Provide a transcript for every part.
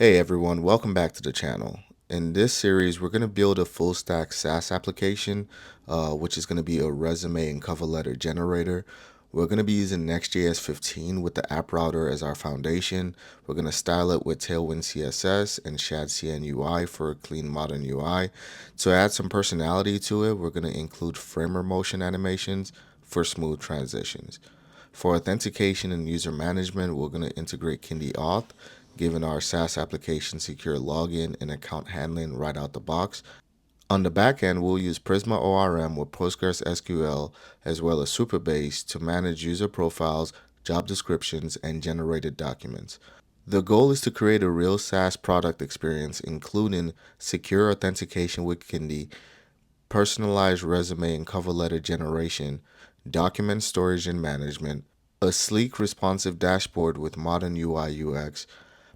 Hey everyone, welcome back to the channel. In this series, we're going to build a full stack SaaS application, which is going to be a resume and cover letter generator. We're going to be using Next.js 15 with the app router as our foundation. We're going to style it with TailwindCSS and shadcn UI for a clean modern UI. To add some personality to it, we're going to include framer motion animations for smooth transitions. For authentication and user management, we're going to integrate Kinde Auth, giving our SaaS application secure login and account handling right out the box. On the back end, we'll use Prisma ORM with PostgreSQL as well as Supabase to manage user profiles, job descriptions, and generated documents. The goal is to create a real SaaS product experience, including secure authentication with Kinde, personalized resume and cover letter generation, document storage and management, a sleek, responsive dashboard with modern UI UX.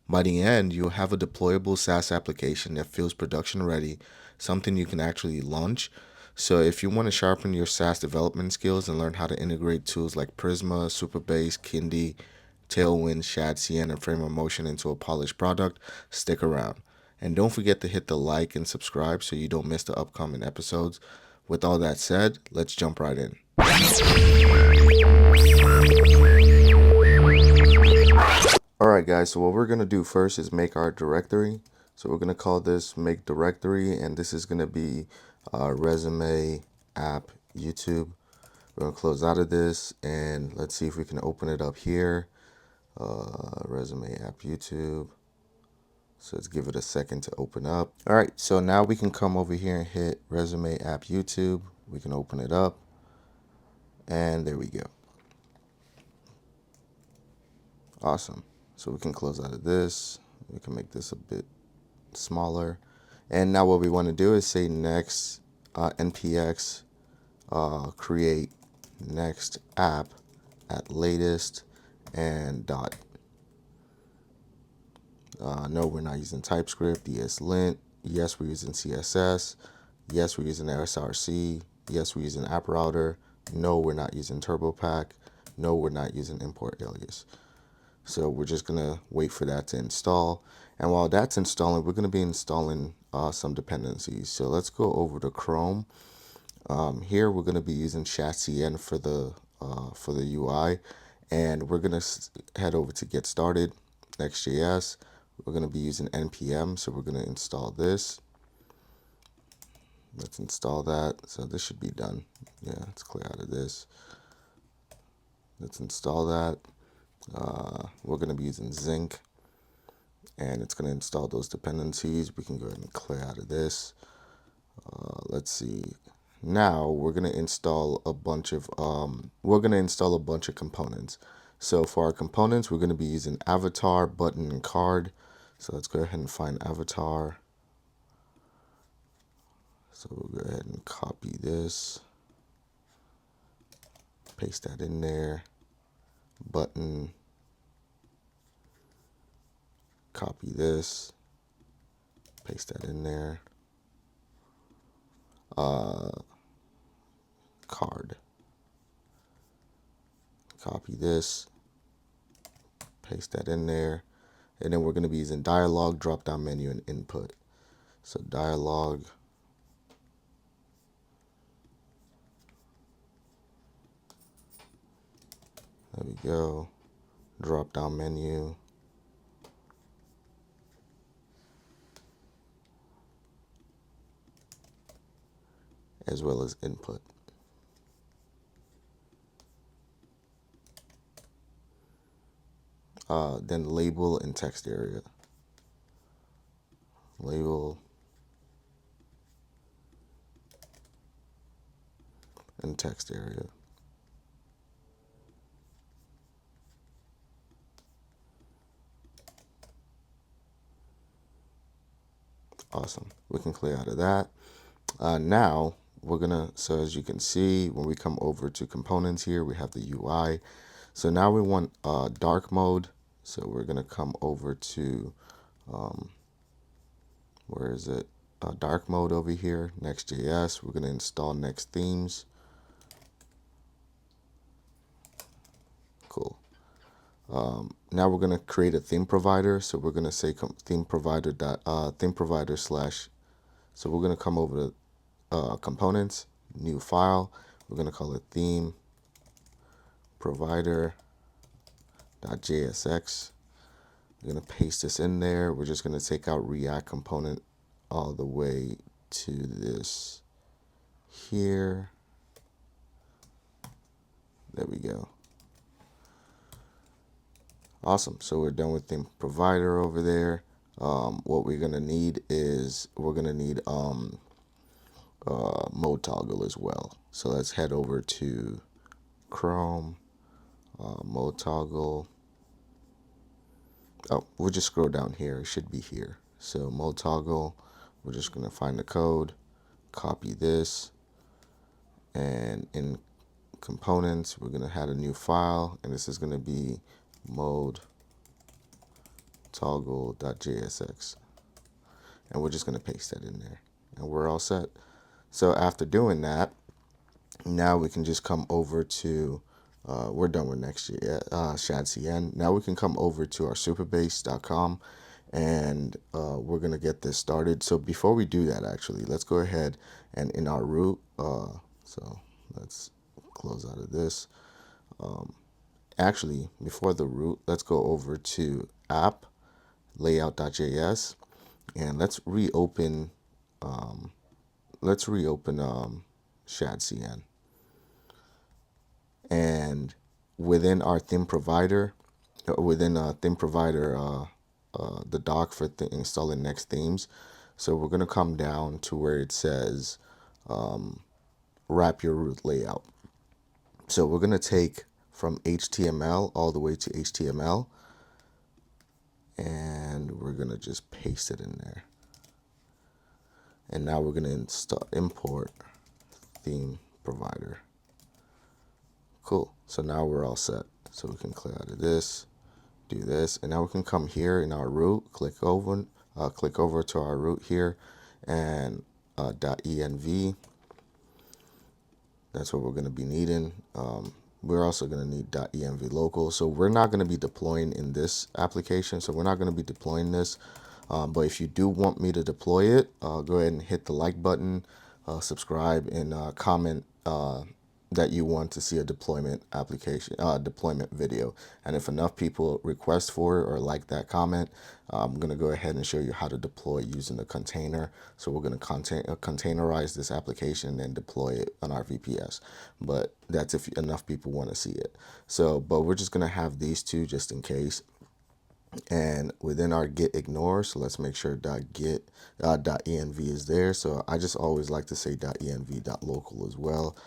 By the end, you'll have a deployable SaaS application that feels production ready, something you can actually launch. So if you want to sharpen your SaaS development skills and learn how to integrate tools like Prisma, Supabase, Kinde, Tailwind, shadcn, and Frame of Motion into a polished product, stick around. And don't forget to hit the like and subscribe so you don't miss the upcoming episodes. With all that said, let's jump right in. Alright guys, so what we're going to do first is make our directory. So we're going to call this make directory, and this is going to be resume app YouTube. We're going to close out of this and let's see if we can open it up here. Resume app YouTube. So let's give it a second to open up. All right, so now we can come over here and hit resume app YouTube. We can open it up and there we go. Awesome. So we can close out of this. We can make this a bit smaller. And now what we want to do is say next npx create next app at latest and dot. No, we're not using TypeScript, ESLint. Yes, we're using CSS. Yes, we're using SRC. Yes, we're using app router. No, we're not using TurboPack. No, we're not using import alias. So we're just going to wait for that to install. And while that's installing, we're going to be installing some dependencies. So let's go over to Chrome. Here we're going to be using shadcn for the UI. And we're going to head over to get started, Next.js. We're going to be using npm, so we're going to install this. Let's install that. So this should be done. Yeah, let's clear out of this. Let's install that. We're going to be using Zinc, and it's going to install those dependencies. We can go ahead and clear out of this. Let's see. Now we're going to install a bunch of components. So for our components, we're going to be using avatar, button, and card. So let's go ahead and find avatar. So we'll go ahead and copy this, paste that in there. Button, copy this, paste that in there. Card, copy this, paste that in there. And then we're going to be using dialog, drop down menu, and input. So dialog, there we go, drop down menu, as well as input. Then label and text area. Label and text area. Awesome. We can clear out of that. Now we're gonna, so as you can see, when we come over to components here, we have the UI. So now we want dark mode. So we're gonna come over to, where is it? Dark mode over here, Next.js. We're gonna install Next themes. Cool. now we're going to create a theme provider. So we're going to say theme provider slash. So we're going to come over to components, new file. We're going to call it theme provider.jsx. We're going to paste this in there. We're just going to take out React component all the way to this here. There we go. Awesome. So we're done with theme provider over there. What we're going to need is we're going to need mode toggle as well. So let's head over to Chrome, mode toggle. Oh, we'll just scroll down here. It should be here. So mode toggle, we're just going to find the code, copy this, and in components, we're going to add a new file, and this is going to be mode toggle.jsx. And we're just going to paste that in there, and we're all set. So after doing that, now we can just come over to, we're done with Next.js, shadcn. Now we can come over to our superbase.com, and we're going to get this started. So before we do that, actually, let's go ahead and in our root, so let's close out of this. Actually, before the root, let's go over to app layout.js, and let's reopen shadcn. And within our theme provider, the doc for installing Next themes. So we're going to come down to where it says wrap your root layout. So we're going to take from HTML all the way to HTML, and we're going to just paste it in there. And now we're going to import theme provider. Cool. So now we're all set. So we can clear out of this, do this, and now we can come here in our root, click over to our root here, and .env. That's what we're going to be needing. We're also going to need .env local. So we're not going to be deploying in this application. So we're not going to be deploying this. But if you do want me to deploy it, go ahead and hit the like button, subscribe, and comment that you want to see a deployment video. And if enough people request for it or like that comment, I'm going to go ahead and show you how to deploy using the container. So we're going to containerize this application and deploy it on our VPS. But that's if enough people want to see it. So, but we're just going to have these two just in case. And within our git ignore, so let's make sure .env is there. So I just always like to say .env.local as well.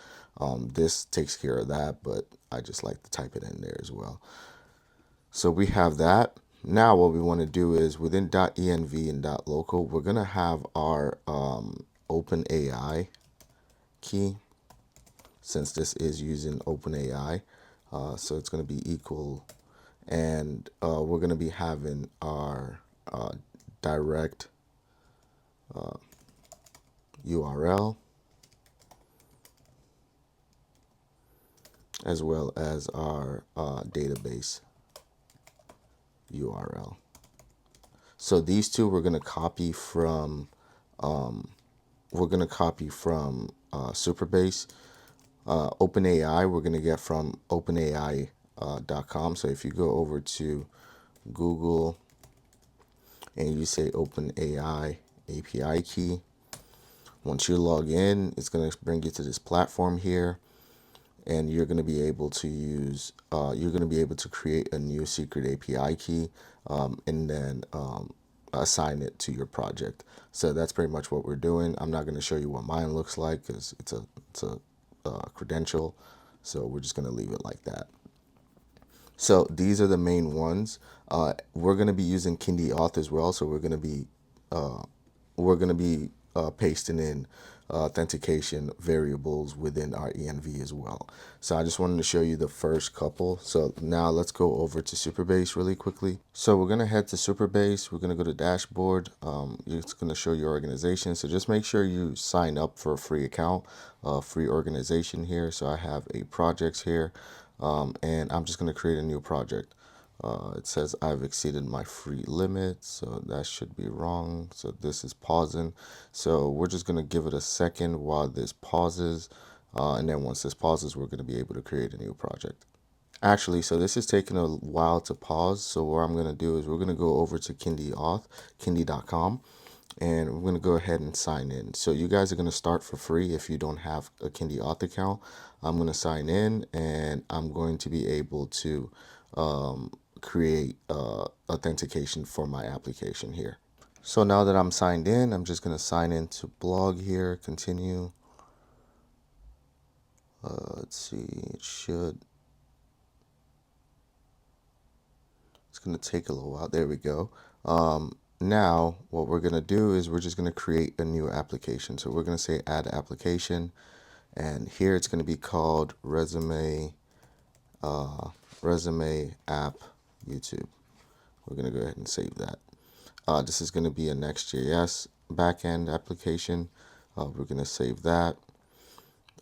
This takes care of that, but I just like to type it in there as well. So we have that. Now what we want to do is within .env and .local, we're going to have our OpenAI key, since this is using OpenAI. So it's going to be equal, and we're going to be having our direct URL, as well as our database URL. So these two we're going to copy from Superbase. OpenAI we're going to get from OpenAI.com. So if you go over to Google and you say OpenAI API key, once you log in, it's going to bring you to this platform here. And you're going to be able to use, create a new secret API key, and then assign it to your project. So that's pretty much what we're doing. I'm not going to show you what mine looks like because it's a credential. So we're just going to leave it like that. So these are the main ones. We're going to be using Kinde Auth as well. So we're going to be pasting in authentication variables within our env as well. So I just wanted to show you the first couple. So now let's go over to Superbase really quickly. So we're going to head to Superbase. We're going to go to dashboard. It's going to show your organization. So just make sure you sign up for a free account, free organization here. So I have a projects here, and I'm just going to create a new project. It says I've exceeded my free limit, so that should be wrong. So this is pausing. So we're just gonna give it a second while this pauses. And then once this pauses, we're gonna be able to create a new project. Actually, so this is taking a while to pause. So what I'm gonna do is we're gonna go over to Kinde Auth, kinde.com, and we're gonna go ahead and sign in. So you guys are gonna start for free if you don't have a Kinde Auth account. I'm gonna sign in, and I'm going to be able to create authentication for my application here. So now that I'm signed in, I'm just gonna sign into blog here, continue. Let's see, it's gonna take a little while. There we go. Now what we're gonna do is we're just gonna create a new application. So we're gonna say add application, and here it's gonna be called resume app YouTube. We're gonna go ahead and save that. This is gonna be a Next.js backend application. We're gonna save that.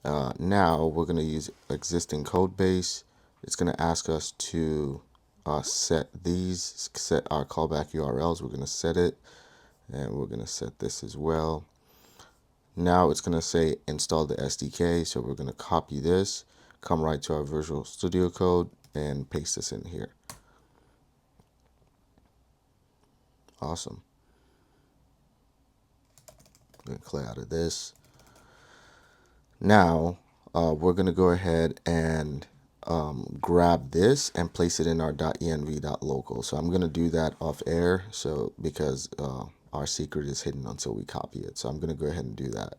Now we're gonna use existing code base. It's gonna ask us to set our callback URLs. We're gonna set it, and we're gonna set this as well. Now it's gonna say install the SDK, so we're gonna copy this, come right to our Visual Studio Code, and paste this in here. Awesome. I'm gonna clear out of this. Now we're gonna go ahead and grab this and place it in our .env.local. So I'm gonna do that off air, so because our secret is hidden until we copy it. So I'm gonna go ahead and do that.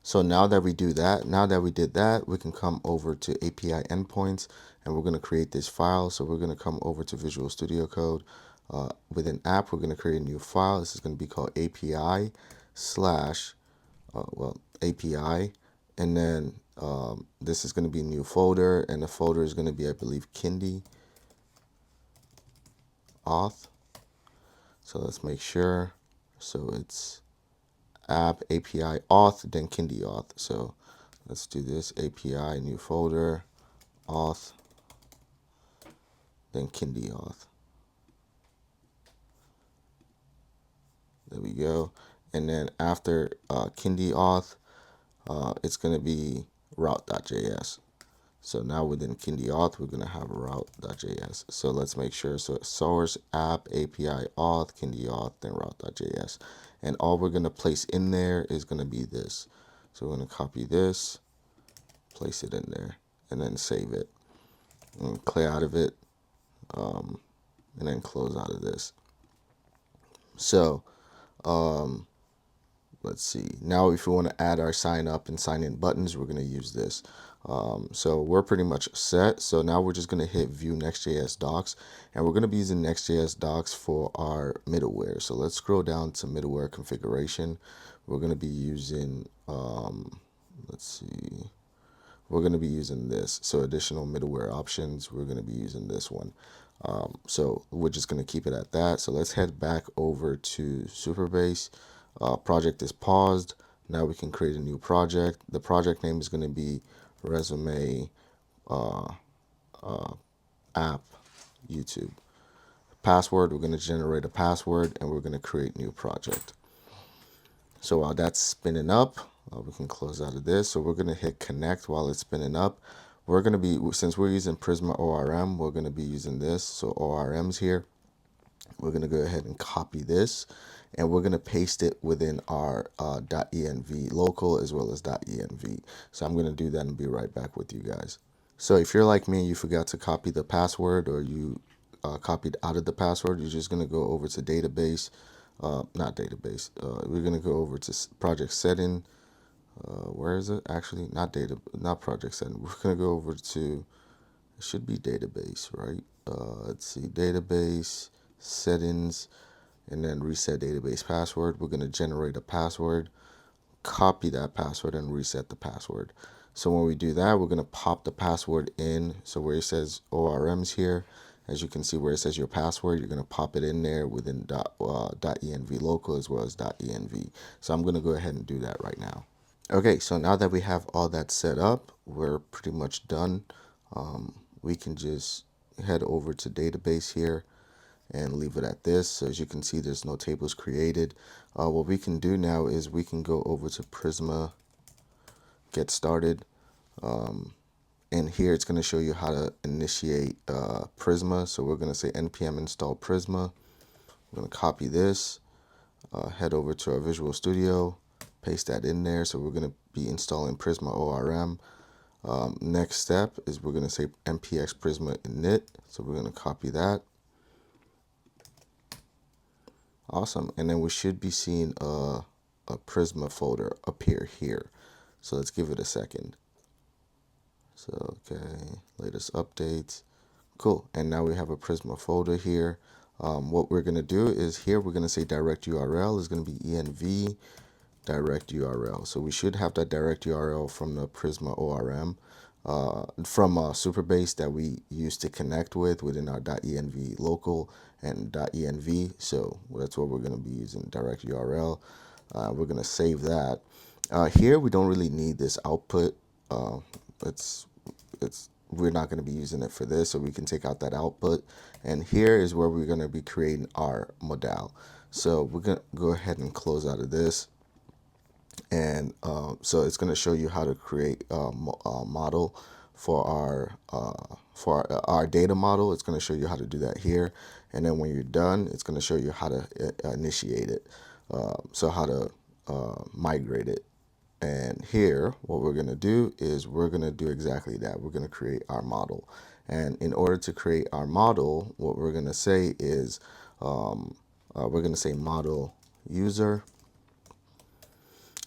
So now that we do that, now that we did that, we can come over to API endpoints, and we're gonna create this file. So we're gonna come over to Visual Studio Code. Within app, we're gonna create a new file. This is gonna be called API slash API, and then this is going to be a new folder, and the folder is going to be, I believe, Kinde Auth. So let's make sure. So it's app API auth, then Kinde Auth. So let's do this: API new folder auth, then Kinde Auth. There we go. And then after Kinde Auth, it's going to be route.js. So now within Kinde Auth, we're going to have route.js. So let's make sure. So source app API auth, Kinde Auth, then route.js. And all we're going to place in there is going to be this. So we're going to copy this, place it in there, and then save it. And clear out of it, and then close out of this. So let's see. Now if we want to add our sign up and sign in buttons, we're going to use this. So we're pretty much set. So now we're just going to hit view Next.js docs, and we're going to be using Next.js docs for our middleware. So let's scroll down to middleware configuration. We're going to be using, let's see, we're going to be using this. So additional middleware options, we're going to be using this one. So we're just going to keep it at that. So let's head back over to Superbase. Project is paused. Now we can create a new project. The project name is going to be resume app YouTube. Password, we're going to generate a password, and we're going to create new project. So while that's spinning up, we can close out of this. So we're going to hit connect while it's spinning up. We're going to be, since we're using Prisma ORM, we're going to be using this. So ORM's here. We're going to go ahead and copy this, and we're going to paste it within our .env local as well as .env. So I'm going to do that and be right back with you guys. So if you're like me, you forgot to copy the password, or you copied out of the password, you're just going to go over to database, not database. We're going to go over to project setting. Where is it? Actually, not project setting. We're going to go over to, it should be database, right? Let's see, database, settings, and then reset database password. We're going to generate a password, copy that password, and reset the password. So when we do that, we're going to pop the password in. So where it says ORMs here, as you can see where it says your password, you're going to pop it in there within .env local as well as .env. So I'm going to go ahead and do that right now. Okay, so now that we have all that set up, we're pretty much done. We can just head over to database here and leave it at this. So as you can see, there's no tables created. What we can do now is we can go over to Prisma, get started. And here it's going to show you how to initiate Prisma. So we're going to say npm install Prisma. We're going to copy this, head over to our Visual Studio, paste that in there. So we're going to be installing Prisma ORM. Next step is we're going to say npx Prisma init. So we're going to copy that. Awesome. And then we should be seeing a Prisma folder appear here. So let's give it a second. So, okay, latest updates. Cool. And now we have a Prisma folder here. What we're going to do is here we're going to say direct URL is going to be env direct URL. So we should have that direct URL from the Prisma ORM, from Superbase that we used to connect with within our .env local and .env. So that's what we're going to be using, direct URL. We're going to save that. Here we don't really need this output. We're not going to be using it for this, so we can take out that output. And here is where we're going to be creating our modal. So we're going to go ahead and close out of this. And so it's going to show you how to create a model for our data model. It's going to show you how to do that here. And then when you're done, it's going to show you how to initiate it. So how to migrate it. And here, what we're going to do is we're going to do exactly that. We're going to create our model. And in order to create our model, what we're going to say is we're going to say model user.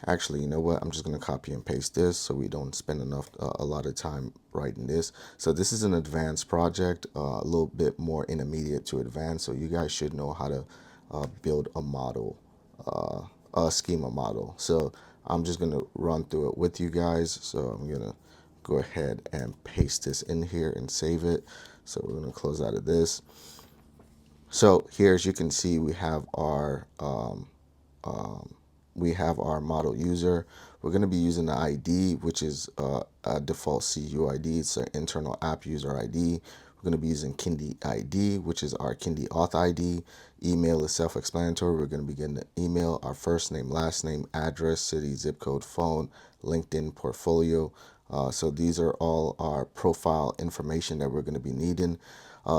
Actually, you know what? I'm just going to copy and paste this so we don't spend a lot of time writing this. So this is an advanced project, a little bit more intermediate to advanced. So you guys should know how to build a model, a schema model. So I'm just going to run through it with you guys. So I'm going to go ahead and paste this in here and save it. So we're going to close out of this. So here, as you can see, we have our model user. We're going to be using the ID, which is a default CUID. It's an internal app user ID. We're going to be using Kinde ID, which is our Kinde Auth ID. Email is self-explanatory. We're going to be getting the email, our first name, last name, address, city, zip code, phone, LinkedIn, portfolio. So these are all our profile information that we're going to be needing.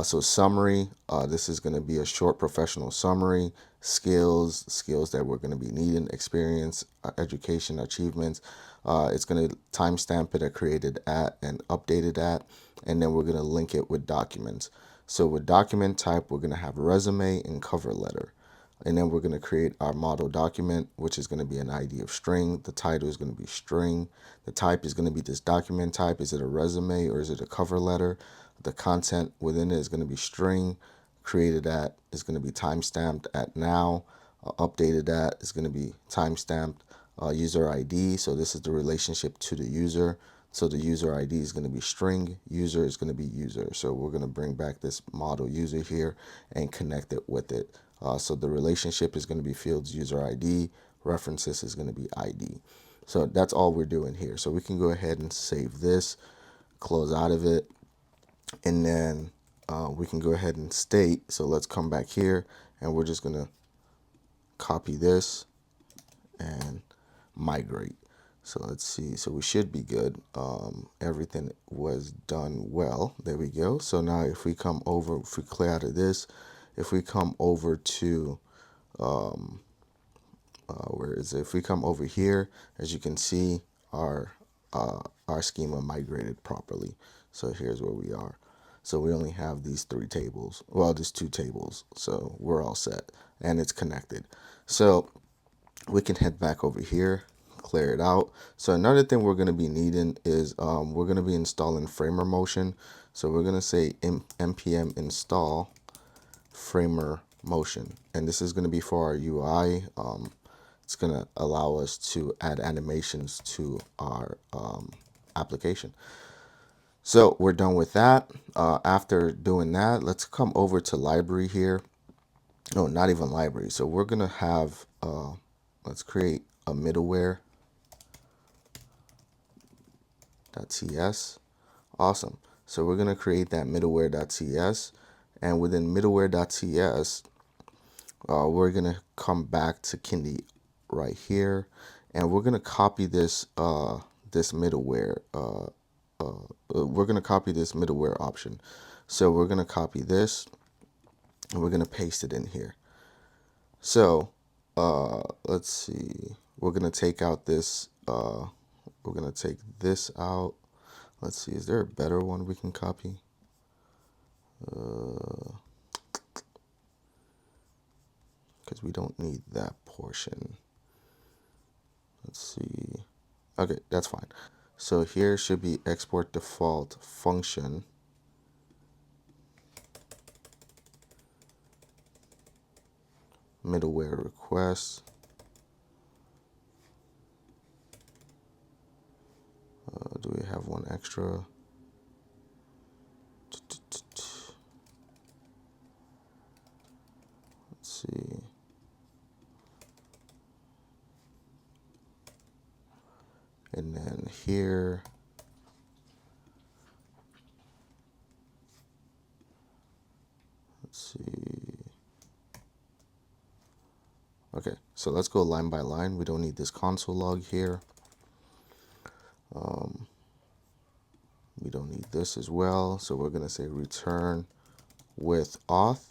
So summary, this is going to be a short professional summary. Skills that we're going to be needing, experience, education, achievements. It's going to timestamp it at created at and updated at, and then we're going to link it with documents. So with document type, we're going to have resume and cover letter. And then we're going to create our model document, which is going to be an ID of string. The title is going to be string. The type is going to be this document type. Is it a resume or is it a cover letter? The content within it is going to be string. Created at is going to be timestamped at now. Updated at is going to be timestamped. User ID, so this is the relationship to the user. So the user ID is going to be string, user is going to be user. So we're going to bring back this model user here and connect it with it. So the relationship is going to be fields user ID, references is going to be ID. So that's all we're doing here. So we can go ahead and save this, close out of it, and then we can go ahead and state. So let's come back here and we're just going to copy this and migrate. So let's see. So we should be good. Everything was done well. There we go. So now if we come over, if we clear out of this, if we come over to, where is it? If we come over here, as you can see, our schema migrated properly. So here's where we are. So we only have these 3 tables. Well, there's 2 tables. So we're all set and it's connected. So we can head back over here, clear it out. So another thing we're going to be needing is we're going to be installing Framer Motion. So we're going to say npm install Framer Motion. And this is going to be for our UI. It's going to allow us to add animations to our application. So we're done with that. After doing that, let's come over to library here. No, not even library. So we're going to have, let's create a middleware.ts. Awesome. So we're going to create that middleware.cs, and within middleware.cs, we're going to come back to Kinde right here, and we're going to copy this this middleware. We're going to copy this middleware option. So we're going to copy this, and we're going to paste it in here. So let's see. We're going to take out this. We're going to take this out. Let's see. Is there a better one we can copy? Because we don't need that portion. Let's see. Okay, that's fine. So here should be export default function. Middleware request. Do we have one extra? Let's see. And then here, let's see. Okay, so let's go line by line. We don't need this console log here. We don't need this as well. So we're going to say return with auth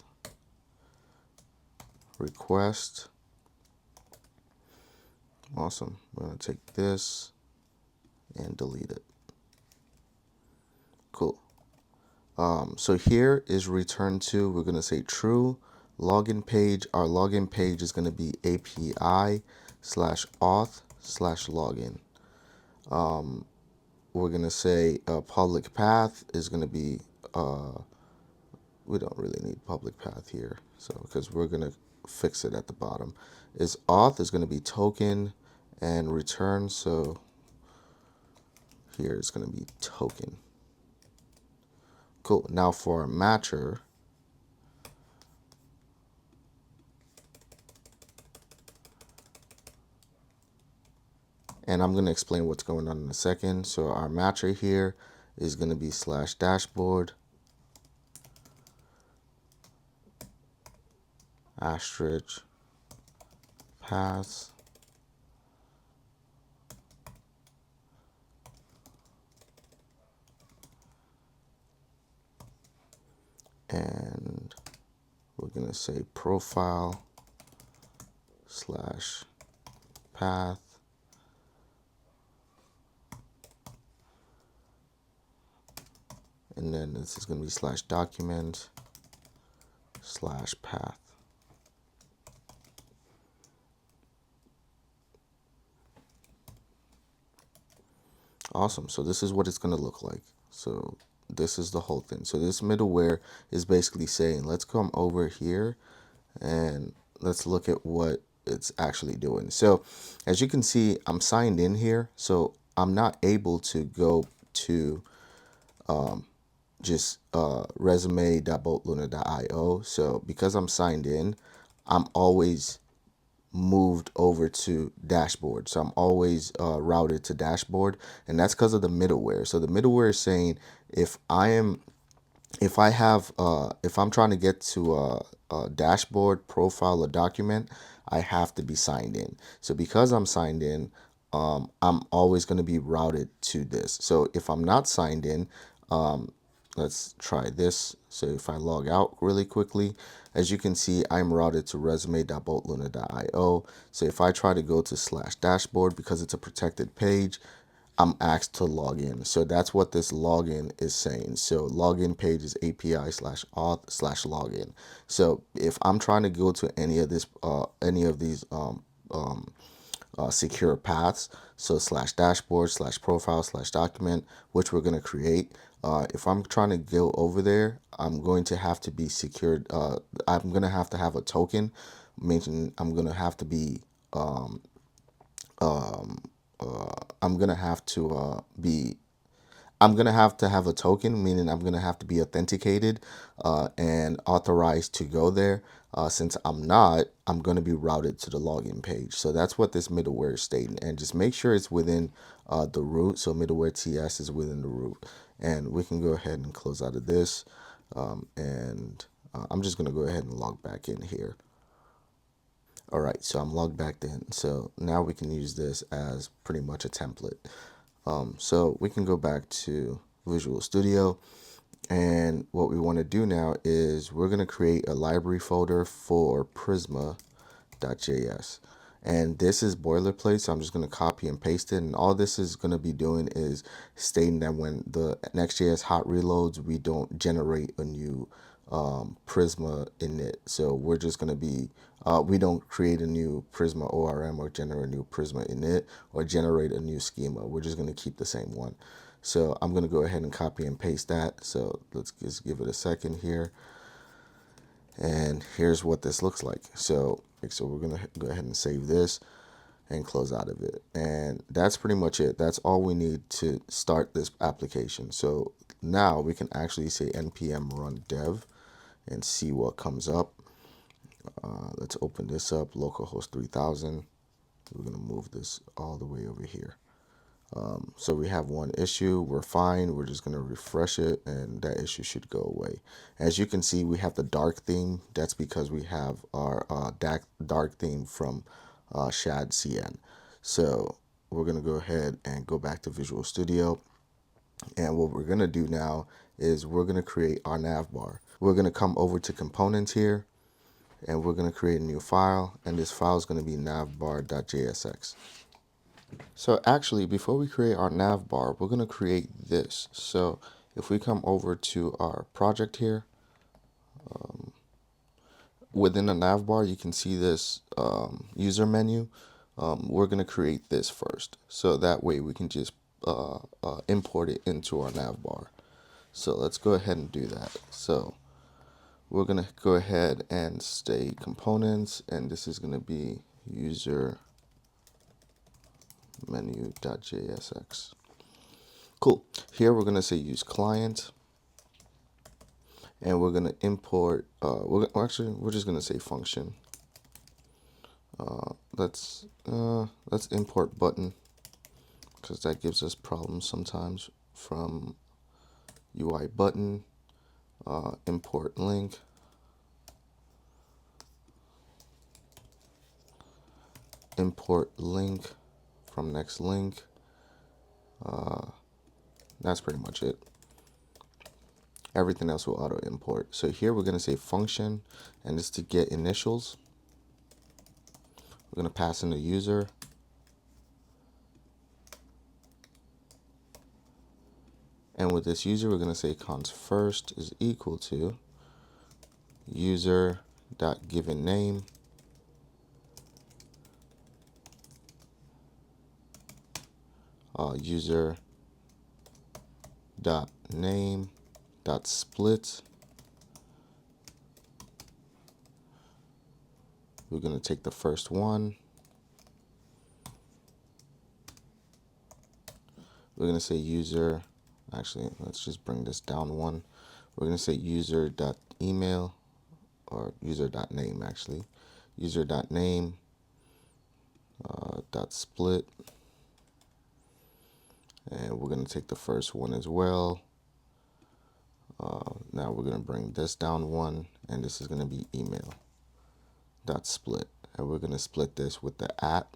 request. Awesome. We're going to take this and delete it. Cool. So here is return to, we're going to say true login page. Our login page is going to be API/auth/login. We're going to say public path is going to be, we don't really need public path here. So because we're going to fix it at the bottom. Is auth is going to be token and return. So here it's going to be token. Cool. Now for our matcher, and I'm going to explain what's going on in a second. So our matcher here is going to be /dashboard asterisk paths and we're going to say profile /path and then this is going to be /document /path. Awesome. So this is what it's going to look like. So this is the whole thing. So this middleware is basically saying, let's come over here and let's look at what it's actually doing. So as you can see, I'm signed in here. So I'm not able to go to just resume.boatluna.io. So because I'm signed in, I'm always moved over to dashboard. So I'm always routed to dashboard, and that's because of the middleware. So the middleware is saying if I'm trying to get to a dashboard, profile, or document, I have to be signed in. So because I'm signed in, I'm always going to be routed to this. So if I'm not signed in, let's try this. So if I log out really quickly, as you can see, I'm routed to resume.boatluna.io. So if I try to go to /dashboard, because it's a protected page, I'm asked to log in. So that's what this login is saying. So login page is API/auth/login. So if I'm trying to go to any of these secure paths, so /dashboard /profile /document, which we're going to create. If I'm trying to go over there, I'm going to have to be secured. I'm going to have a token, meaning I'm going to have to be I'm gonna have to have a token, meaning I'm gonna have to be authenticated and authorized to go there. Since I'm not, I'm going to be routed to the login page. So that's what this middleware is stating. And just make sure it's within the root. So middleware TS is within the root. And we can go ahead and close out of this. I'm just going to go ahead and log back in here. All right, so I'm logged back in. So now we can use this as pretty much a template. So we can go back to Visual Studio. And what we want to do now is we're going to create a library folder for Prisma.js. And this is boilerplate, so I'm just going to copy and paste it. And all this is going to be doing is stating that when the Next.js hot reloads, we don't generate a new Prisma init. So we're just going to be, we don't create a new Prisma ORM or generate a new Prisma init or generate a new schema. We're just going to keep the same one. So I'm going to go ahead and copy and paste that. So let's just give it a second here. And here's what this looks like. So we're going to go ahead and save this and close out of it. And that's pretty much it. That's all we need to start this application. So now we can actually say npm run dev and see what comes up. Let's open this up, localhost 3000. We're going to move this all the way over here. So we have one issue, we're fine, we're just going to refresh it and that issue should go away. As you can see, we have the dark theme. That's because we have our dark theme from shadcn. So we're going to go ahead and go back to Visual Studio. And what we're going to do now is we're going to create our navbar. We're going to come over to components here and we're going to create a new file, and this file is going to be navbar.jsx. So actually, before we create our navbar, we're going to create this. So if we come over to our project here, within the navbar, you can see this user menu. We're going to create this first. So that way we can just import it into our navbar. So let's go ahead and do that. So we're going to go ahead and say components, and this is going to be UserMenu.jsx. Cool. Here we're going to say use client, and we're going to import, we're just going to say function. Let's import button, because that gives us problems sometimes. From UI button, import link, from next link. That's pretty much it. Everything else will auto import. So here we're going to say function, and this to get initials. We're going to pass in the user. And with this user, we're going to say const first is equal to user.given name user.name.split. We're going to take the first one. We're going to say user, actually, let's just bring this down one. We're going to say user.email, or user.name actually, user.name dot split. And we're going to take the first one as well. Now we're going to bring this down one, and this is going to be email dot split. And we're going to split this with the @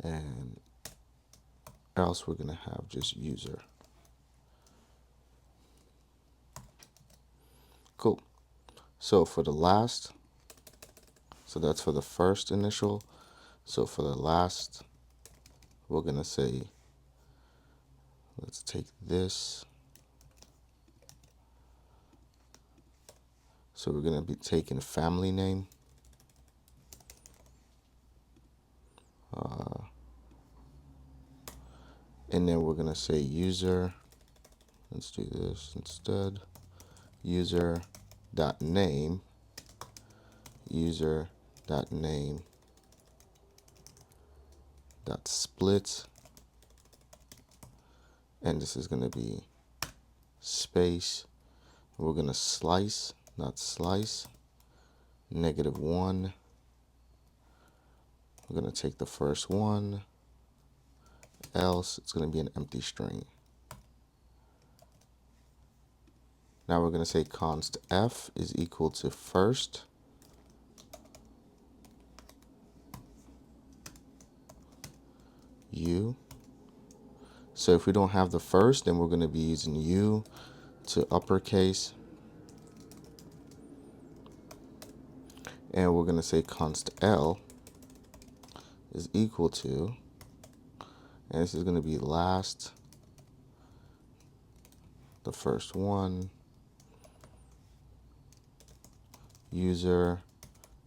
and else we're going to have just user. Cool. So for the last, so that's for the first initial. So for the last, we're going to say, let's take this. So we're going to be taking family name. And then we're going to say user. Let's do this instead. User.name. User.name.split. And this is going to be space. We're going to slice, not slice, -1. We're going to take the first one, else it's going to be an empty string. Now we're going to say const f is equal to first u. So if we don't have the first, then we're going to be using u to uppercase. And we're going to say const l is equal to, and this is going to be last, the first one, user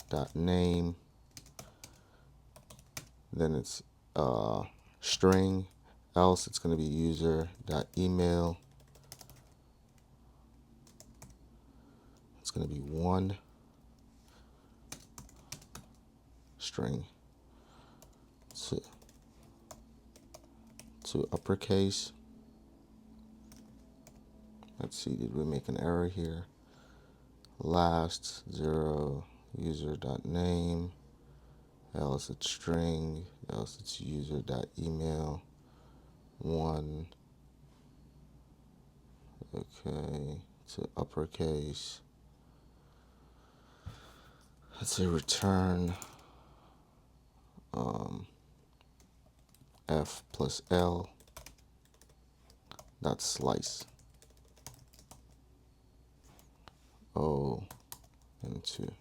dot name, then it's string, else it's going to be user dot email, it's going to be 1 string to uppercase. Let's see, did we make an error here? Last 0 user dot name, else it's string, else it's user dot email 1, okay, to uppercase. Let's say return f plus l dot slice o and 2.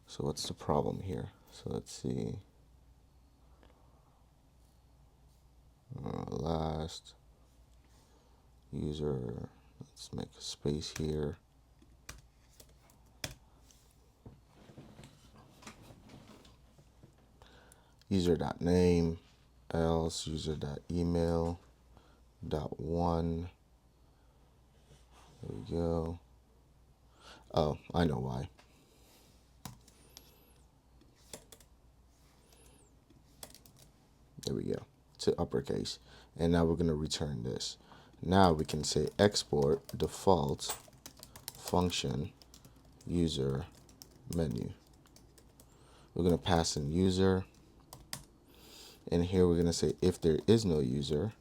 So what's the problem here? So let's see. Last user, let's make a space here. User.name, else user.email, .1. There we go. Oh, I know why. There we go. To uppercase. And now we're going to return this. Now we can say export default function user menu. We're going to pass in user. And here we're going to say if there is no user,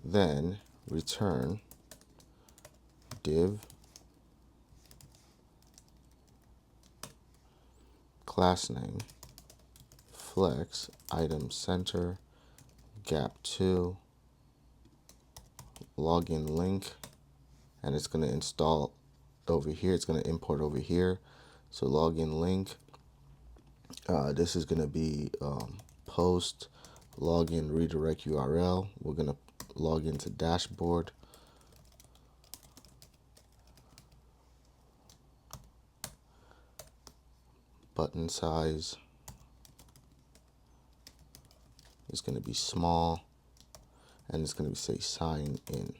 then return div class name flex item center gap 2 login link, and it's going to install over here. It's going to import over here. So login link. This is going to be post login redirect URL. We're going to log into dashboard. Button size is going to be small, and it's going to say sign in.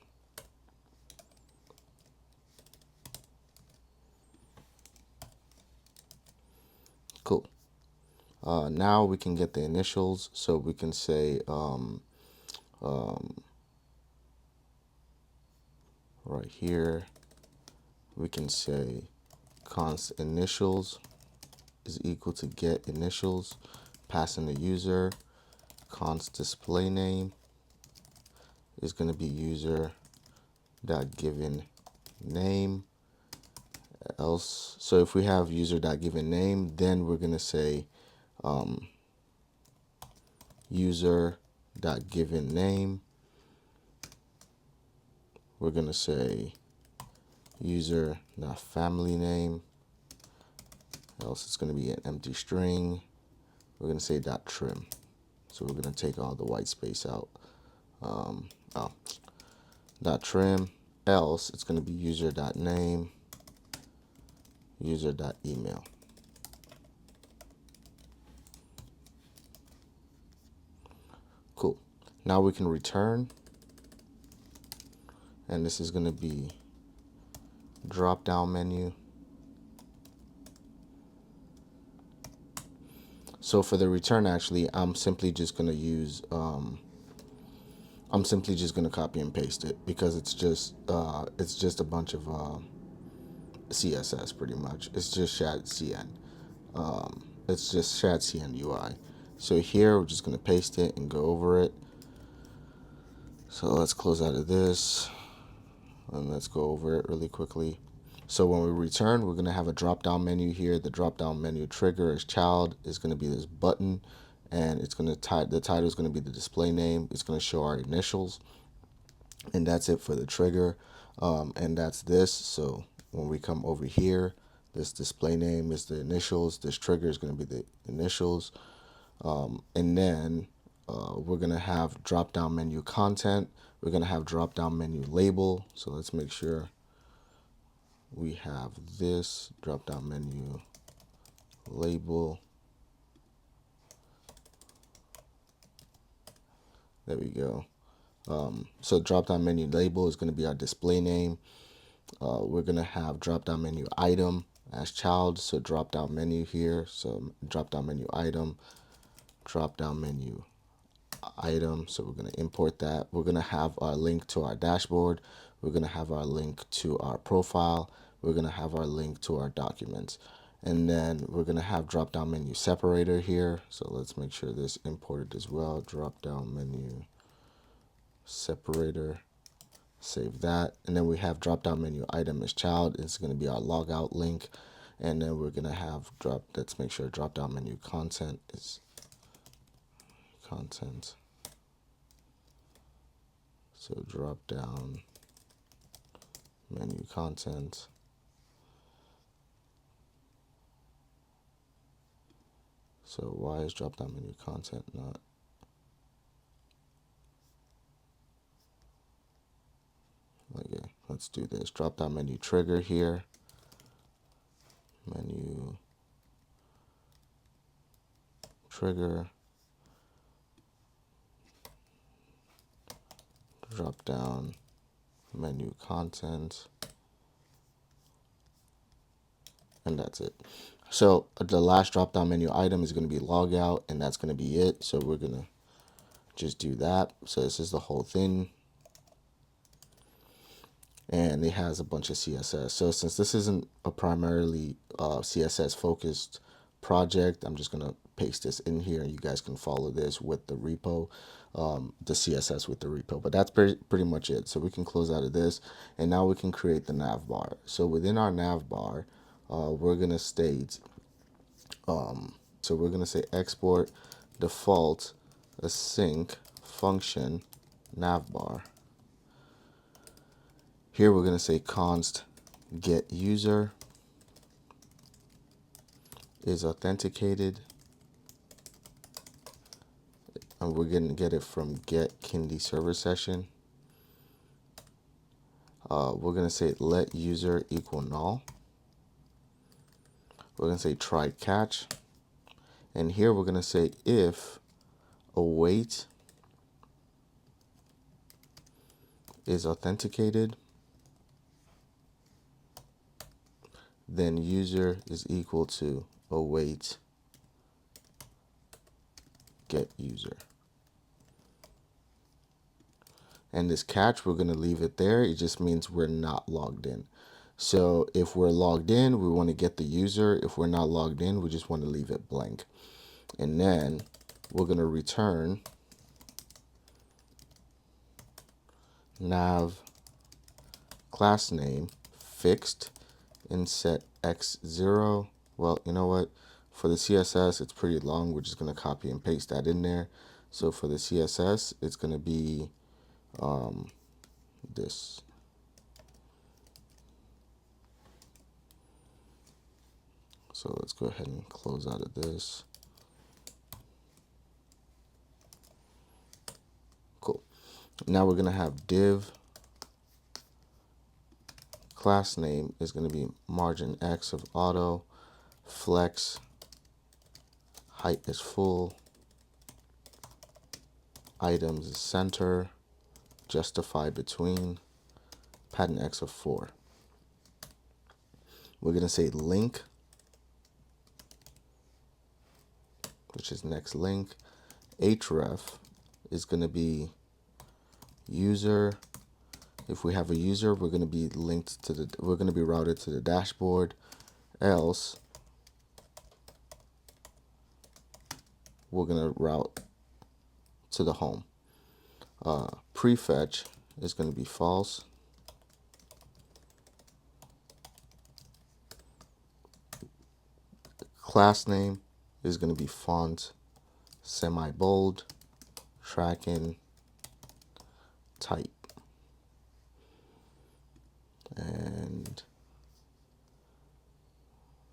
Cool. Now we can get the initials, so we can say right here, we can say const initials is equal to get initials, pass in the user. Const display name is going to be user dot given name, else. So if we have user dot given name, then we're going to say user dot given name. We're going to say user dot family name, else it's going to be an empty string. We're going to say dot trim. So we're going to take all the white space out. Dot trim, else it's going to be user dot name, user dot email. Cool. Now we can return, and this is going to be drop down menu. So for the return, actually, I'm simply just going to use I'm simply just going to copy and paste it because it's just a bunch of CSS pretty much. It's just shadcn. It's just shadcn UI. So here we're just going to paste it and go over it. So let's close out of this and let's go over it really quickly. So when we return, we're going to have a drop down menu here. The drop down menu trigger as child is going to be this button, and it's going to the title is going to be the display name. It's going to show our initials, and that's it for the trigger. And that's this. So when we come over here, this display name is the initials. This trigger is going to be the initials. And then we're going to have drop down menu content. We're going to have drop down menu label. So let's make sure we have this drop down menu label. There we go. So drop down menu label is going to be our display name. We're going to have drop down menu item as child. So drop down menu here. So drop down menu item, drop down menu item. So we're going to import that. We're going to have our link to our dashboard. We're going to have our link to our profile. We're going to have our link to our documents. And then we're going to have drop down menu separator here. So let's make sure this imported as well. Drop down menu separator. Save that. And then we have drop down menu item as child. It's going to be our logout link. And then we're going to have let's make sure drop down menu content is content. So drop down menu content. So why is drop down menu content not? Okay, let's do this. Drop down menu trigger here. Menu trigger. Drop down menu content. And that's it. So the last drop down menu item is going to be logout, and that's going to be it. So we're going to just do that. So this is the whole thing. And it has a bunch of CSS. So since this isn't a primarily CSS focused project, I'm just going to paste this in here and you guys can follow this with the repo, the CSS with the repo. But that's pretty much it. So we can close out of this and now we can create the navbar. So within our navbar, we're going to state, so we're going to say export default async function navbar. Here we're going to say const get user is authenticated, and we're going to get it from get Kinde server session. We're going to say let user equal null. We're going to say try catch, and here we're going to say if await is authenticated, then user is equal to await get user. And this catch, we're going to leave it there. It just means we're not logged in. So if we're logged in, we want to get the user. If we're not logged in, we just want to leave it blank. And then we're going to return nav class name fixed in set x0. Well, you know what? For the CSS, it's pretty long. We're just going to copy and paste that in there. So for the CSS, it's going to be this. So let's go ahead and close out of this. Cool. Now we're going to have div class name is going to be margin X of auto, flex, height is full, items is center, justify between, pattern X of 4. We're going to say link, which is next link. Href is going to be user. If we have a user, we're going to be linked to we're going to be routed to the dashboard, else we're going to route to the home. Prefetch is going to be false. Class name is going to be font, semi-bold, tracking, type. And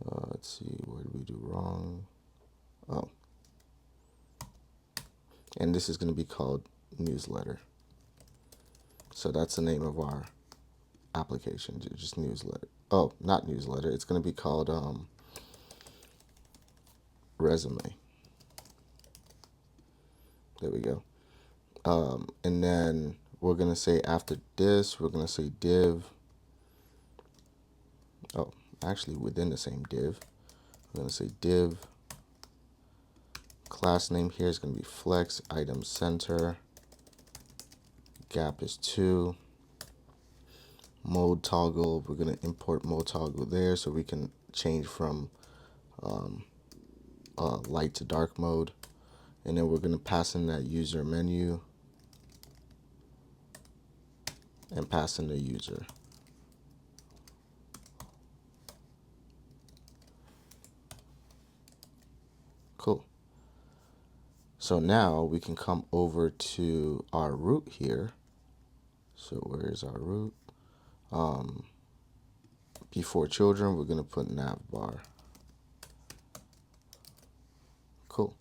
let's see, what did we do wrong? Oh, and this is going to be called newsletter. So that's the name of our application, just newsletter. Oh, not newsletter. It's going to be called resume. There we go. And then we're going to say after this, we're going to say div. Oh, actually within the same div, we're going to say div. Class name here is going to be flex, item center. Gap is 2. Mode toggle, we're going to import mode toggle there so we can change from light to dark mode. And then we're going to pass in that user menu and pass in the user. Cool. So now we can come over to our root here. So where is our root? Before children, we're going to put Navbar. Cool.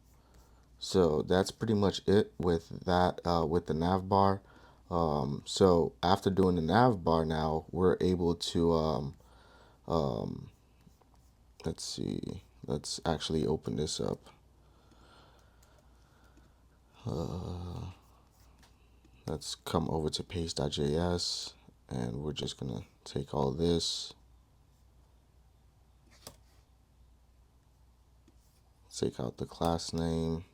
So that's pretty much it with that, with the Navbar. So after doing the Navbar now, we're able to, let's see, let's actually open this up. Let's come over to paste.js, and we're just going to take all this, take out the class name,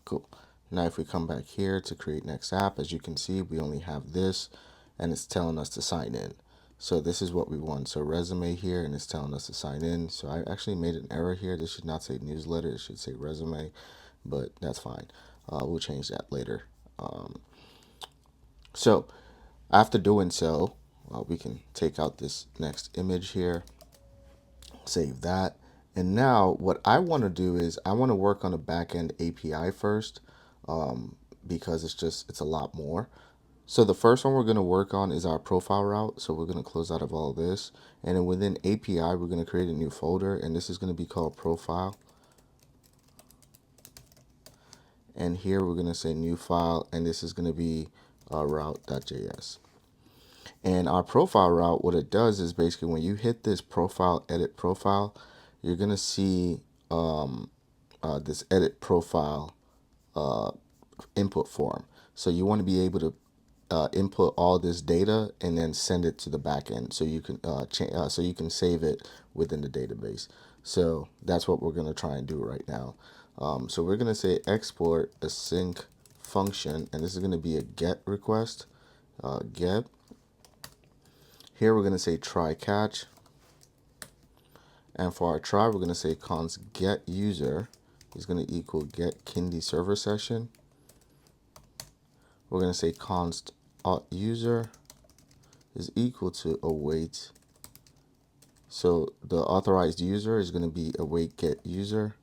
cool. Now if we come back here to create next app, as you can see, we only have this, and it's telling us to sign in. So this is what we want. So resume here, and it's telling us to sign in. So I actually made an error here. This should not say newsletter. It should say resume, but that's fine. We'll change that later. So after doing so, we can take out this next image here, save that. And now what I want to do is I want to work on a backend API first, because it's a lot more. So the first one we're going to work on is our profile route. So we're going to close out of all this. And then within API, we're going to create a new folder. And this is going to be called profile. And here we're going to say new file. And this is going to be route.js. And our profile route, what it does is basically when you hit this profile, edit profile, you're going to see this edit profile input form. So you want to be able to input all this data and then send it to the backend, so you can so you can save it within the database. So that's what we're going to try and do right now. So we're going to say export async function, and this is going to be a get request. Get. Here we're going to say try catch, and for our try we're going to say const get user is going to equal get Kinde server session. We're going to say const auth user is equal to await. So the authorized user is going to be await get user.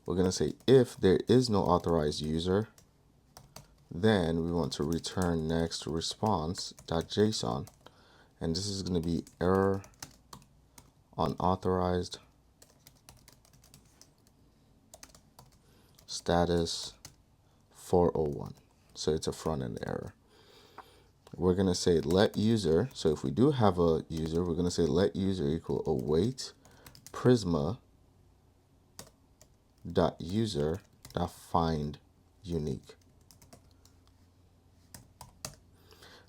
We're going to say if there is no authorized user, then we want to return next response.json, and this is going to be error unauthorized status 401. So it's a front end error. We're going to say let user. So if we do have a user, we're going to say let user equal await Prisma dot user dot find unique.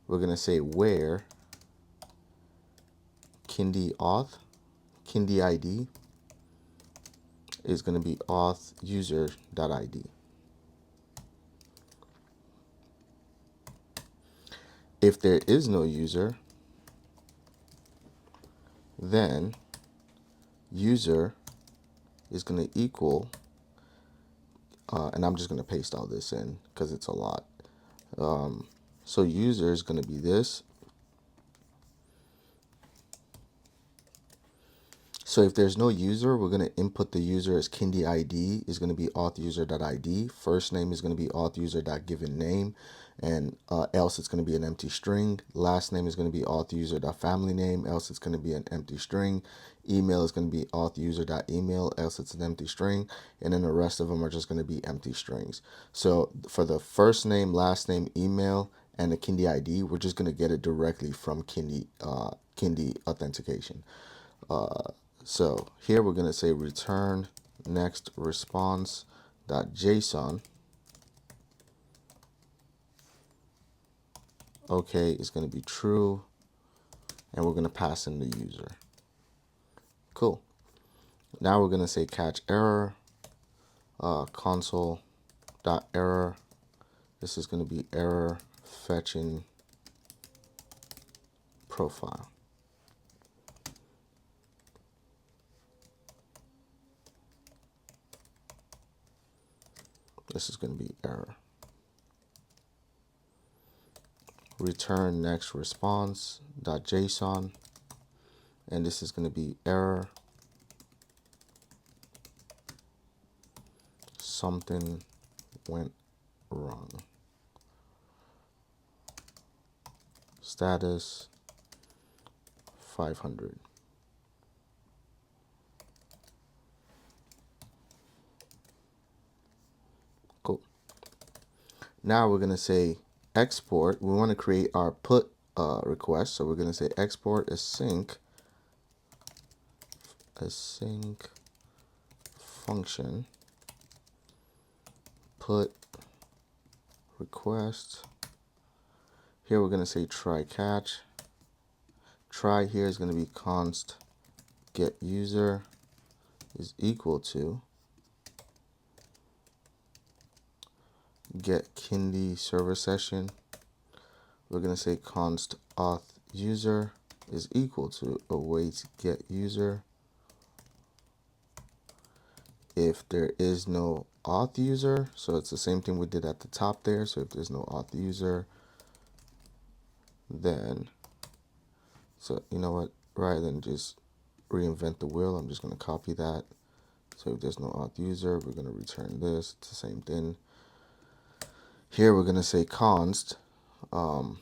we're going to say where Kinde Auth, Kinde ID is going to be auth user.id. If there is no user, then user is going to equal, and I'm just going to paste all this in because it's a lot. So user is going to be this. So if there's no user, we're going to input the user as Kinde ID is going to be auth user.id. First name is going to be auth user.given name, and else it's going to be an empty string. Last name is going to be auth user.family name, else it's going to be an empty string. Email is going to be auth user.email, else it's an empty string. And then the rest of them are just going to be empty strings. So for the first name, last name, email, and the Kinde ID, we're just going to get it directly from Kinde authentication. So here we're going to say return next response.json. Okay is going to be true, and we're going to pass in the user. Cool. Now we're going to say catch error, console.error. This is going to be error fetching profile. This is going to be error. Return next response.json, and this is going to be error something went wrong. Status 500. Cool. Now we're going to say export. We want to create our put request. So we're going to say export async function put request. Here we're going to say try catch. Try here is going to be const get user is equal to get Kinde server session. We're going to say const auth user is equal to await get user. If there is no auth user, so it's the same thing we did at the top there. So if there's no auth user, then, so you know what, rather than just reinvent the wheel, I'm just going to copy that. So if there's no auth user, we're going to return this. It's the same thing. Here we're going to say const and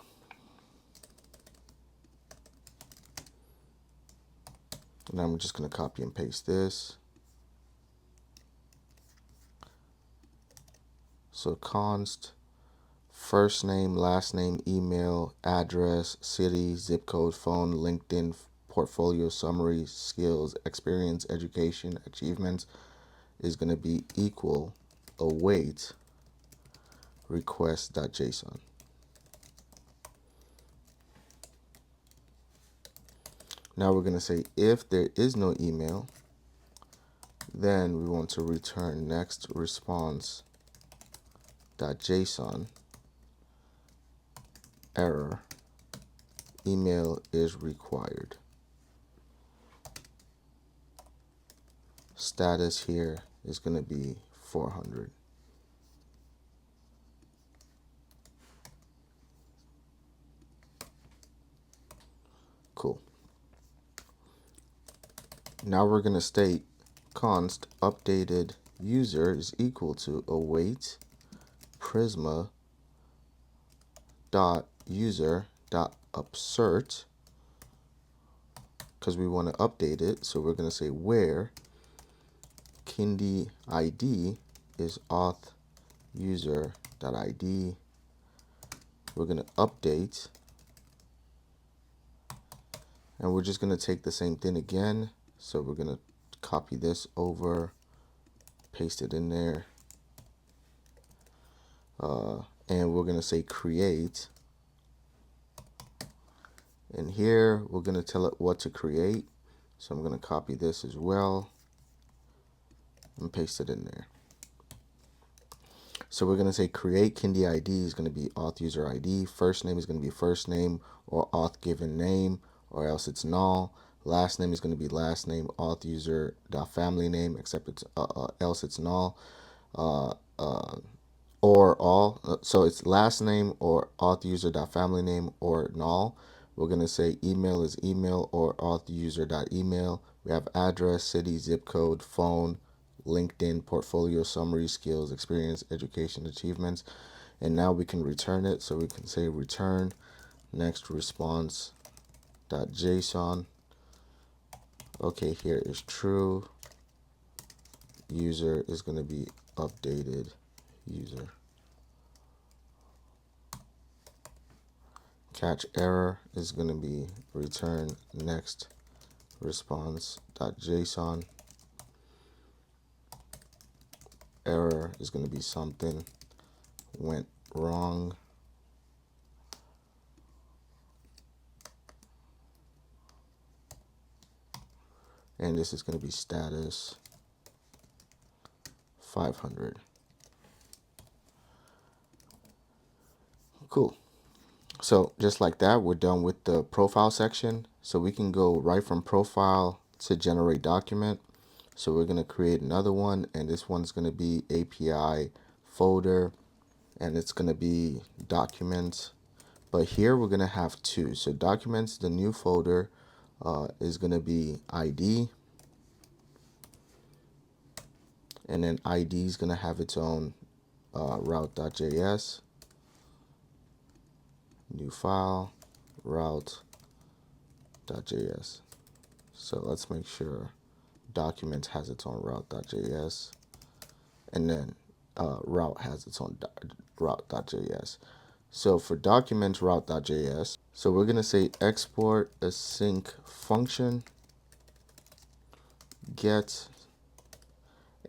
I'm just going to copy and paste this. So const first name, last name, email, address, city, zip code, phone, LinkedIn, portfolio, summary, skills, experience, education, achievements is going to be equal await request.json. Now we're going to say if there is no email, then we want to return next response.json error email is required. Status here is going to be 400. Cool. Now we're going to state const updated user is equal to await Prisma dot user dot upsert, because we want to update it. So we're going to say where Kinde ID is auth user.id. We're going to update, and we're just going to take the same thing again. So we're going to copy this over, paste it in there, and we're going to say create And here we're going to tell it what to create. So I'm going to copy this as well and paste it in there. So we're going to say create Kinde ID is going to be auth user ID. First name is going to be first name or auth given name, or else it's null. Last name is going to be last name auth user family name, except it's else it's null. Or all. So it's last name or auth user family name or null. We're going to say email is email or auth user email. We have address, city, zip code, phone, LinkedIn, portfolio, summary, skills, experience, education, achievements. And now we can return it. So we can say return next response .json. Okay, here is true. User is going to be updated user. Catch error is going to be return next response.json. Error is going to be something went wrong. And this is going to be status 500. Cool. So just like that, we're done with the profile section. So we can go right from profile to generate document. So we're going to create another one, and this one's going to be API folder, and it's going to be documents. But here we're going to have two. So documents, the new folder is going to be ID, and then ID is going to have its own route.js, new file, route.js. So let's make sure document has its own route.js, and then route has its own route.js. So for document route.js, so we're going to say export async function get,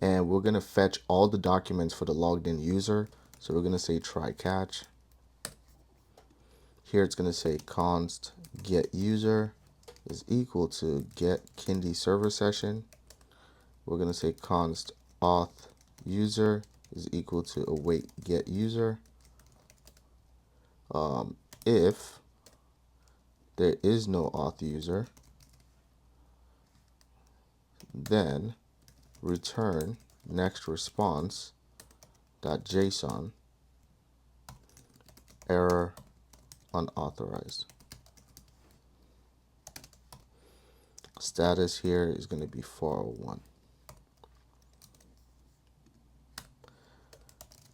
and we're going to fetch all the documents for the logged in user. So we're going to say try catch. Here it's going to say const get user is equal to get Kinde server session. We're going to say const auth user is equal to await get user. If there is no auth user, then return next response .json error unauthorized. Status here is going to be 401.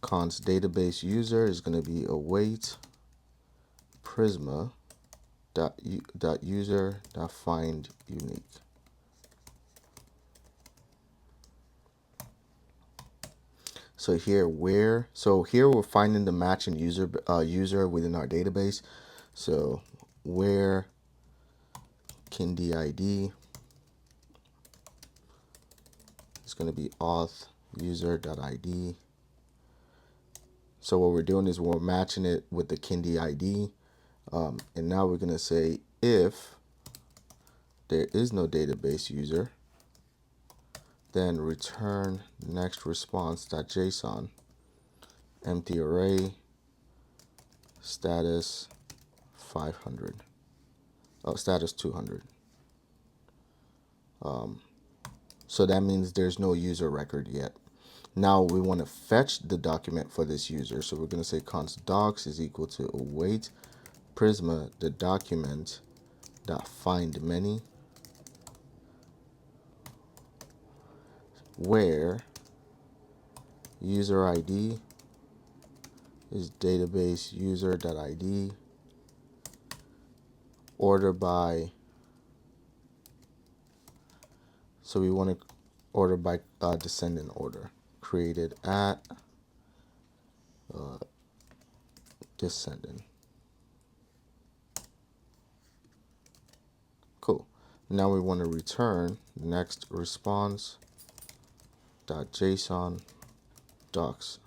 Const database user is going to be await Prisma .user .find unique. So here we're finding the matching user within our database. So where Kinde ID is going to be auth user.id. So what we're doing is we're matching it with the Kinde ID. And now we're going to say if there is no database user, then return next response.json empty array status 500. Oh, status 200. So that means there's no user record yet. Now we want to fetch the document for this user. So we're going to say const docs is equal to await Prisma the document dot find many, where user ID is database user.id, order by, so we want to order by descendant order, created at descendant. Cool. Now we want to return next response .json docs.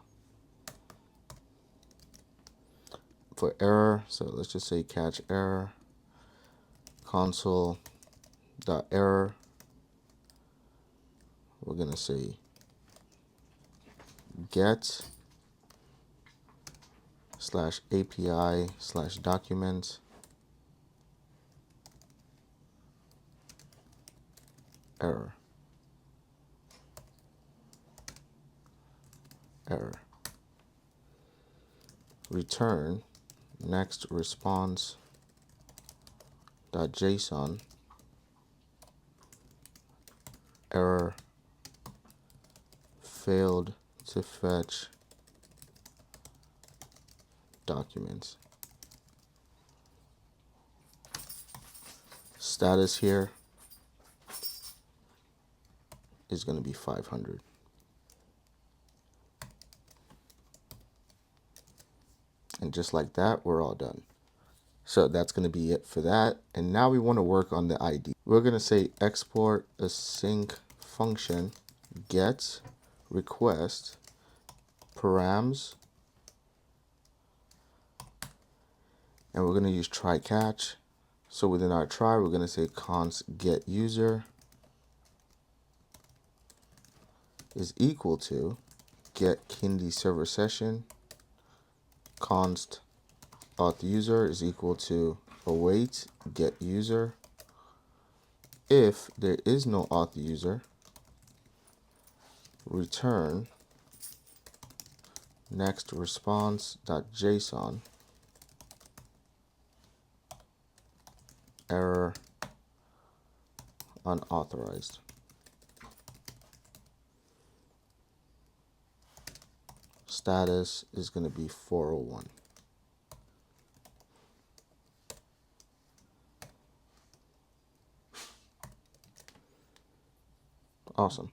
For error, so let's just say catch error. console.error. We're going to say get /API/document error. Return next response.json error failed to fetch documents. Status here is going to be 500. And just like that, we're all done. So that's going to be it for that. And now we want to work on the ID. We're going to say export async function get request params. And we're going to use try catch. So within our try, we're going to say const get user is equal to get Kinde server session. Const auth user is equal to await get user. If there is no auth user, return next response.json error unauthorized. Status is going to be 401. Awesome.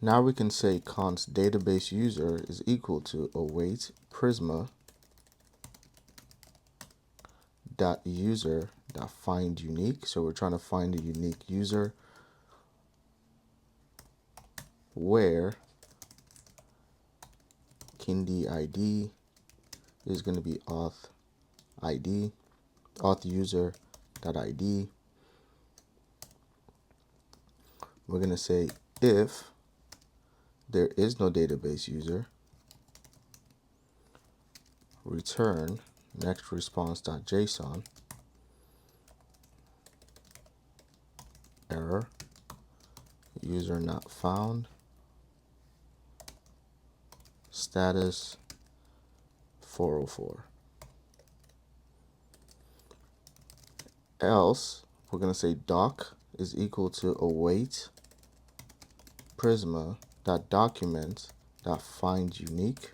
Now we can say const database user is equal to await Prisma dot user dot find unique. So we're trying to find a unique user where Kinde ID is going to be auth ID, auth user dot ID. We're going to say if there is no database user, return next response.json error user not found. Status 404. Else, we're going to say doc is equal to await Prisma.document.findUnique,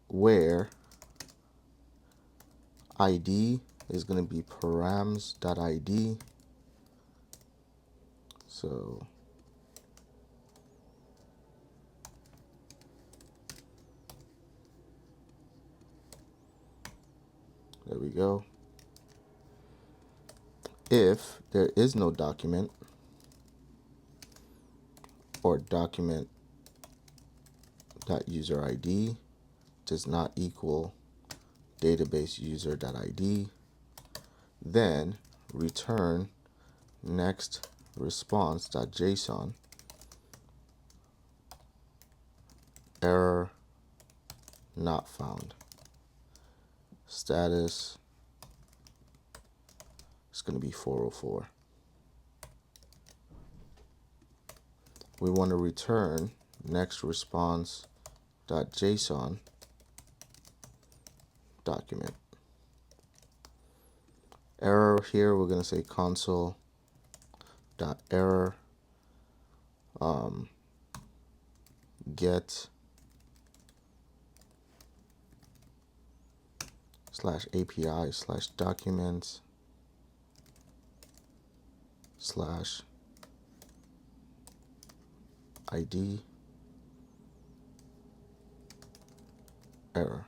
where ID is going to be params.id. So there we go. If there is no document, or document.userID does not equal database user.id, then return next response.json error not found. Status is going to be 404. We want to return next response.json document. Error here, we're going to say console.error get /API/documents /ID error.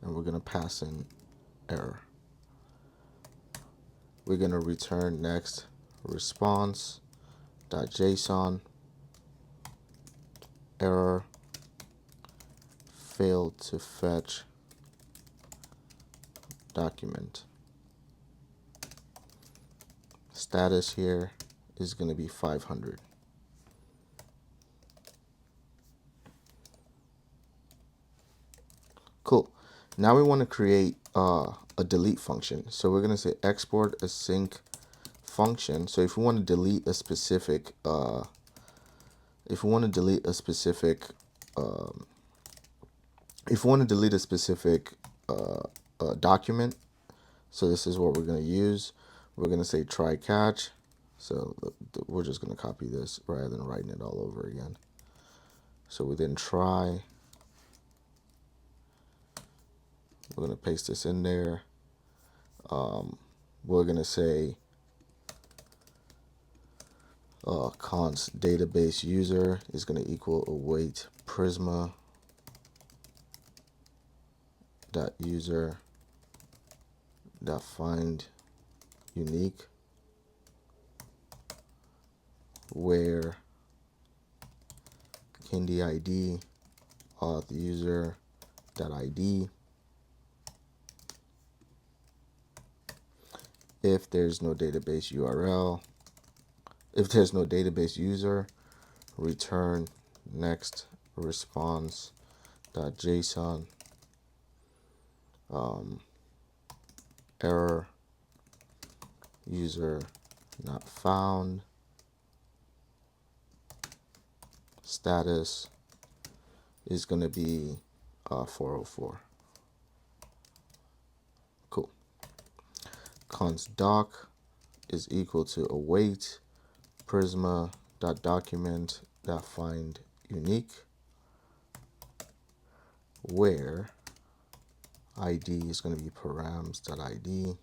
And we're going to pass in error. We're going to return next response.json error failed to fetch document. Status here is going to be 500. Cool. Now we want to create a delete function. So we're going to say export async function. So if we want to delete a specific if we want to delete a specific document, so this is what we're going to use. We're going to say try catch. So we're just going to copy this rather than writing it all over again. So we then try. We're going to paste this in there. We're going to say const database user is going to equal await Prisma dot user dot find unique where Kinde ID auth user dot ID. If there's no database URL, if there's no database user, return next response dot JSON error user not found. Status is going to be 404. Cool. Const doc is equal to await Prisma dot document dot find unique where ID is going to be params dot ID.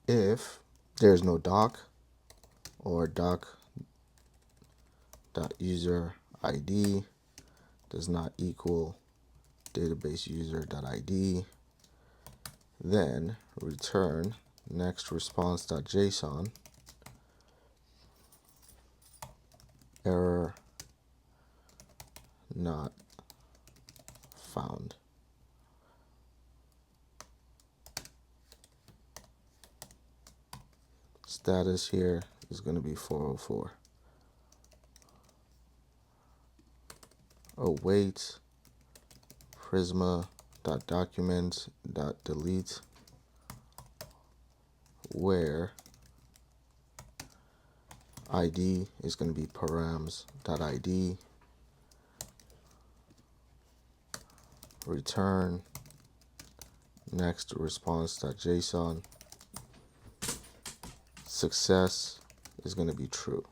If there's no doc or doc dot user ID does not equal database user dot ID, then return next response dot JSON error not found. Status here is going to be 404. Await Prisma dot document dot delete where ID is going to be params dot ID. Return next response dot JSON. Success is going to be true.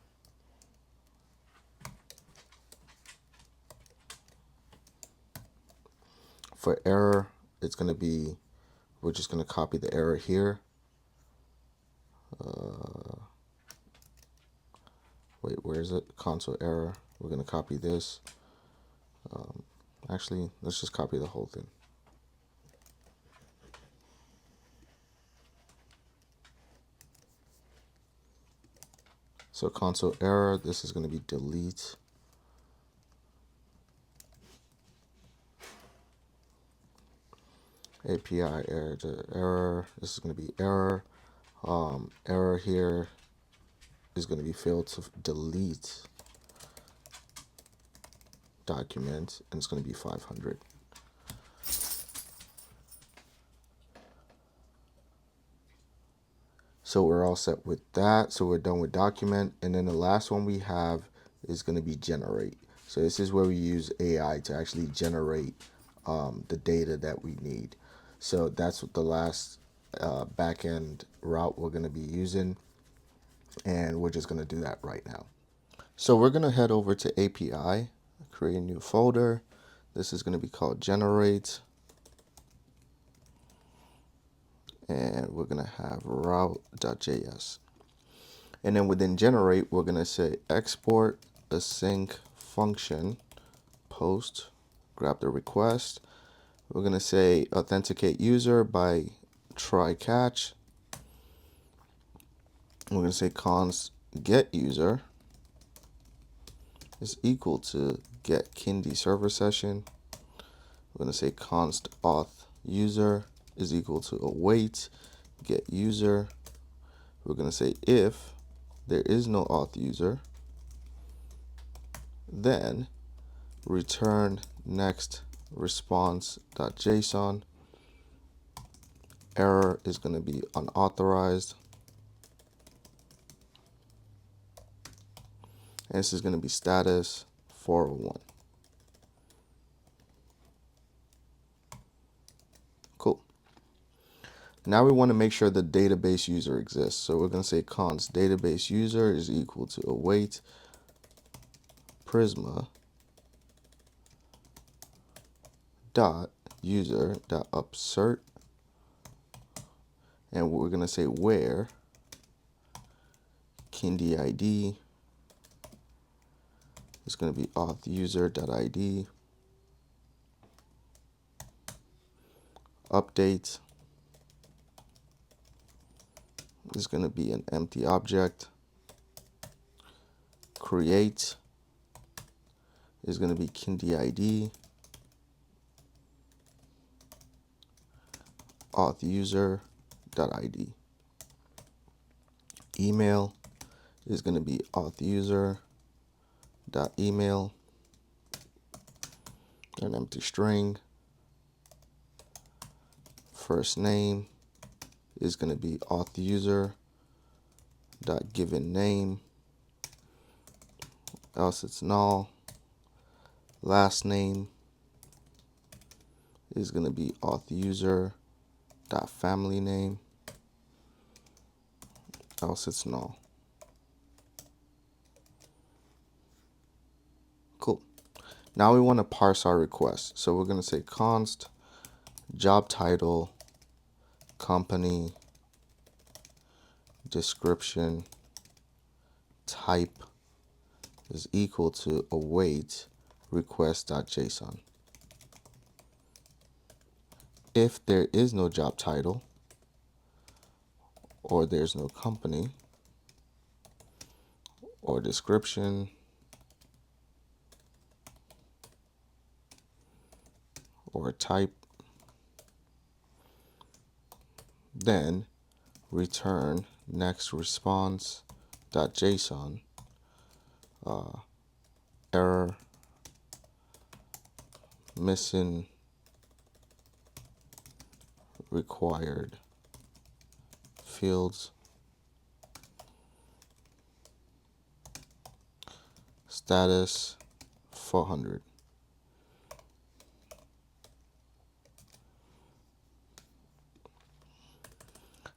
For error, it's going to be, we're just going to copy the error here. Wait, where is it? Console error. We're going to copy this. Actually, let's just copy the whole thing. So console error, this is going to be delete. API error to error. This is going to be error. Error here is going to be failed to delete document, and it's going to be 500. So we're all set with that. So we're done with document. And then the last one we have is going to be generate. So this is where we use AI to actually generate the data that we need. So that's what the last backend route we're going to be using. And we're just going to do that right now. So we're going to head over to API, create a new folder. This is going to be called generate. And we're going to have route.js. And then within generate, we're going to say export async function post, grab the request. We're going to say authenticate user by try catch. We're going to say const get user is equal to get Kinde server session. We're going to say const auth user is equal to await get user. We're going to say if there is no auth user, then return next response.json. Error is going to be unauthorized. And this is going to be status 401. Cool. Now we want to make sure the database user exists. So we're going to say const database user is equal to await Prisma dot user dot upsert, and we're going to say where Kinde ID is going to be auth user dot ID. Update is going to be an empty object. Create is going to be Kinde ID. Auth user dot ID. Email is going to be auth user dot email. An empty string. First name is going to be auth user dot given name, else it's null. Last name is going to be auth user dot family name, else it's null. Cool. Now we want to parse our request. So we're going to say const job title company description type is equal to await request.json. If there is no job title or there's no company or description or type, then return next response.json error missing required fields, status 400.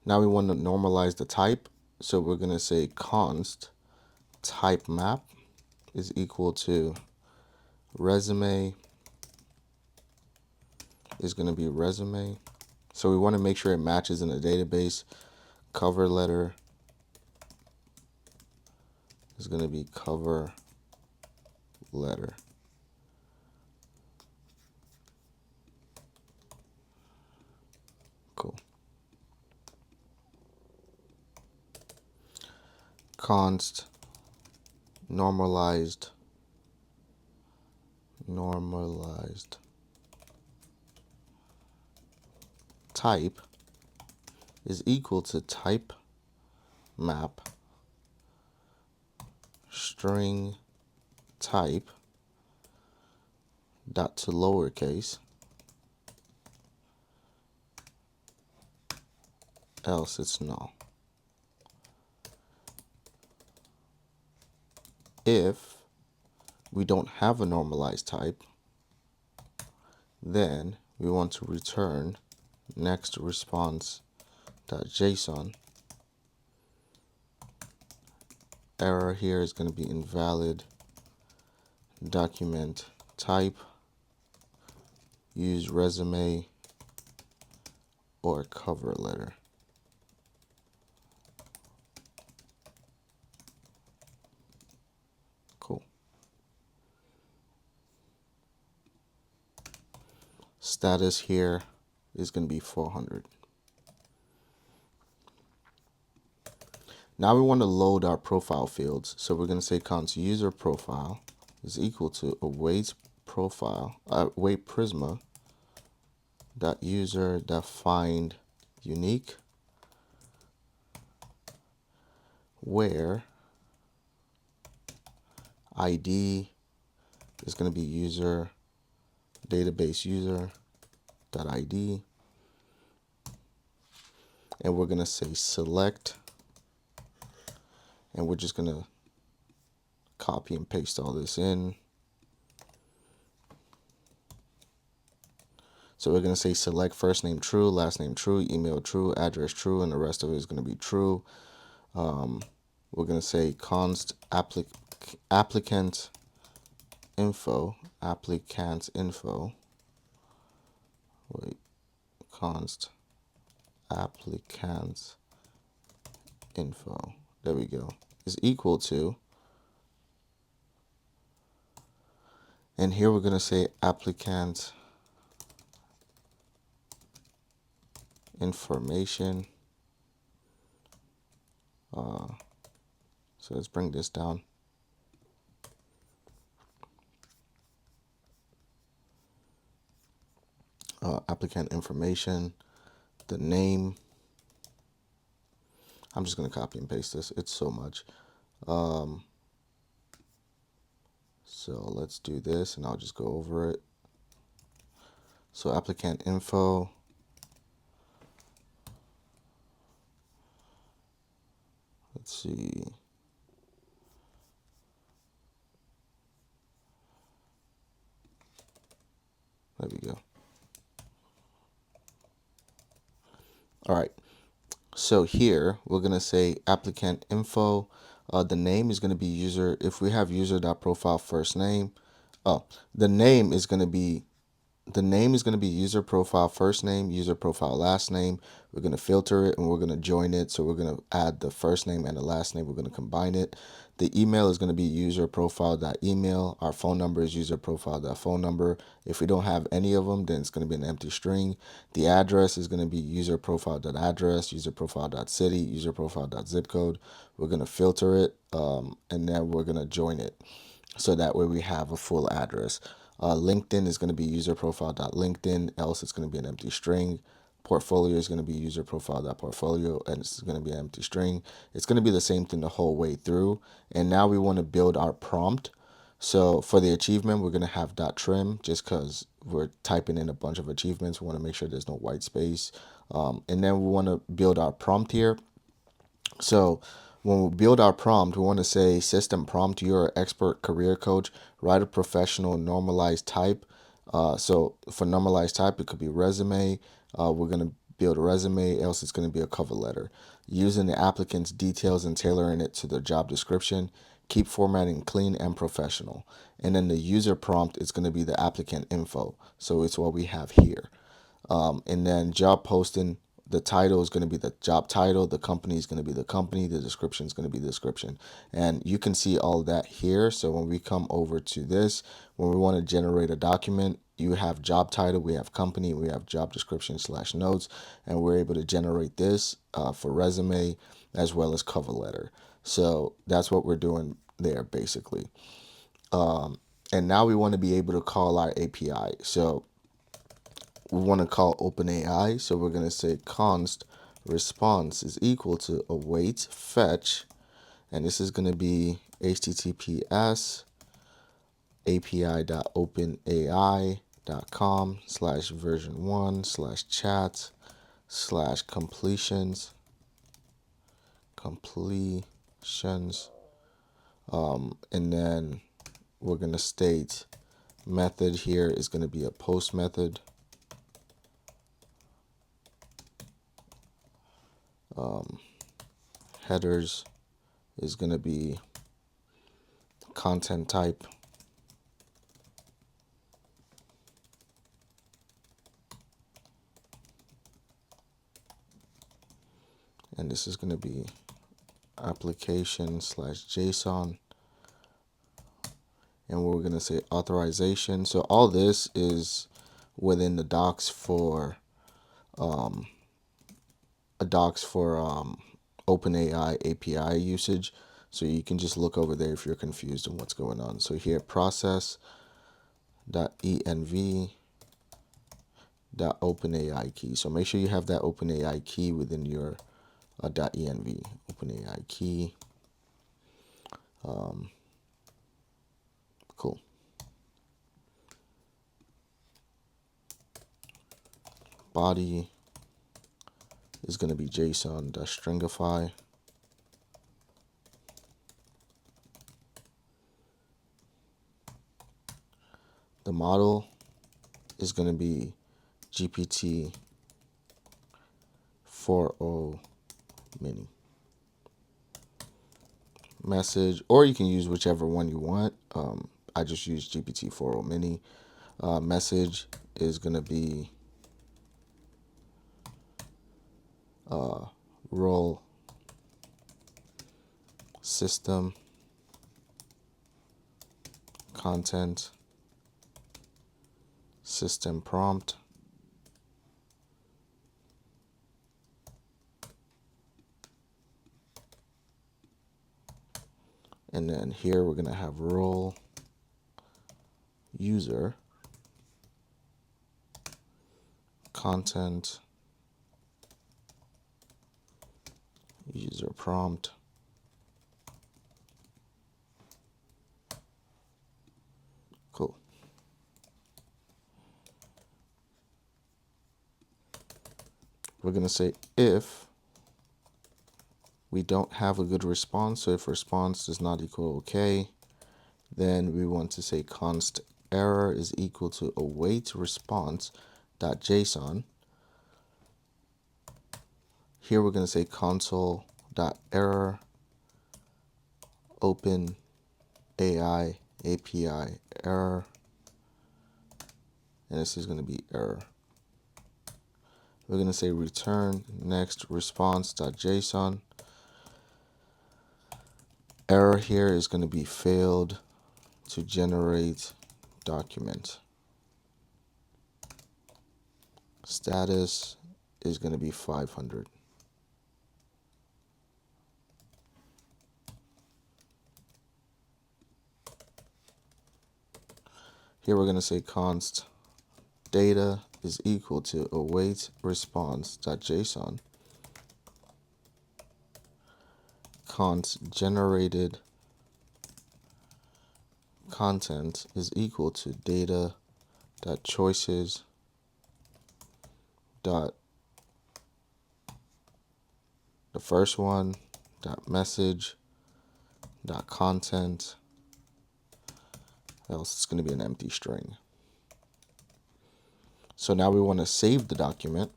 Now we want to normalize the type, so we're going to say const type map is equal to resume is going to be resume. So we want to make sure it matches in the database. Cover letter is going to be cover letter. Cool. Const normalized type is equal to type map string type dot to lowercase, else it's null. If we don't have a normalized type, then we want to return next response.json. Error here is going to be invalid document type. Use resume or cover letter. Cool. Status here is going to be 400. Now we want to load our profile fields. So we're going to say const user profile is equal to await profile, await Prisma dot user dot find unique, where ID is going to be user database user dot ID, and we're going to say select, and we're just going to copy and paste all this in. So we're going to say select first name true, last name true, email true, address true, and the rest of it is going to be true. We're going to say const applicant info, const applicants info, there we go, is equal to, and here we're going to say applicant information. So let's bring this down. Applicant information, the name. I'm just going to copy and paste this. It's so much. So let's do this, and I'll just go over it. So applicant info, let's see. There we go. All right. So here we're going to say applicant info. The name is going to be user. If we have user.profile first name, the name is going to be user profile first name, user profile last name. We're going to filter it and we're going to join it. So we're going to add the first name and the last name. We're going to combine it. The email is going to be user profile.email. Our phone number is user profile.phone number. If we don't have any of them, then it's going to be an empty string. The address is going to be user profile.address, user profile.city, user profile.zip code. We're going to filter it, and then we're going to join it. So that way we have a full address. LinkedIn is going to be user profile.linkedin, else it's going to be an empty string. Portfolio is going to be user profile.portfolio, and it's going to be an empty string. It's going to be the same thing the whole way through. And now we want to build our prompt. So for the achievement, we're going to have .trim just because we're typing in a bunch of achievements. We want to make sure there's no white space. And then we want to build our prompt here. So when we build our prompt, we want to say system prompt, you're an expert career coach, write a professional normalized type. So for normalized type, it could be resume. We're going to build a resume, else it's going to be a cover letter. Using the applicant's details and tailoring it to their job description. Keep formatting clean and professional. And then the user prompt is going to be the applicant info. So it's what we have here. And then job posting, the title is going to be the job title, the company is going to be the company, the description is going to be the description. And you can see all that here. So when we come over to this, when we want to generate a document, you have job title, we have company, we have job description / notes, and we're able to generate this for resume as well as cover letter. So that's what we're doing there basically. And now we want to be able to call our API. So we want to call OpenAI, so we're going to say const response is equal to await fetch, and this is going to be https api.openai.com/version1/completions, and then we're going to state method here is going to be a post method. Headers is going to be content type. And this is going to be application/JSON. And we're going to say authorization. So all this is within the docs for OpenAI API usage. So you can just look over there if you're confused on what's going on. So here process.env .openai key. So make sure you have that OpenAI key within your .env. OpenAI key. Cool. Body is going to be JSON.stringify. The model is going to be GPT-4o mini. Message, or you can use whichever one you want. I just use GPT-4o mini. Message is going to be role system content system prompt. And then here we're going to have role user content user prompt. Cool. We're going to say if we don't have a good response, so if response does not equal OK, then we want to say const error is equal to await response.json. Here we're going to say console.error OpenAI API error, and this is going to be error. We're going to say return next response.json. Error here is going to be failed to generate document. Status is going to be 500. Here we're going to say const data is equal to await response.json. Const generated content is equal to data.choices dot the first one dot message dot content, else it's going to be an empty string. So now we want to save the document.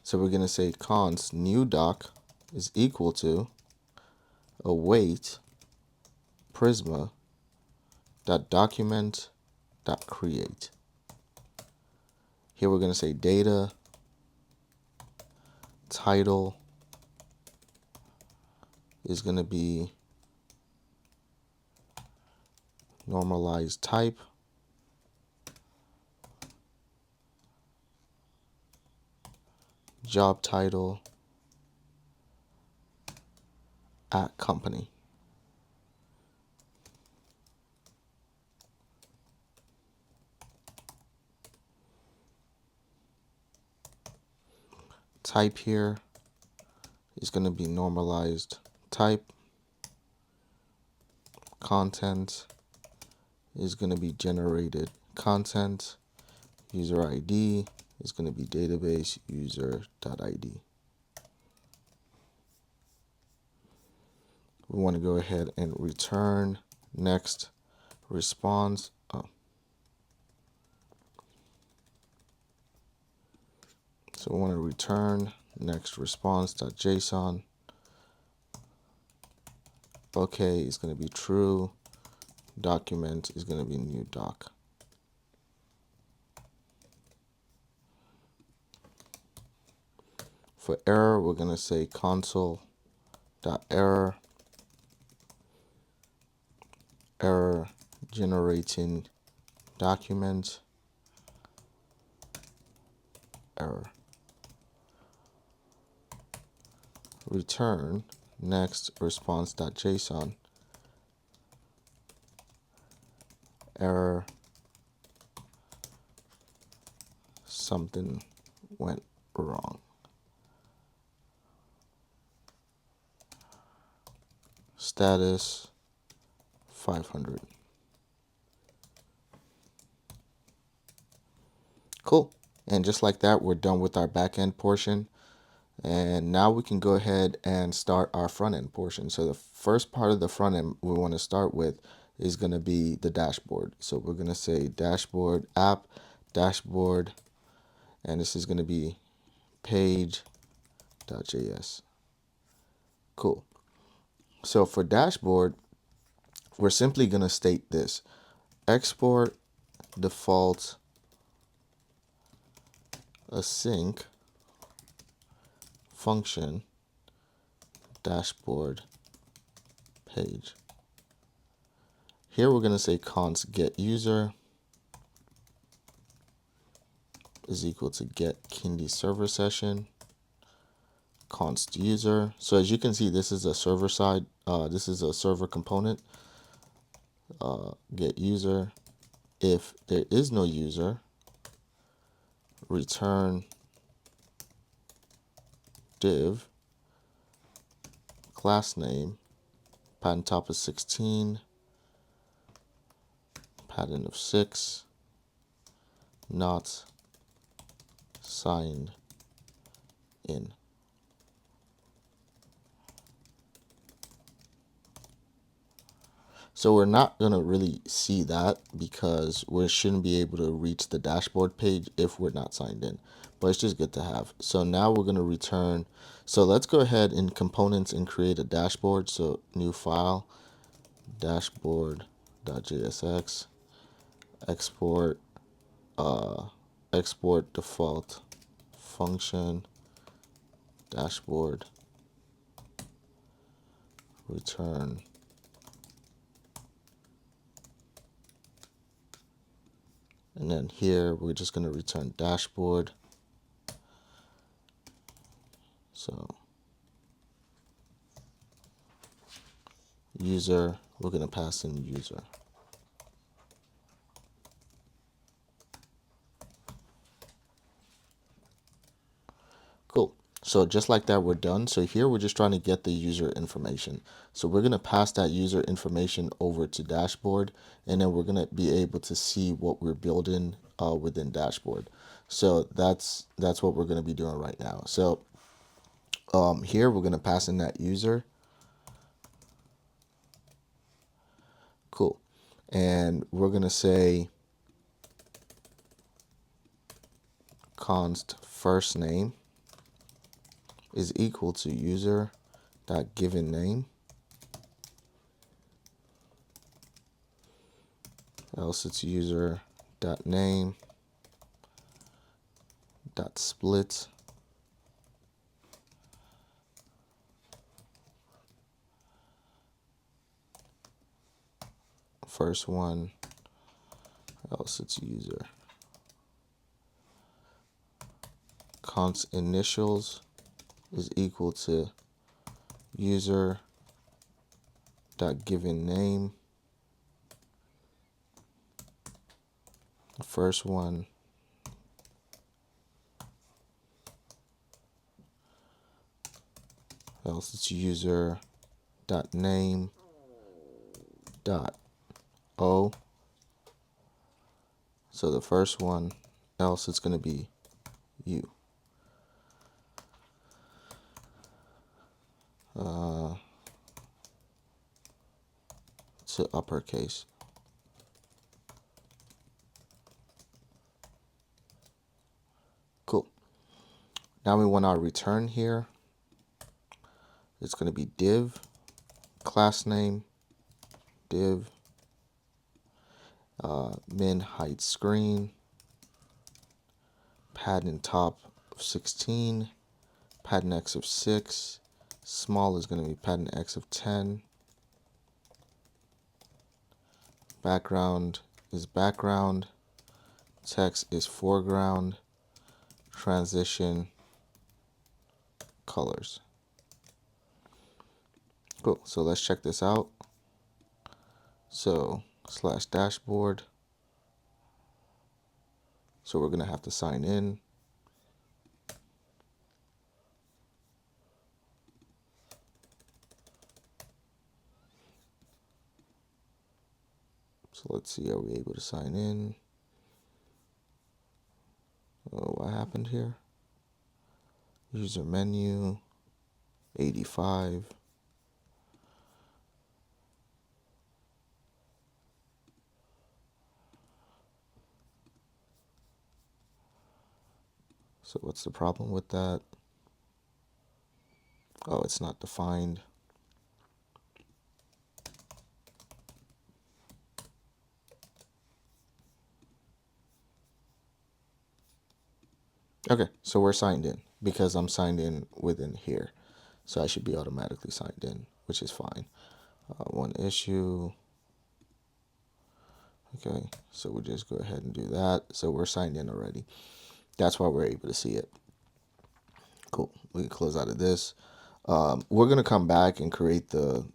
So we're going to say const new doc is equal to await Prisma dot document dot create. Here we're going to say data title is going to be normalized type. Job title at company. Type here is going to be normalized type. Content is going to be generated content. User ID is going to be database user.id. We want to go ahead and return next response. So we want to return next response.json. OK is going to be true. Document is going to be new doc. For error, we're going to say console.error. Error generating document. Error. Return next response.json. Error something went wrong. Status 500. Cool. And just like that, we're done with our backend portion. And now we can go ahead and start our front end portion. So the first part of the front end we want to start with is going to be the dashboard. So we're going to say dashboard app, dashboard, and this is going to be page.js. Cool. So for dashboard, we're simply going to state this: export default async function dashboard page. Here we're going to say const get user is equal to get Kinde server session const user. So as you can see, this is a server side. This is a server component. Get user. If there is no user, return div class name pattern top of 16, pattern of 6, not signed in. So we're not going to really see that because we shouldn't be able to reach the dashboard page if we're not signed in. But it's just good to have. So now we're going to return. So let's go ahead in components and create a dashboard. So new file, dashboard.jsx, export, export default function, dashboard, return. And then here, we're just going to return dashboard. So user, we're going to pass in user. Cool. So just like that, we're done. So here we're just trying to get the user information. So we're going to pass that user information over to dashboard, and then we're going to be able to see what we're building within dashboard. So that's what we're going to be doing right now. So here we're going to pass in that user. Cool. And we're going to say const first name is equal to user dot given name, else it's user dot name dot split first one, else it's user. Const initials is equal to user dot given name, the first one, else it's user dot name dot o. So the first one, else it's going to be you. To uppercase. Cool. Now we want our return here. It's going to be div class name, div min height screen, padding top of 16, padding x of 6, small is going to be padding x of 10, background is background, text is foreground, transition colors. Cool. So let's check this out. So slash dashboard So we're going to have to sign in. So let's see, are we able to sign in? Oh, what happened here? UserMenu, 85. So what's the problem with that? Oh, it's not defined. Okay, so we're signed in because I'm signed in within here. So I should be automatically signed in, which is fine. One issue. Okay, so we'll just go ahead and do that. So we're signed in already. That's why we're able to see it. Cool. We can close out of this. We're gonna come back and create the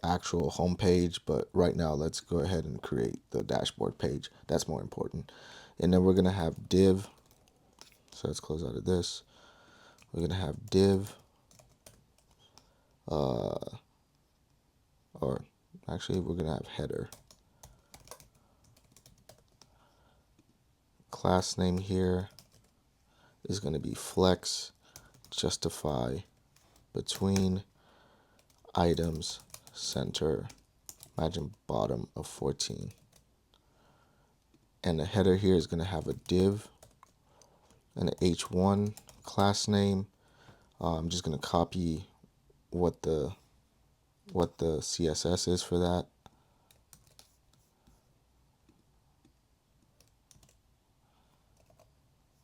actual home page, but right now let's go ahead and create the dashboard page. That's more important. And then we're gonna have div. So let's close out of this. We're gonna have div, or actually we're gonna have header. Class name here is gonna be flex, justify between items, center, imagine bottom of 14. And the header here is gonna have a div and an h1 class name. I'm just gonna copy what the CSS is for that.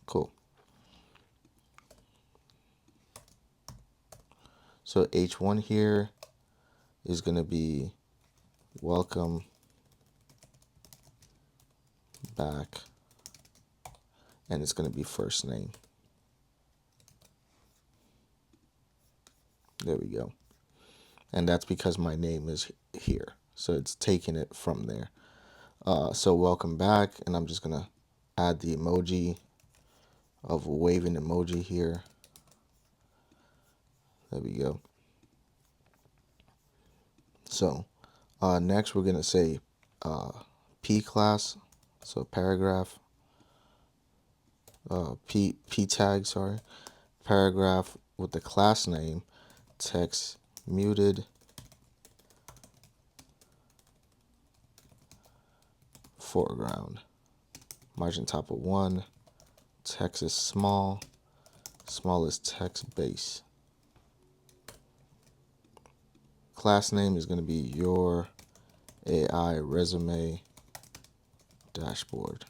Cool. So h1 here is gonna be welcome back, and it's gonna be first name. There we go. And that's because my name is here. So it's taking it from there. So welcome back, and I'm just gonna add the emoji of a waving emoji here. There we go. So next we're gonna say p class, so paragraph, p tag, sorry, paragraph with the class name, text muted, foreground, margin top of 1, text is small, small is text base. Class name is going to be your AI resume dashboard.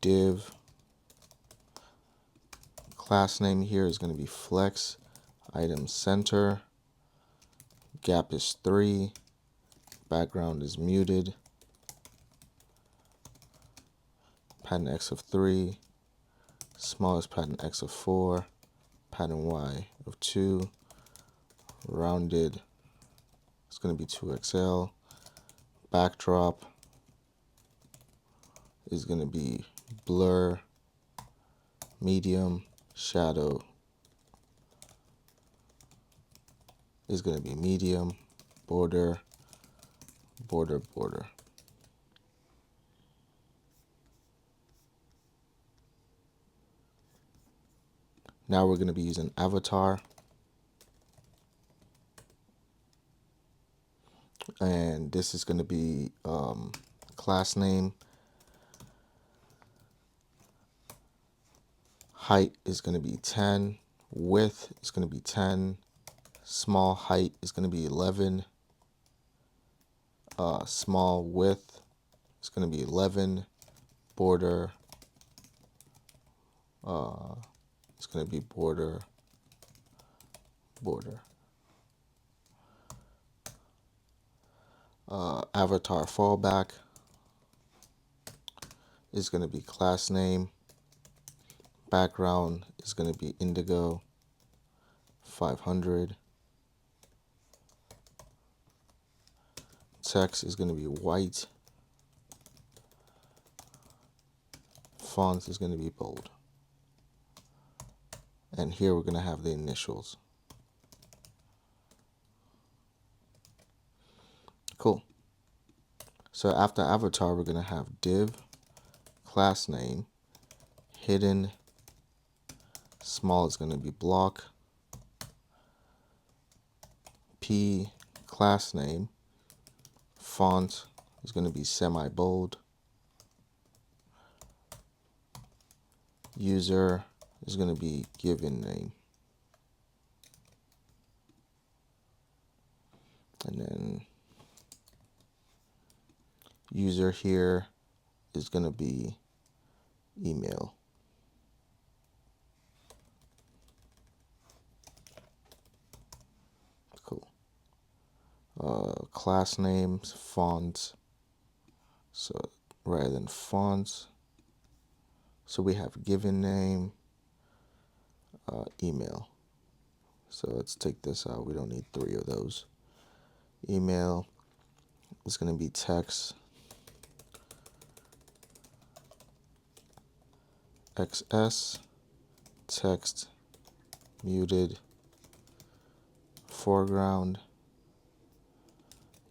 Div, class name here is going to be flex, item center, gap is 3, background is muted, pattern X of 3, small is pattern X of 4, pattern Y of 2, rounded, it's going to be 2XL, backdrop is going to be blur, medium, shadow is going to be medium, border, border, border. Now we're going to be using avatar. And this is going to be class name. Height is going to be 10. Width is going to be 10. Small height is going to be 11. Small width is going to be 11. Border, it's going to be border, border. Avatar fallback is going to be class name. Background is going to be indigo 500. Text is going to be white. Font is going to be bold. And here we're going to have the initials. Cool. So after avatar, we're going to have div, class name, hidden, small is going to be block, p, class name, font is going to be semi-bold, user is going to be given name, and then user here is going to be email. Cool. Class names, fonts. So rather than fonts, so we have given name, email. So let's take this out. We don't need 3 of those. Email is going to be text, XS, text, muted, foreground,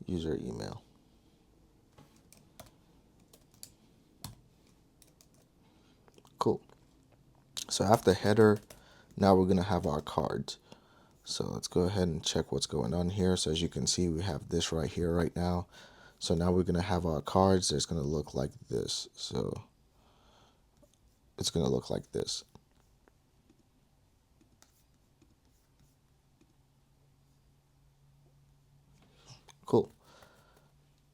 user email. Cool. So after header, now we're going to have our cards. So let's go ahead and check what's going on here. So as you can see, we have this right here right now. So now we're going to have our cards. It's going to look like this. So it's going to look like this. Cool.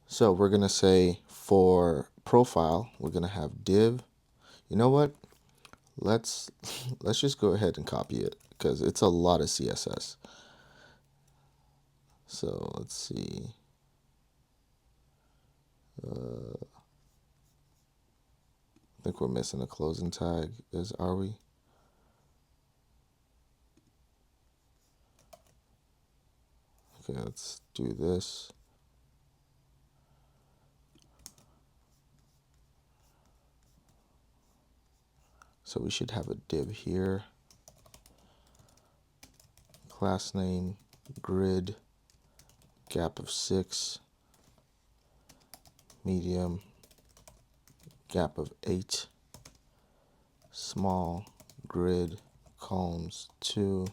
So we're going to say for profile, we're going to have div. You know what? Let's just go ahead and copy it because it's a lot of CSS. So let's see. I think we're missing a closing tag. Are we? Okay, let's do this. So we should have a div here. Class name, grid, gap of 6, medium, gap of 8, small, grid, columns 2,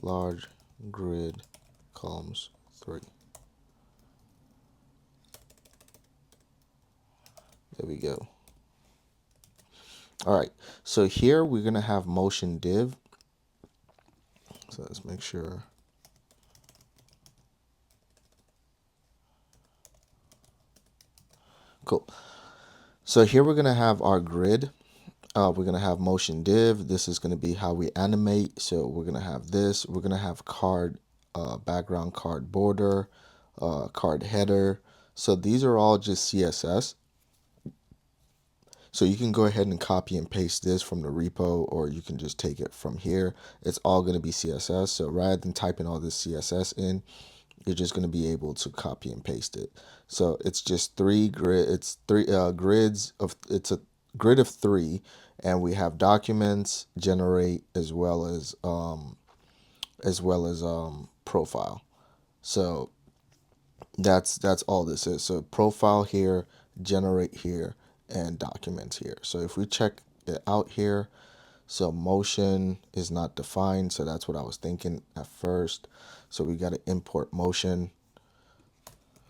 large, grid, columns 3. There we go. All right, so here we're going to have motion div. So let's make sure. Cool. So here we're going to have our grid. We're going to have motion div. This is going to be how we animate. So we're going to have this. We're going to have card, background card border, card header. So these are all just CSS. So you can go ahead and copy and paste this from the repo, or you can just take it from here. It's all going to be CSS. So rather than typing all this CSS in, you're just going to be able to copy and paste it. So it's just 3 grid. It's 3 grids of. It's a grid of 3, and we have documents, generate, as well as profile. So that's all this is. So profile here, generate here, and documents here. So if we check it out here, so motion is not defined. So that's what I was thinking at first. So we got to import motion.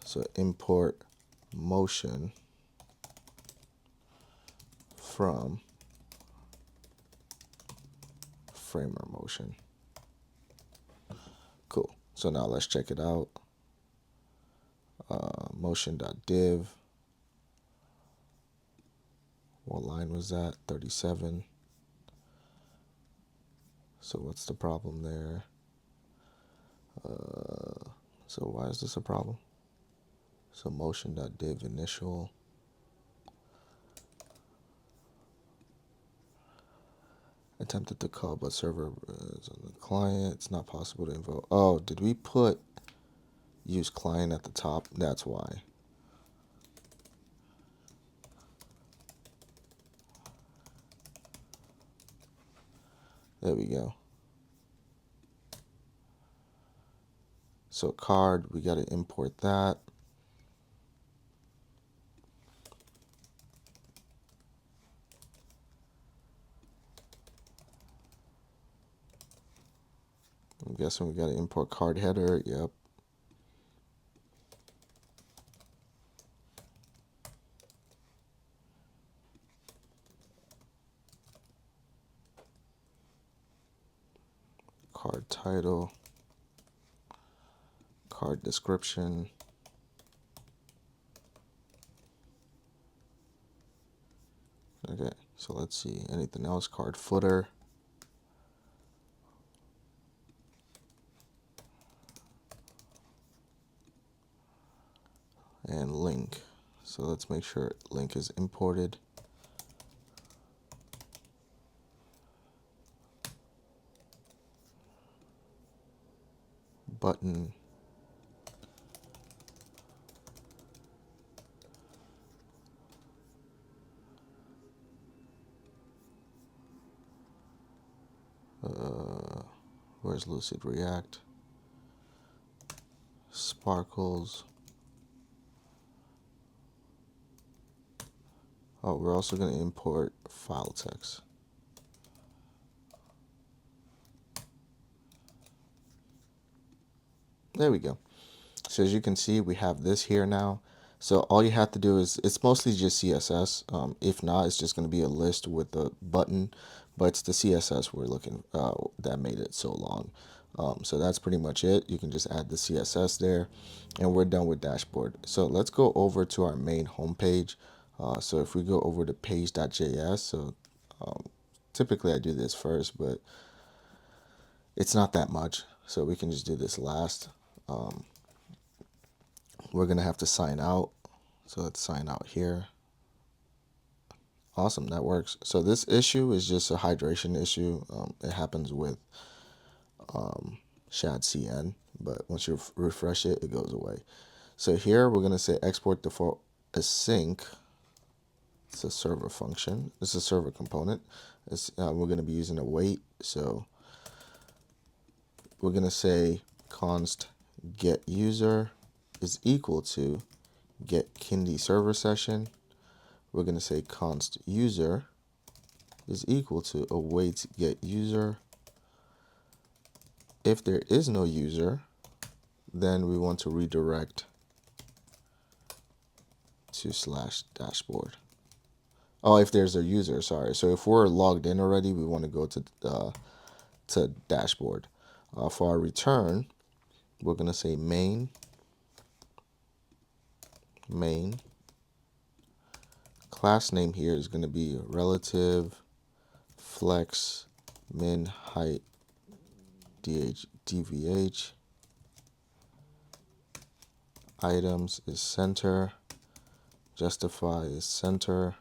So import motion from framer motion. Cool. So now let's check it out. Motion.div. What line was that? 37. So what's the problem there? So why is this a problem? So motion.div initial. Attempted to call, but server is on the client. It's not possible to invoke. Oh, did we put use client at the top. That's why. There we go. So card, we got to import that. I'm guessing we got to import card header. Yep. Card title. Card description. Okay, so let's see. Anything else? Card footer. And link. So let's make sure link is imported. Button. Where's Lucid React? Sparkles. Oh, we're also going to import file text. There we go. So as you can see, we have this here now. So all you have to do is, it's mostly just CSS. If not, it's just going to be a list with a button, but it's the CSS we're looking, that made it so long. So that's pretty much it. You can just add the CSS there, and we're done with dashboard. So let's go over to our main homepage. So if we go over to page.js, so typically I do this first, but it's not that much. So we can just do this last. We're going to have to sign out. So let's sign out here. Awesome, that works. So this issue is just a hydration issue. It happens with shadcn, but once you refresh it, it goes away. So here we're going to say export default async. It's a server function. It's a server component. We're going to be using await. So we're going to say const get user is equal to get Kinde server session. We're going to say const user is equal to await get user. If there is no user, then we want to redirect to /dashboard. Oh, if there's a user, sorry. So if we're logged in already, we want to go to dashboard. For our return, we're going to say main class name here is going to be relative flex min height dvh. Items is center, justify is center,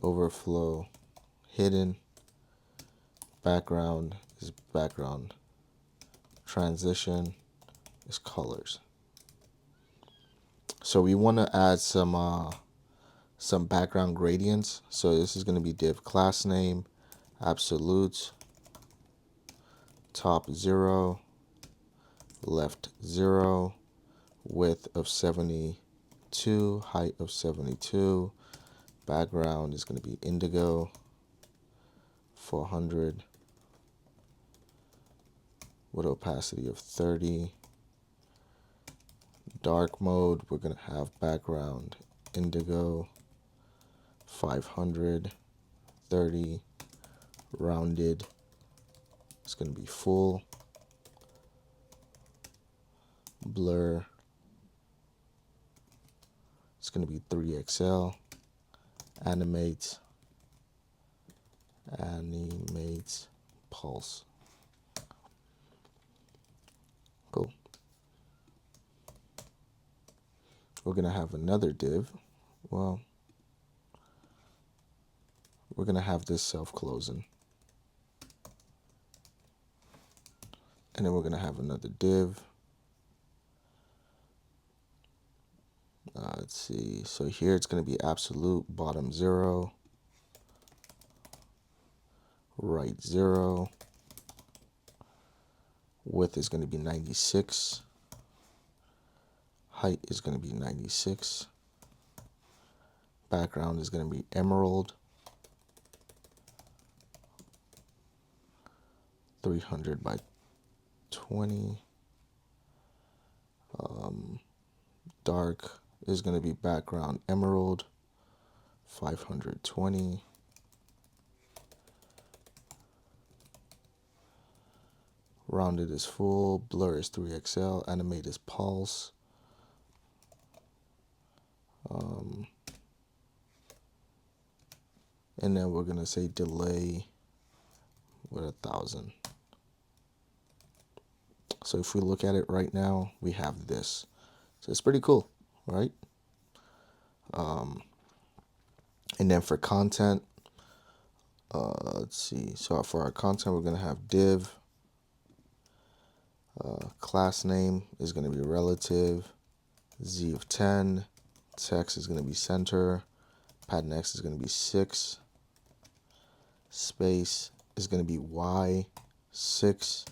overflow hidden, background is background, transition is colors. So we want to add some background gradients. So this is going to be div class name, absolute, top 0, left 0, width of 72, height of 72, background is going to be indigo, 400, with opacity of 30. Dark mode, we're going to have background indigo, 500, 30, rounded, it's going to be full, blur, it's going to be 3XL, animate pulse. Cool. We're going to have another div. Well, we're going to have this self-closing. And then we're going to have another div. Let's see. So here it's going to be absolute, bottom 0, right 0. Width is going to be 96. Height is going to be 96. Background is going to be emerald. 300 by 20. Dark is going to be background emerald. 520. Rounded is full. Blur is 3XL. Animate is pulse. And then we're going to say delay with 1,000. So if we look at it right now, we have this. So it's pretty cool, right? And then for content, let's see. So for our content, we're going to have div. Class name is going to be relative. Z of 10. Text is going to be center. Pattern X is going to be 6. Space is going to be Y, 6.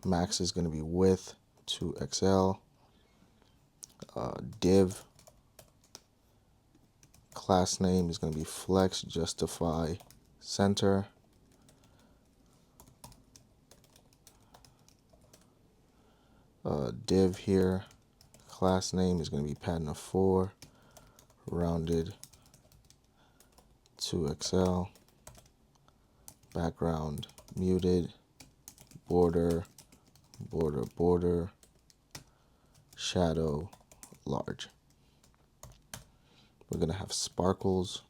Max is going to be width, 2XL. Div. Class name is going to be flex, justify, center. Div here. Class name is going to be pattern of 4, rounded, 2XL. Background muted, border, border, border, shadow, large. We're going to have sparkles.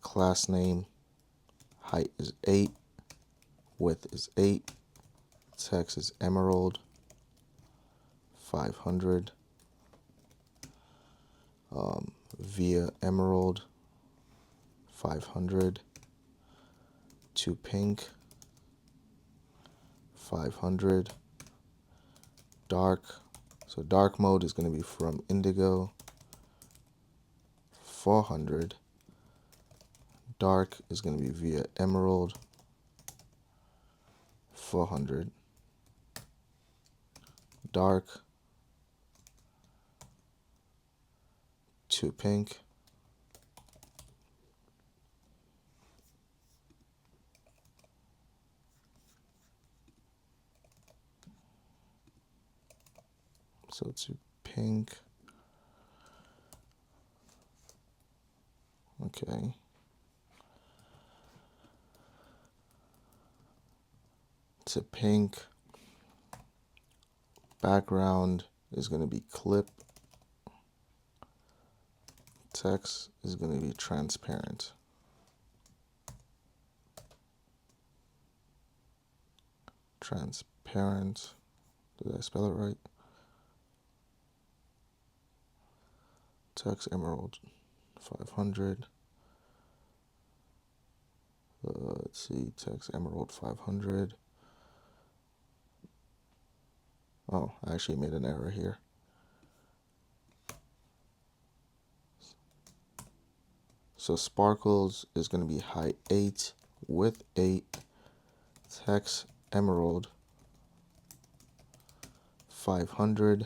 Class name, height is 8, width is 8, text is emerald, 500. Via emerald, 500. To pink, 500. Dark, so dark mode is going to be from indigo, 400. Dark is going to be via emerald, 400. Dark to pink, so to pink. Okay. To pink. Background is going to be clip. Text is going to be transparent. Transparent. Did I spell it right? Text emerald, 500. Let's see, text emerald 500. Oh, I actually made an error here. So sparkles is going to be height 8, width 8, text emerald 500,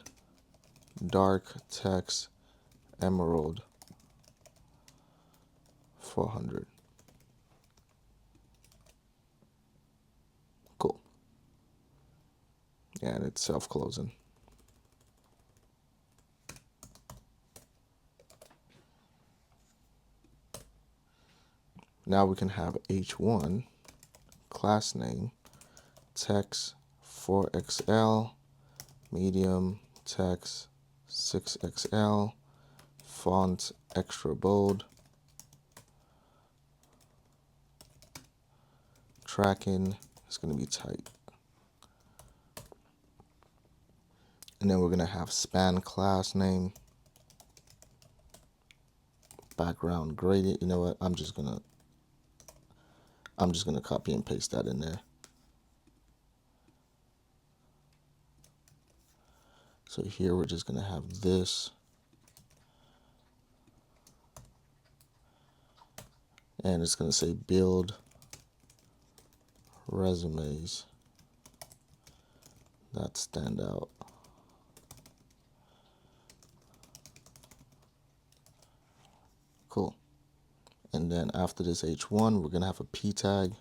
dark text emerald 400. Cool. And it's self-closing. Now we can have H1, class name, text 4XL, medium, text 6XL, font extra bold, tracking is going to be tight. And then we're going to have span class name, background gradient. You know what? I'm just gonna copy and paste that in there. So here we're just going to have this. And it's going to say build resumes that stand out. Cool. And then after this H1, we're going to have a P tag.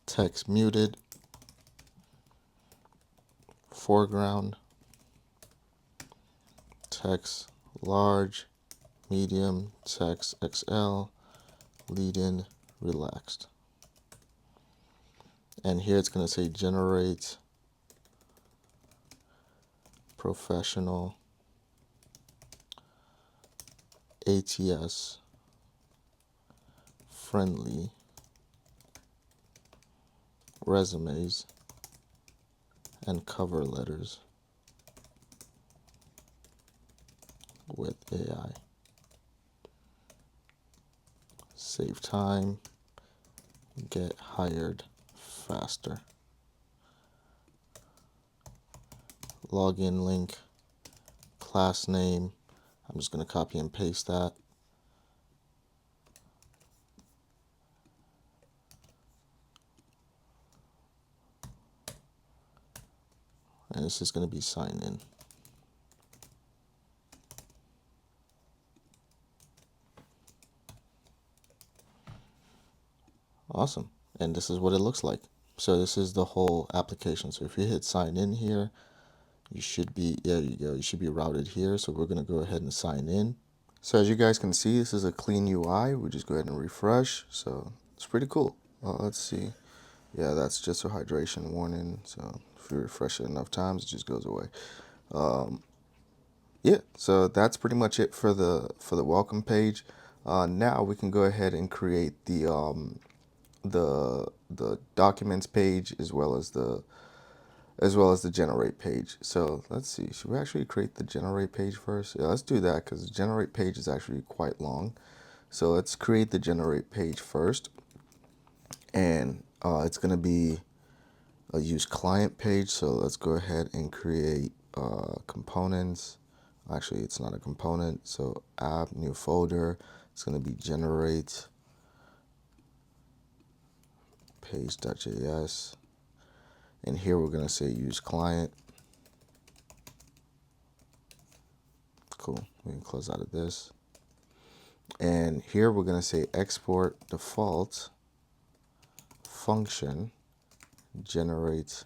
Text muted. Foreground. Text large, medium, text XL, lead in, relaxed. And here it's going to say generate professional ATS friendly resumes and cover letters with AI. Save time, get hired faster. Login link, class name. I'm just going to copy and paste that. And this is going to be sign in. Awesome. And this is what it looks like. So this is the whole application. So if you hit sign in here, you should be, there you go, you should be routed here. So we're going to go ahead and sign in. So as you guys can see, this is a clean UI. We just go ahead and refresh. So it's pretty cool. Let's see. Yeah, that's just a hydration warning. So if you refresh it enough times, it just goes away. Yeah, so that's pretty much it for the welcome page. Now we can go ahead and create the documents page as well as the generate page. So let's see, should we actually create the generate page first? Yeah, let's do that because the generate page is actually quite long. So let's create the generate page first, and it's going to be a use client page. So let's go ahead and create components. Actually, it's not a component. So app, new folder. It's going to be generate page.js. And here we're going to say use client. Cool. We can close out of this. And here we're going to say export default function generate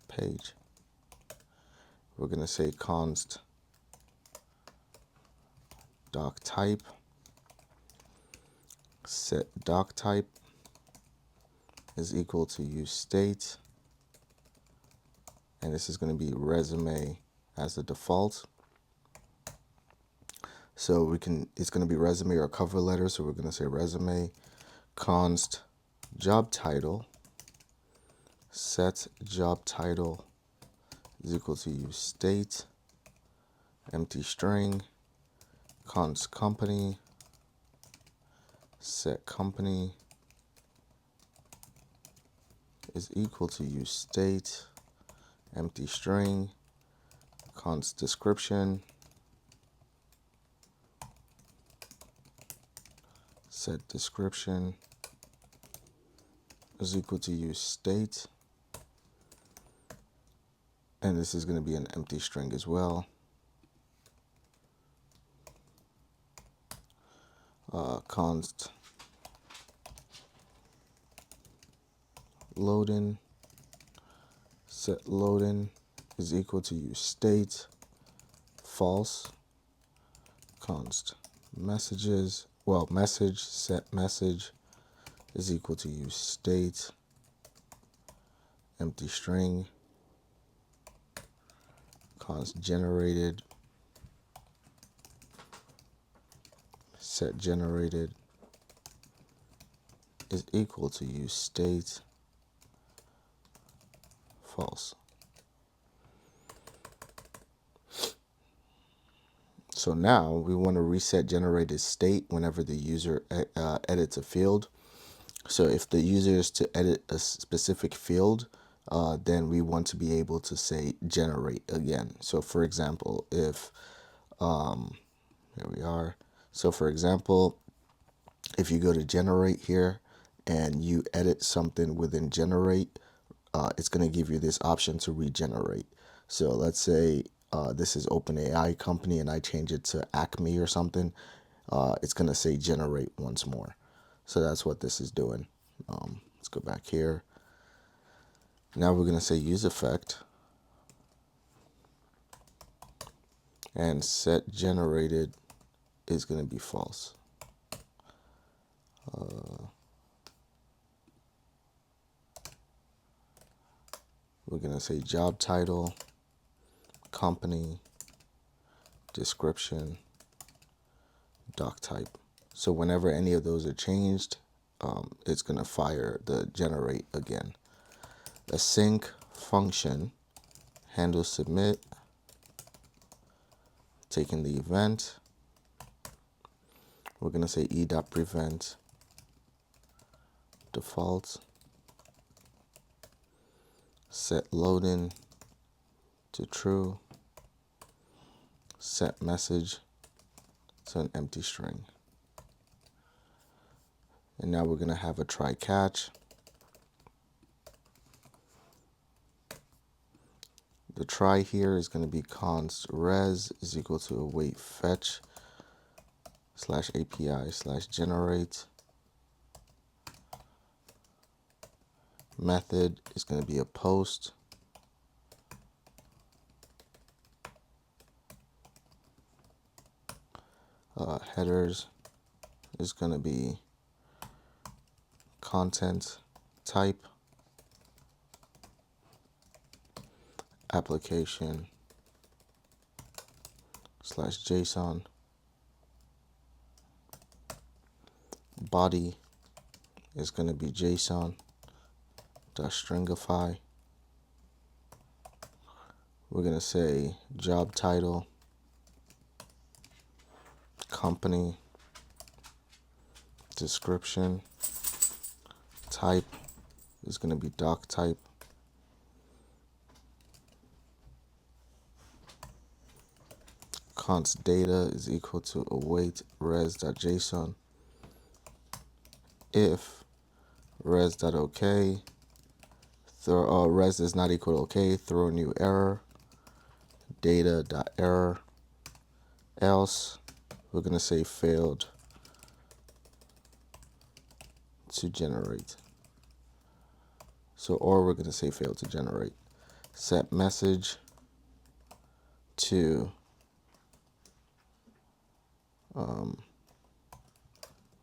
page. We're going to say const doc type, set doc type is equal to use state, and this is going to be resume as the default. So it's going to be resume or cover letter. So we're going to say resume const job title, set job title is equal to use state, empty string, const company, set company is equal to use state, empty string, const description, set description is equal to use state, and this is going to be an empty string as well. Const loading, set loading is equal to use state, false, const messages, message, set message is equal to use state, empty string, const generated, set generated is equal to use state, false. So now we want to reset generated state whenever the user edits a field. So if the user is to edit a specific field, then we want to be able to say generate again. So for example, if here we are. So for example, if you go to generate here and you edit something within generate, it's going to give you this option to regenerate. So let's say this is OpenAI company and I change it to Acme or something. It's going to say generate once more. So that's what this is doing. Let's go back here. Now we're going to say use effect and set generated is going to be false. We're going to say job title, company, description, doc type. So whenever any of those are changed, it's going to fire the generate again. Async function handles submit, taking the event. We're going to say e.prevent default, set loading to true, set message to an empty string. And now we're going to have a try catch. The try here is going to be const res is equal to await fetch / API / generate. Method is going to be a post. Headers is going to be content type, application / JSON. Body is going to be JSON .stringify. We're going to say job title, company, description, type is going to be doc type. Const data is equal to await res.json. If res.ok, res is not equal to okay, throw a new error, data.error, else we're going to say failed to generate. So, or we're going to say failed to generate. Set message to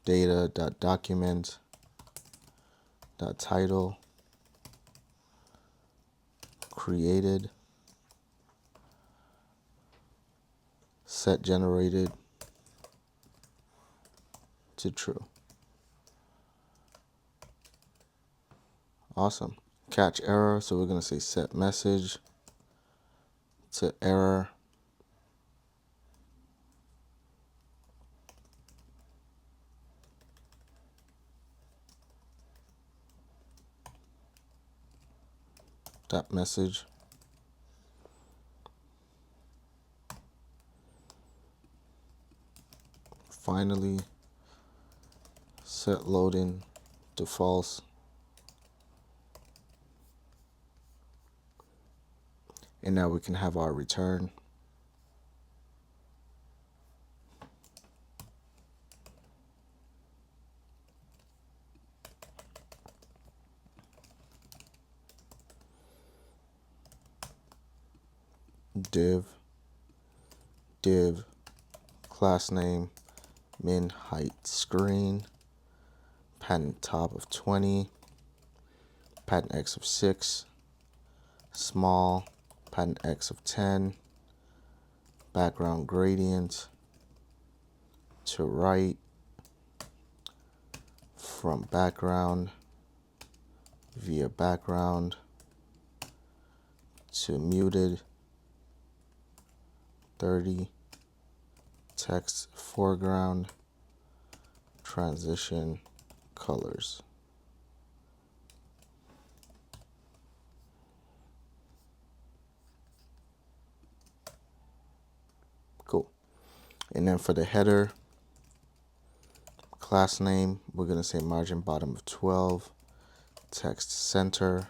data.document.title created, set generated to true. Awesome. Catch error, so we're going to say set message to error. Dot message. Finally, set loading to false. And now we can have our return. Div, class name, min height screen, padding top of 20, padding x of 6, small, padding x of 10, background gradient to right, from background via background to muted 30 text foreground, transition colors. Cool. And then for the header, class name, we're going to say margin bottom of 12, text center,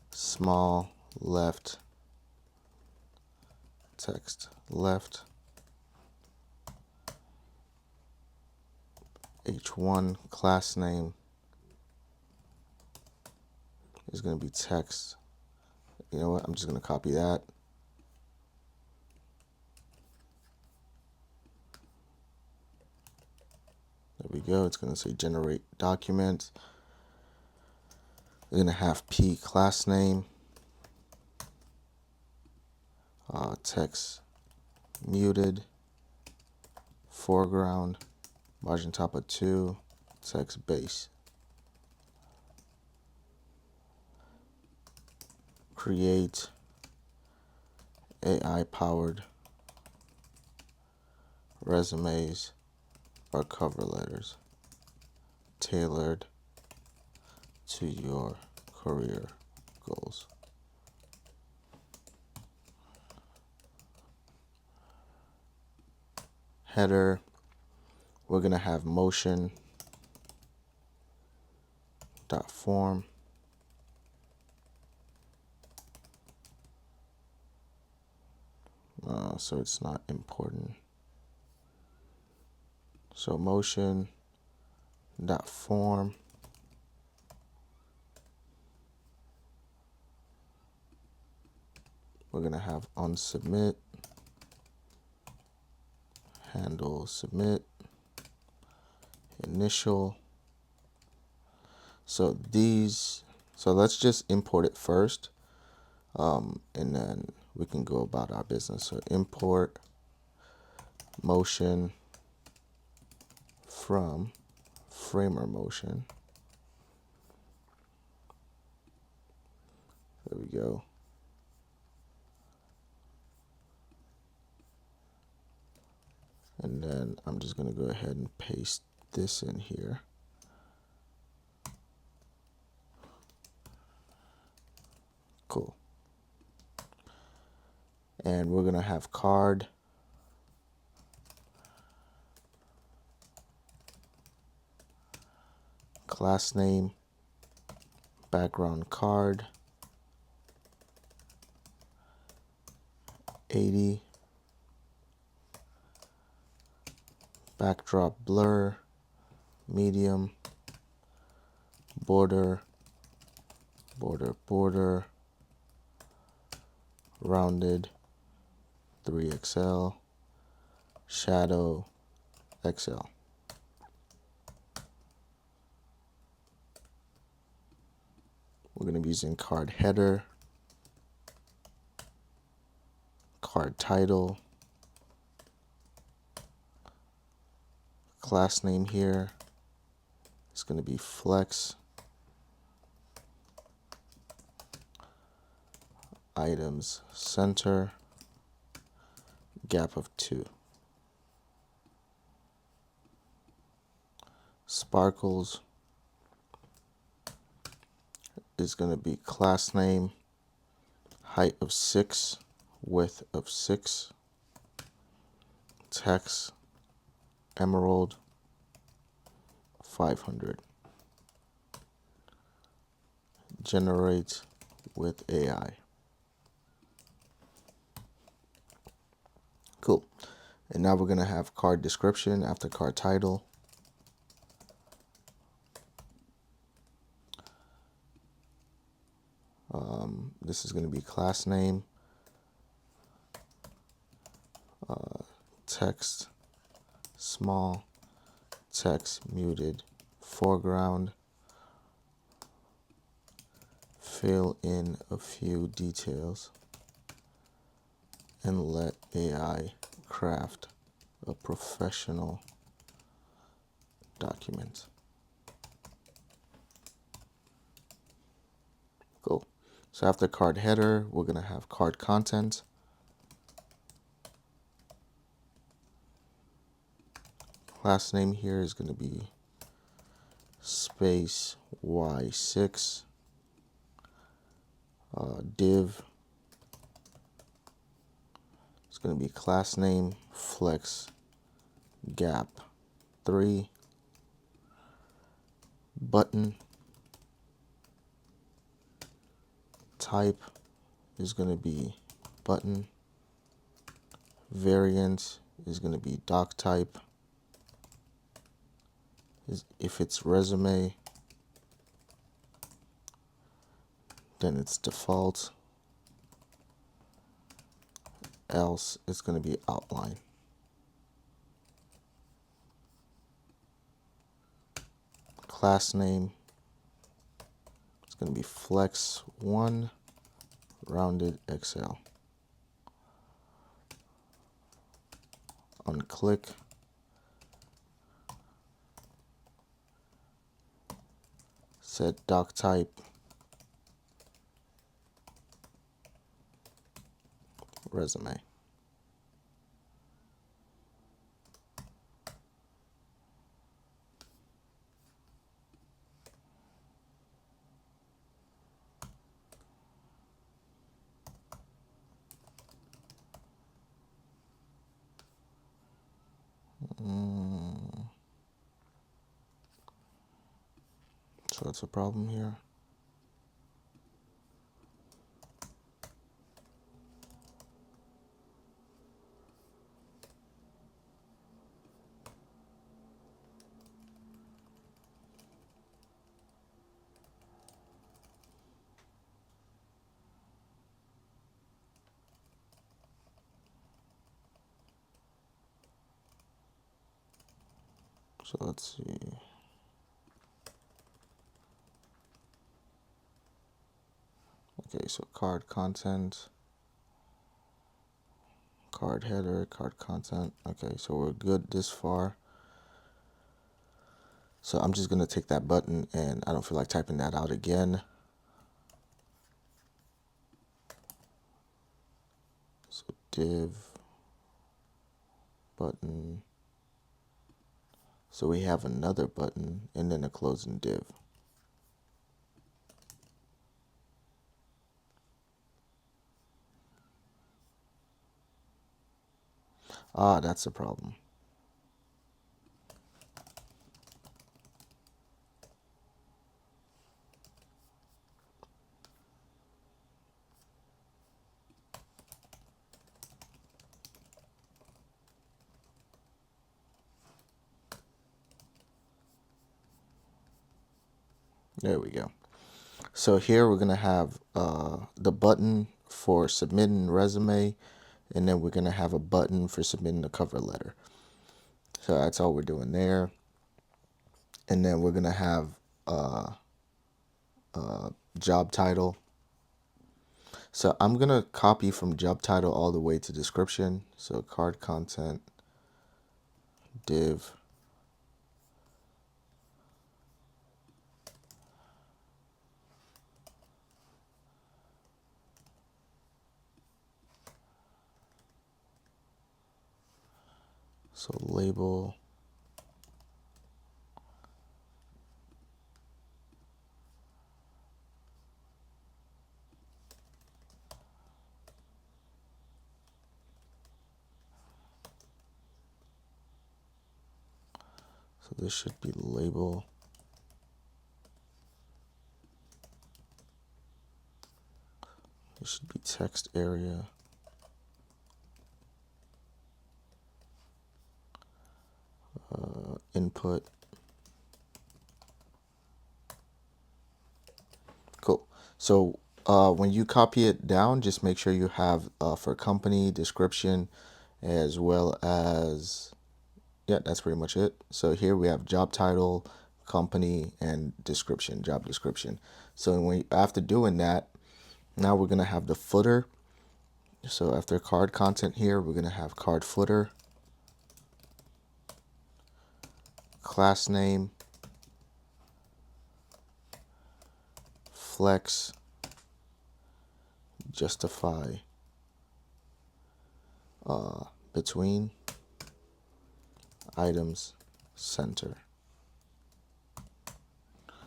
small, left, text left, h1 class name is going to be text. You know what? I'm just going to copy that. There we go. It's going to say generate document. We're going to have p class name, text muted, foreground, margin top of 2, text base. Create AI-powered resumes or cover letters tailored to your career goals. Header, we're going to have motion dot form. So it's not important. So motion dot form. We're going to have on submit, handle submit, initial. So let's just import it first, and then we can go about our business. So import motion from framer motion. There we go. And then I'm just going to go ahead and paste this in here. Cool. And we're going to have card. Class name, background card, 80, backdrop blur, medium, border, border, rounded, 3XL, shadow, XL. We're going to be using card header, card title, class name here is going to be flex, items center, gap of 2. Sparkles is going to be class name, height of 6, width of 6, text, emerald, 500. Generate with AI. Cool. And now we're going to have card description after card title. This is going to be class name, text, small, text muted, foreground, fill in a few details, and let AI craft a professional document. Cool. So after card header, we're going to have card content. class name here is going to be space y6 div. It's going to be class name flex gap 3 button. Type is going to be button. Variant is going to be doc type. If it's resume, then it's default. Else it's going to be outline. Class name, it's going to be flex1 rounded XL. Unclick. Set doc type resume. So that's a problem here. So let's see. Okay, so card content, card header, card content. Okay, so we're good this far. So I'm just going to take that button, and I don't feel like typing that out again. So div button. So we have another button and then a closing div. Ah, that's the problem. There we go. So here we're going to have the button for submitting resume, and then we're going to have a button for submitting the cover letter. So that's all we're doing there. And then we're going to have job title. So I'm going to copy from job title all the way to description. So card content, div. So label. So this should be label. This should be text area. Input. Cool. So when you copy it down, just make sure you have for company description, as well as, yeah, that's pretty much it. So here we have job title, company, and description, job description. So after doing that, now we're going to have the footer. So after card content here, we're going to have card footer, class name, flex, justify between items, center.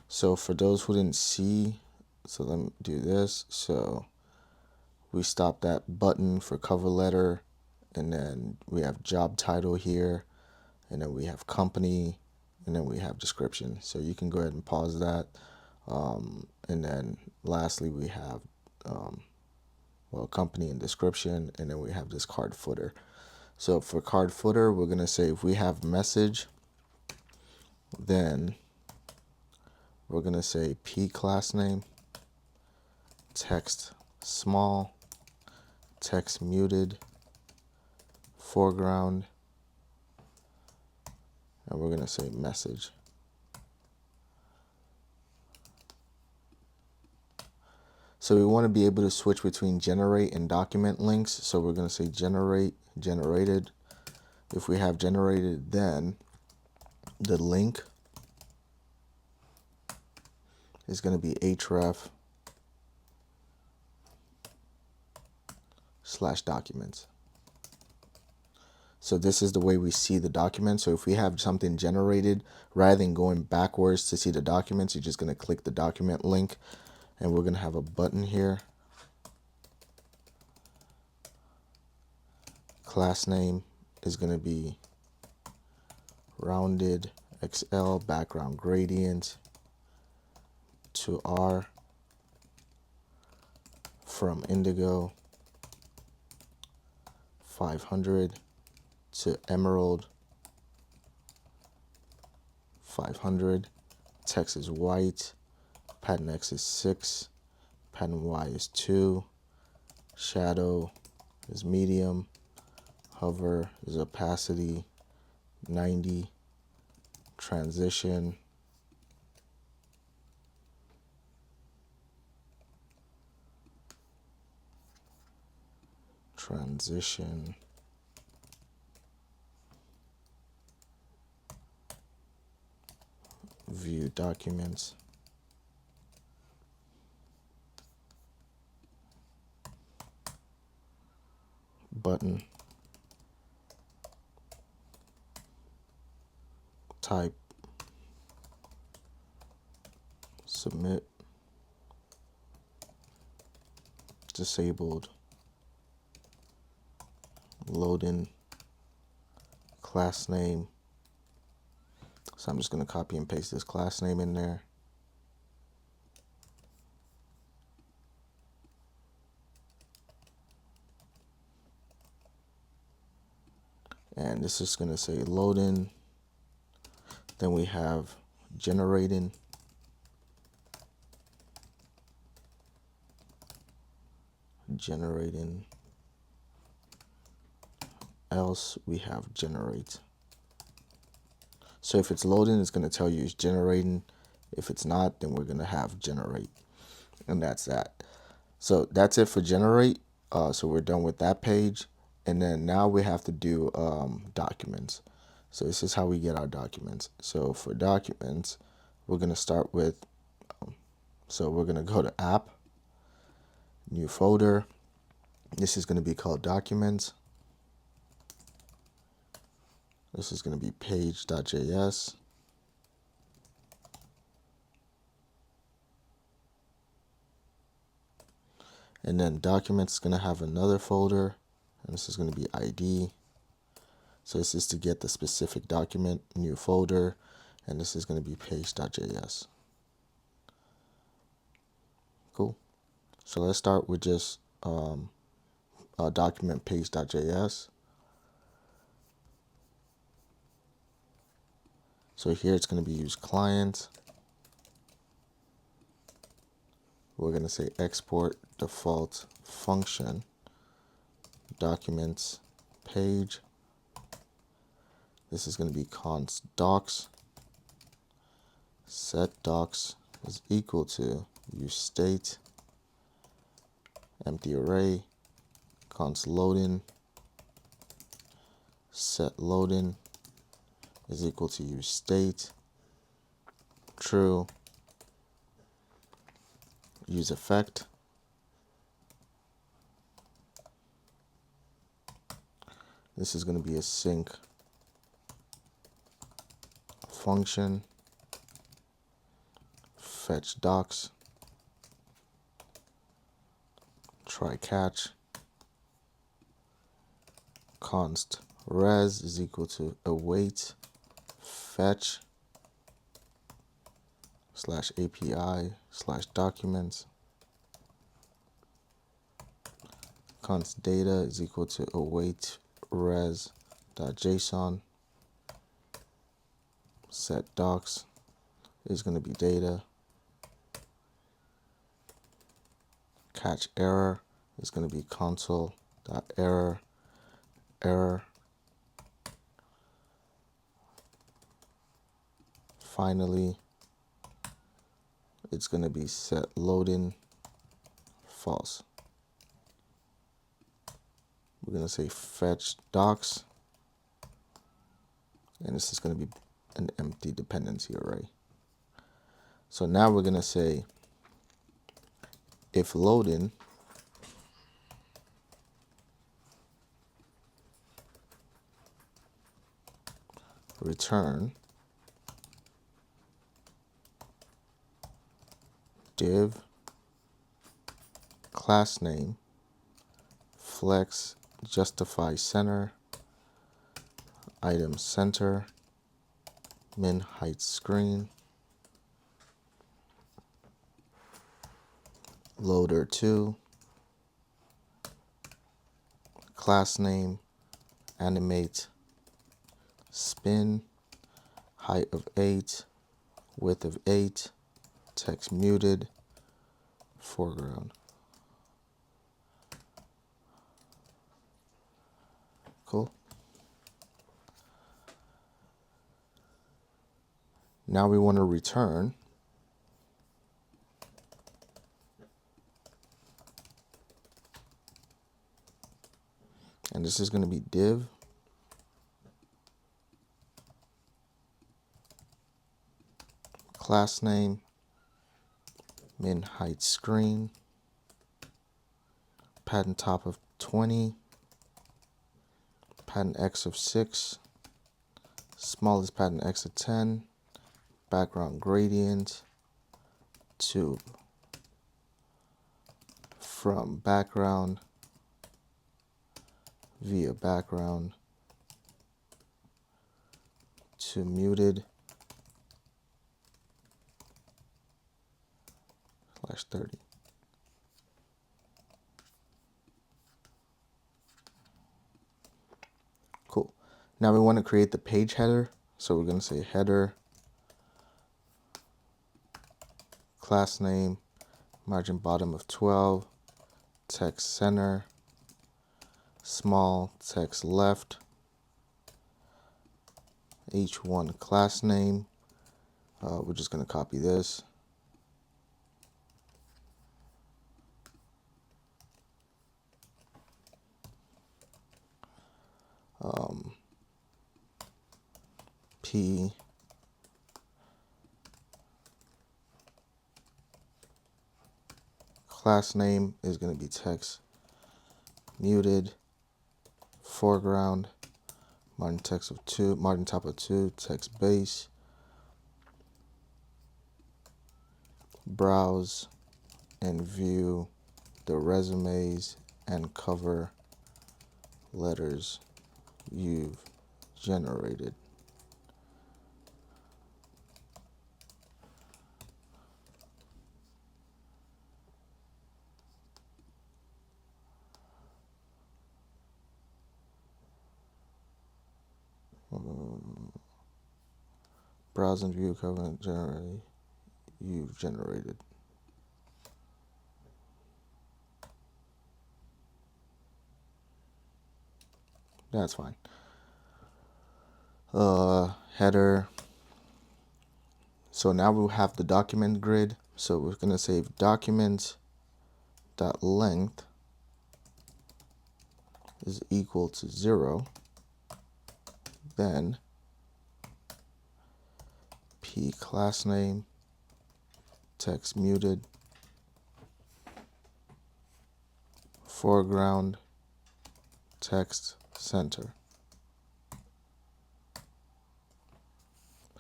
So for those who didn't see, so let me do this. So we stop that button for cover letter, and then we have job title here, and then we have company, and then we have description. So you can go ahead and pause that. And then lastly, we have, company and description, and then we have this card footer. So for card footer, we're going to say if we have message, then we're going to say P class name, text small, text muted, foreground, and we're going to say message. So we want to be able to switch between generate and document links. So we're going to say generate, generated. If we have generated, then the link is going to be href/documents. So this is the way we see the document. So if we have something generated, rather than going backwards to see the documents, you're just going to click the document link, and we're going to have a button here. Class name is going to be rounded XL background gradient to R from indigo 500 to emerald 500. Text is white. Pattern X is 6. Pattern Y is 2. Shadow is medium. Hover is opacity 90. Transition view documents, button, type, submit, disabled, loading, class name. So I'm just going to copy and paste this class name in there. And this is going to say loading. Then we have generating. Else we have generate. So if it's loading, it's going to tell you it's generating. If it's not, then we're going to have generate. And that's that. So that's it for generate. So we're done with that page. And then now we have to do documents. So this is how we get our documents. So for documents, we're going to start with, so we're going to go to app, new folder. This is going to be called documents. This is going to be page.js. And then documents is going to have another folder, and this is going to be ID. So this is to get the specific document, new folder, and this is going to be page.js. Cool. So let's start with just document page.js. So here it's going to be use client. We're going to say export default function documents page. This is going to be const docs. Set docs is equal to use state empty array const loading. Set loading is equal to use state true. Use effect. This is going to be a sync function, fetch docs, try catch, const res is equal to await fetch slash API slash documents, const data is equal to await res.json, set docs is going to be data, catch error is going to be console.error error. Finally, it's going to be set loading false. We're going to say fetch docs, and this is going to be an empty dependency array. So now we're going to say if loading return div class name flex justify center item center min height screen loader 2 class name animate spin height of 8 width of 8 text muted foreground. Cool. Now we want to return and this is going to be div class name min height screen padding top of 20 padding x of 6 smallest padding x of 10 background gradient to from background via background to muted /30. Cool. Now we want to create the page header. So we're going to say header class name margin bottom of 12 text center small text left h1 class name. We're just going to copy this. P class name is going to be text muted foreground margin text of 2 margin top of 2 text base browse and view the resumes and cover letters you've generated. Browse and view cover generally you've generated. That's fine. Header. So now we'll have the document grid. So we're going to save document.length is equal to 0. Then P class name text muted foreground text center.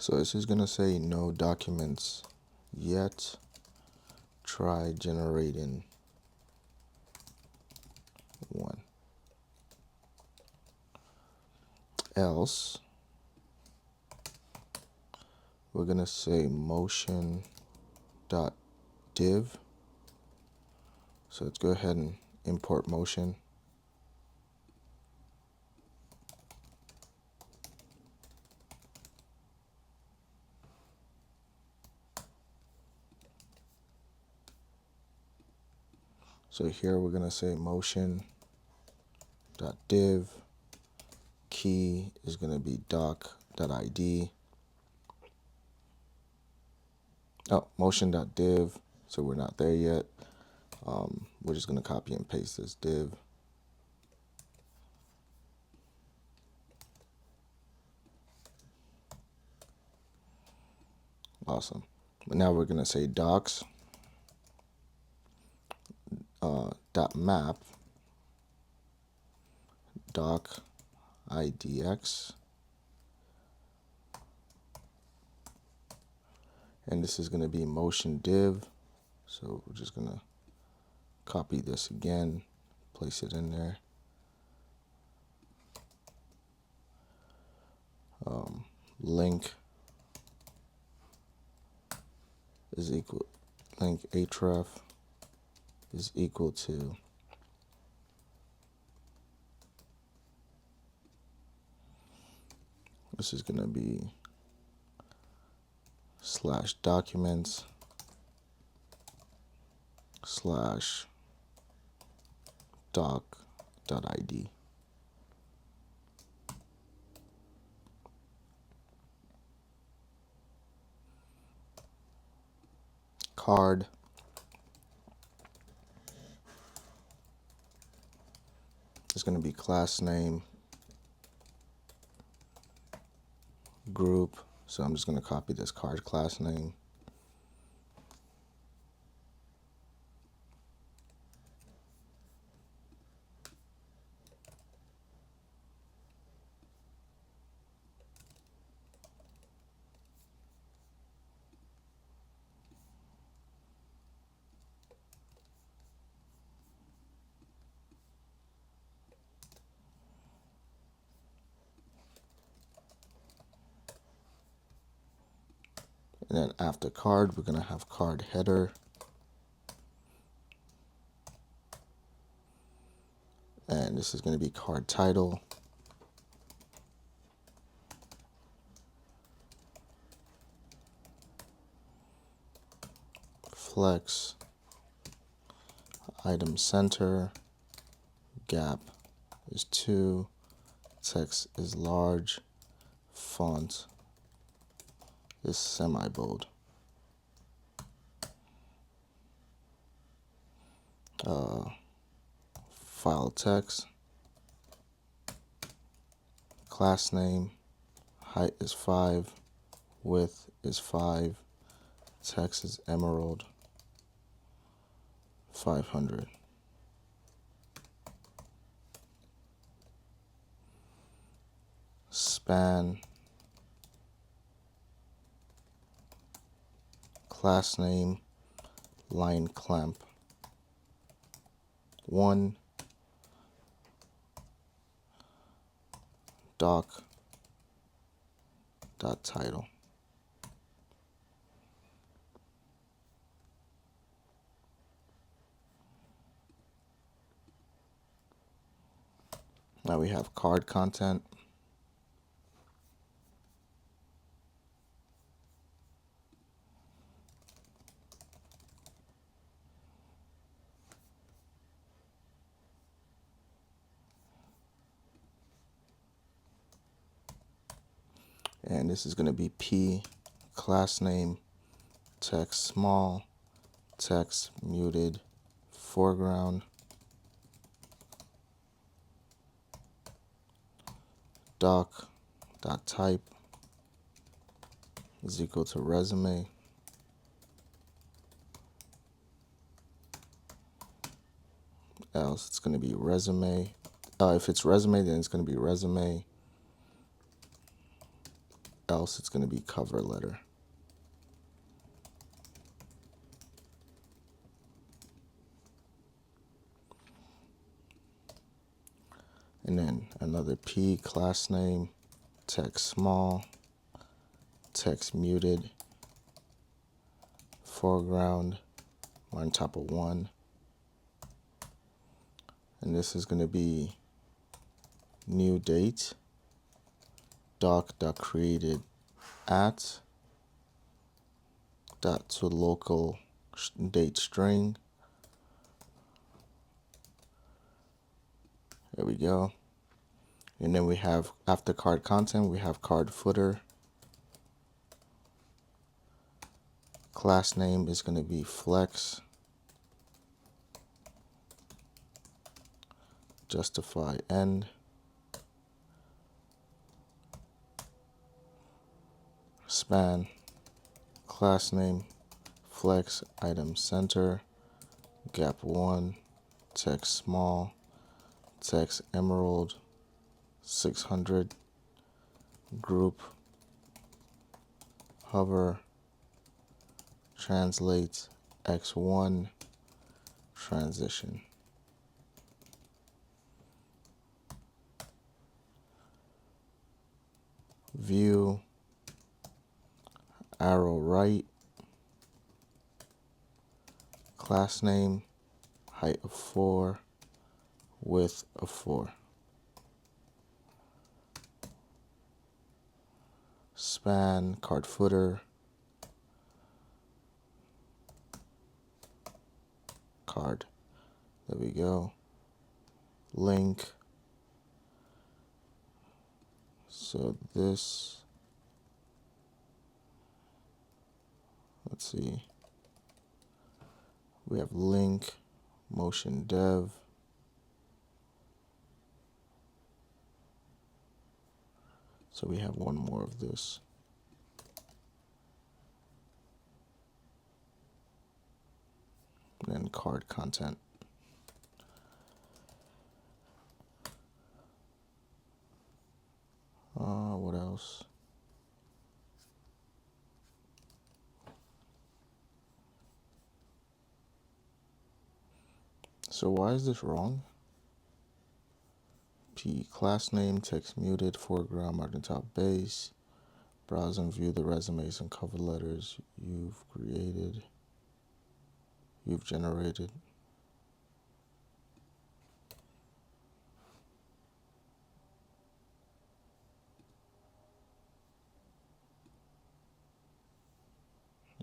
So this is going to say no documents yet. Try generating one. Else, we're going to say motion.div. So let's go ahead and import motion. So here we're going to say motion.div. Key is going to be doc.id. Oh, motion.div. So we're not there yet. We're just going to copy and paste this div. Awesome. But now we're going to say docs dot map doc idx, and this is going to be motion div. So we're just going to copy this again, place it in there. Link is equal, link href is equal to this is going to be /documents /doc.id. Card is going to be class name group. So I'm just going to copy this card class name. And then after card, we're going to have card header. And this is going to be card title. Flex. Item center. Gap is 2. Text is large. Font is semi-bold. File text. Class name. Height is 5. Width is 5. Text is emerald. 500. Span. Class name. Line clamp. 1. Doc. Dot title. Now we have card content. And this is going to be P, class name, text small, text muted, foreground, doc dot type is equal to resume. Else it's going to be resume. If it's resume, then it's going to be resume else it's going to be cover letter. And then another P, class name, text small, text muted, foreground, on top of 1. And this is going to be new date, doc.created at, dot to local date string. There we go. And then we have, after card content, we have card footer. Class name is going to be flex. Justify end. Span. Class name, flex, item center, gap 1, text small, text emerald, 600, group, hover, translate, x1, transition. View, arrow right, class name, height of 4, width of 4. Span, card footer, card. There we go. Link. So this, let's see. We have link, motion dev. So we have one more of this. And then card content. What else? So why is this wrong? P, class name, text muted, foreground, margin top base. Browse and view the resumes and cover letters you've generated.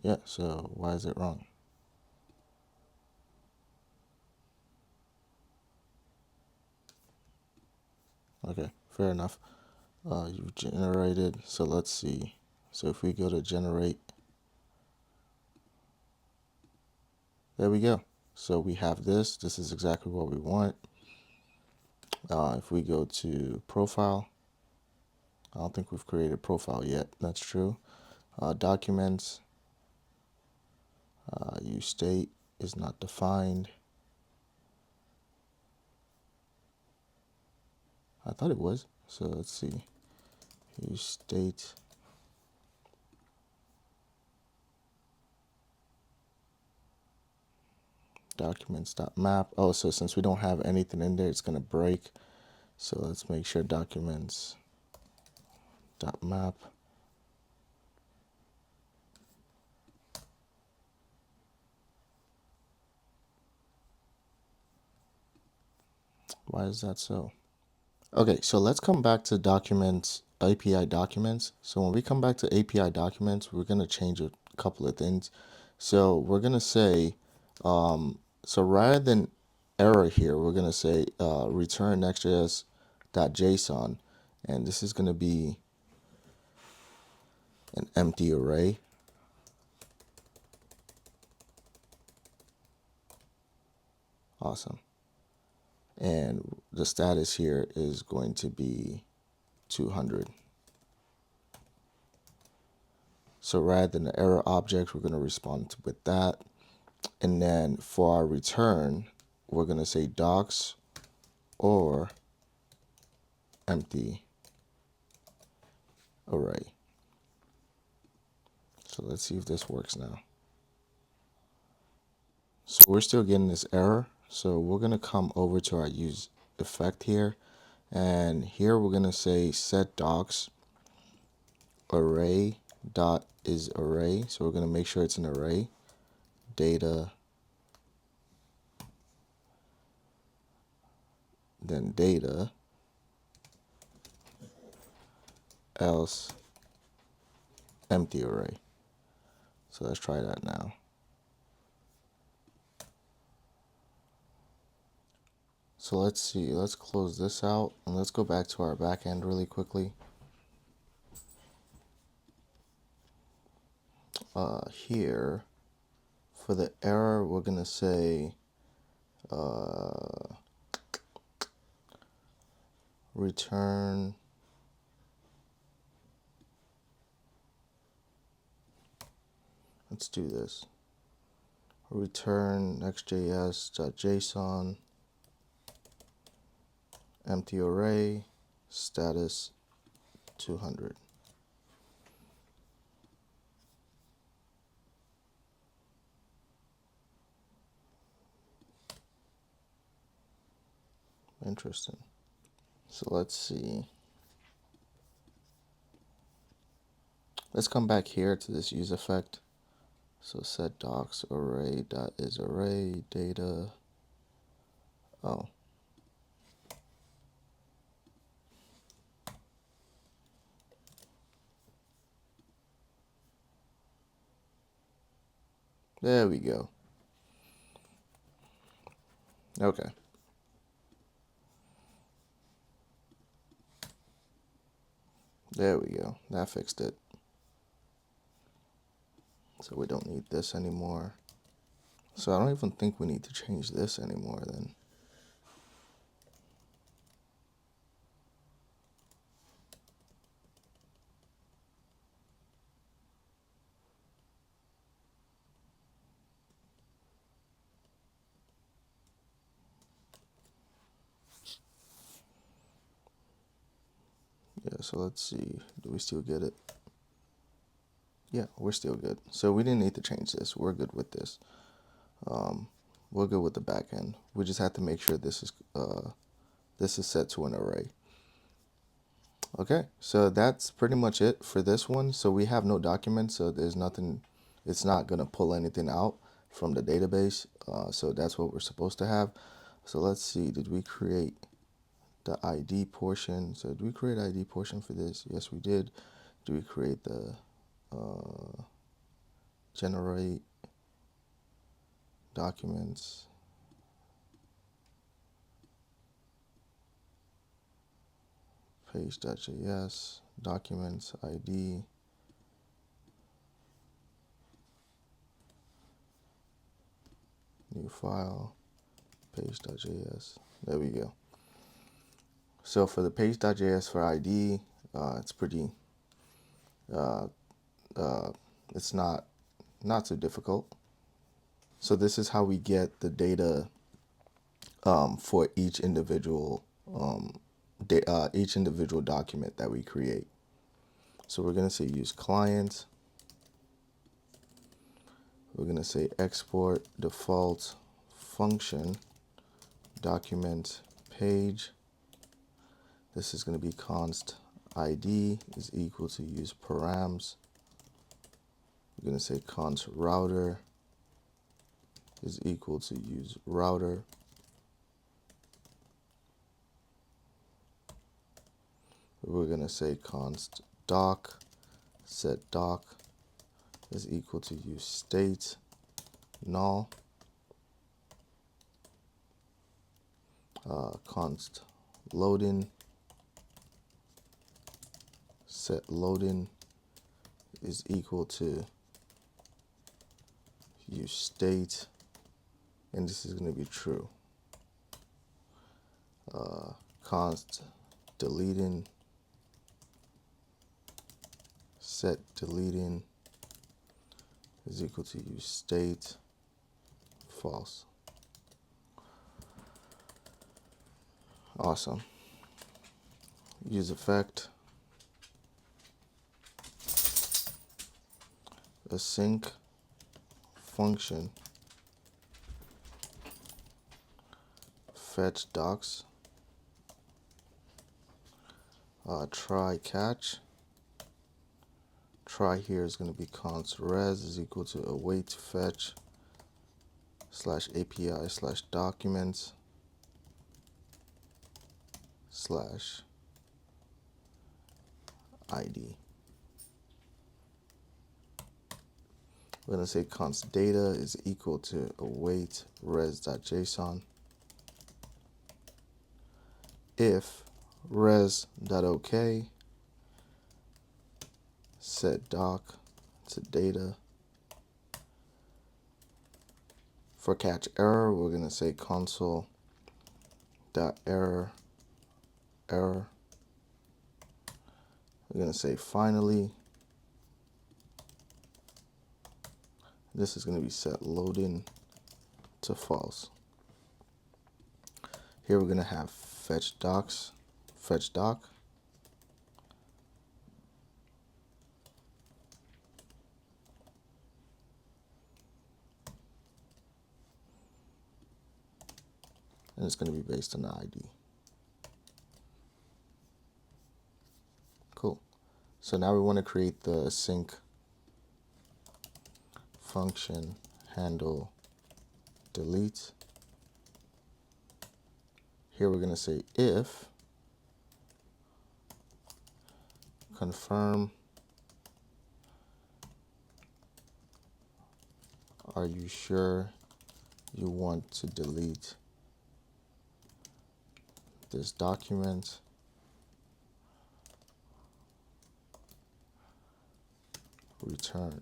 Yeah, so why is it wrong? Okay, fair enough. You've generated, so let's see. So if we go to generate, there we go. So we have this. This is exactly what we want. If we go to profile, I don't think we've created profile yet. That's true. Documents, use state is not defined. I thought it was. So let's see. Use state. Documents.map. Oh, so since we don't have anything in there, it's going to break. So let's make sure documents.map. Why is that so? Okay, so let's come back to documents, API documents. So when we come back to API documents, we're going to change a couple of things. So we're going to say, so rather than error here, we're going to say return Next.js.json. And this is going to be an empty array. Awesome. And the status here is going to be 200. So rather than the error object, we're going to respond with that. And then for our return, we're going to say docs or empty array. So let's see if this works now. So we're still getting this error. So we're going to come over to our use effect here. And here we're going to say set docs array dot is array. So we're going to make sure it's an array. Data, then data, else empty array. So let's try that now. So let's see, let's close this out and let's go back to our backend really quickly. Here, for the error, we're going to say return let's do this. Return Next.js.json empty array status 200. Interesting. So let's see. Let's come back here to this use effect. So set docs array dot is array data. Oh. There we go. Okay. There we go. That fixed it. So we don't need this anymore. So I don't even think we need to change this anymore then. Yeah, so let's see. Do we still get it? Yeah, we're still good. So we didn't need to change this. We're good with this. We're good with the backend. We just have to make sure this is set to an array. Okay, so that's pretty much it for this one. So we have no document, so there's nothing. It's not gonna pull anything out from the database. So that's what we're supposed to have. So let's see. Did we create the ID portion? So did we create ID portion for this? Yes, we did. Do we create the generate documents? Page.js, documents, ID, new file, page.js. There we go. So for the page.js for ID, it's pretty, it's not so difficult. So this is how we get the data for each individual document that we create. So we're going to say use client. We're going to say export default function document page. This is going to be const ID is equal to use params. We're going to say const router is equal to use router. We're going to say const doc set doc is equal to use state null. Const loading set loading is equal to use state, and this is going to be true. Const deleting set deleting is equal to use state false. Awesome. Use effect. async function fetch docs try catch. Try here is going to be const res is equal to await fetch slash API slash documents slash ID. We're going to say const data is equal to await res.json. If res.ok set doc to data. For catch error, we're going to say console.error error. We're going to say finally. This is going to be set loading to false. Here we're going to have fetch docs, fetch doc. And it's going to be based on the ID. Cool. So now we want to create the async function handle delete. Here we're going to say if confirm are you sure you want to delete this document. Return.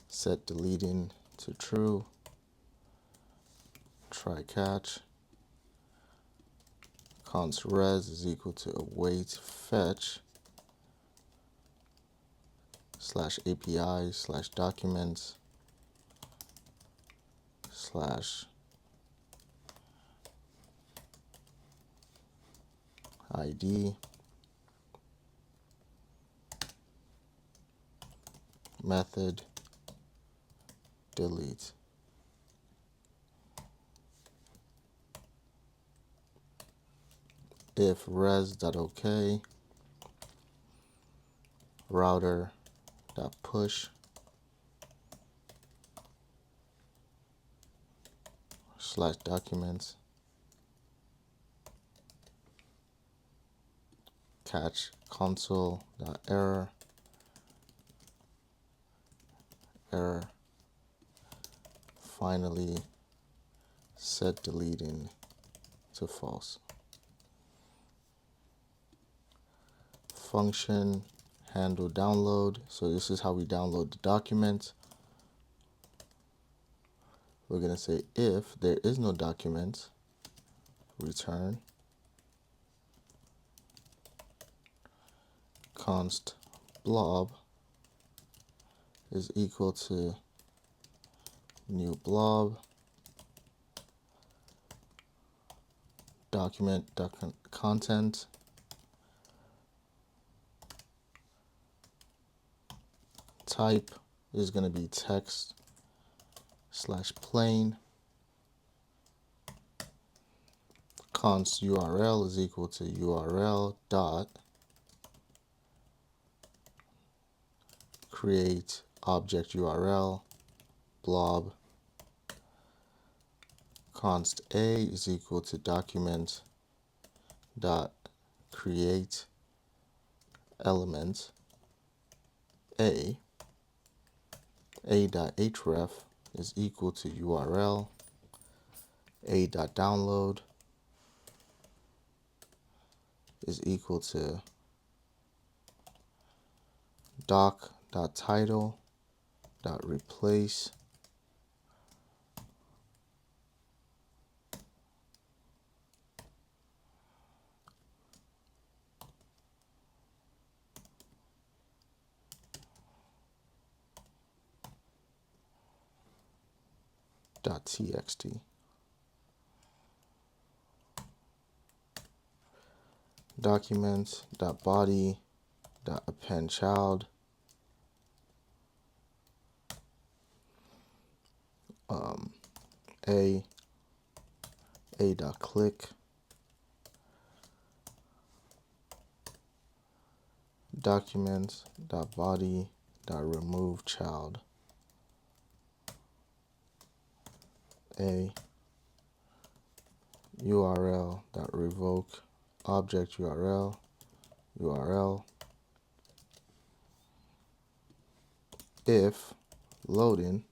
Set deleting to true. Try catch. Const res is equal to await fetch slash API slash documents slash ID method delete. If res.ok router.push slash documents catch console.error error finally set deleting to false. Function handle download. So this is how we download the document. We're going to say if there is no document, return const blob is equal to new blob document content type is going to be text slash plain. Const URL is equal to URL dot create object URL blob. Const a is equal to document dot create element a dot href is equal to URL a dot download is equal to doc dot title dot replace .txt. Documents.body.append child a.click, documents.body.remove child, a url.revoke object url, if loading,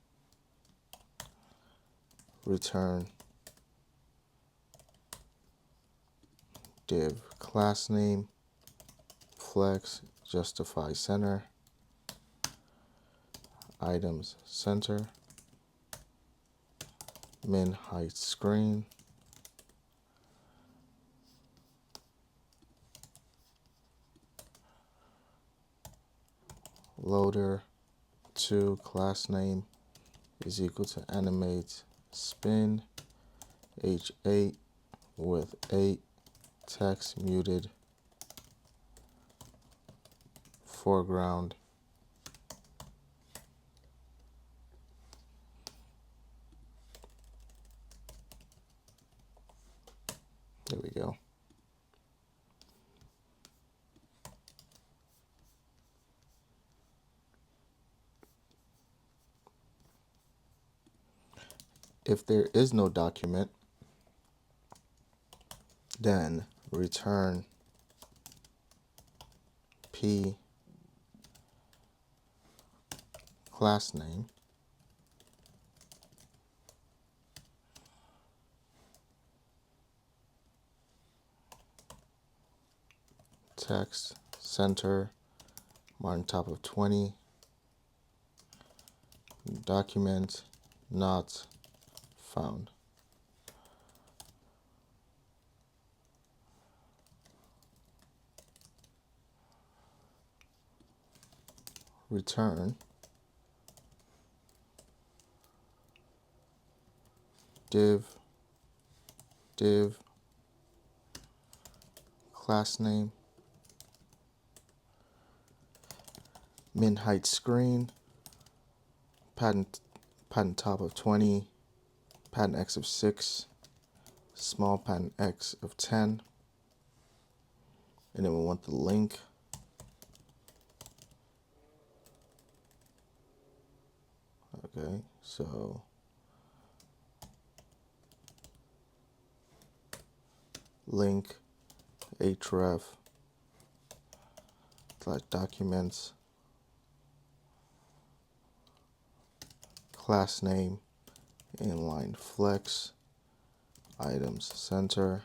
return div class name, flex justify center, items center, min height screen, loader to class name is equal to animate spin h8 with 8 text muted foreground. There we go. If there is no document, then return p class name text center on top of 20 document not found. Return div class name min height screen padding top of 20 padding x of 6 small padding x of 10, and then we want the link okay, so link href documents class name inline flex items center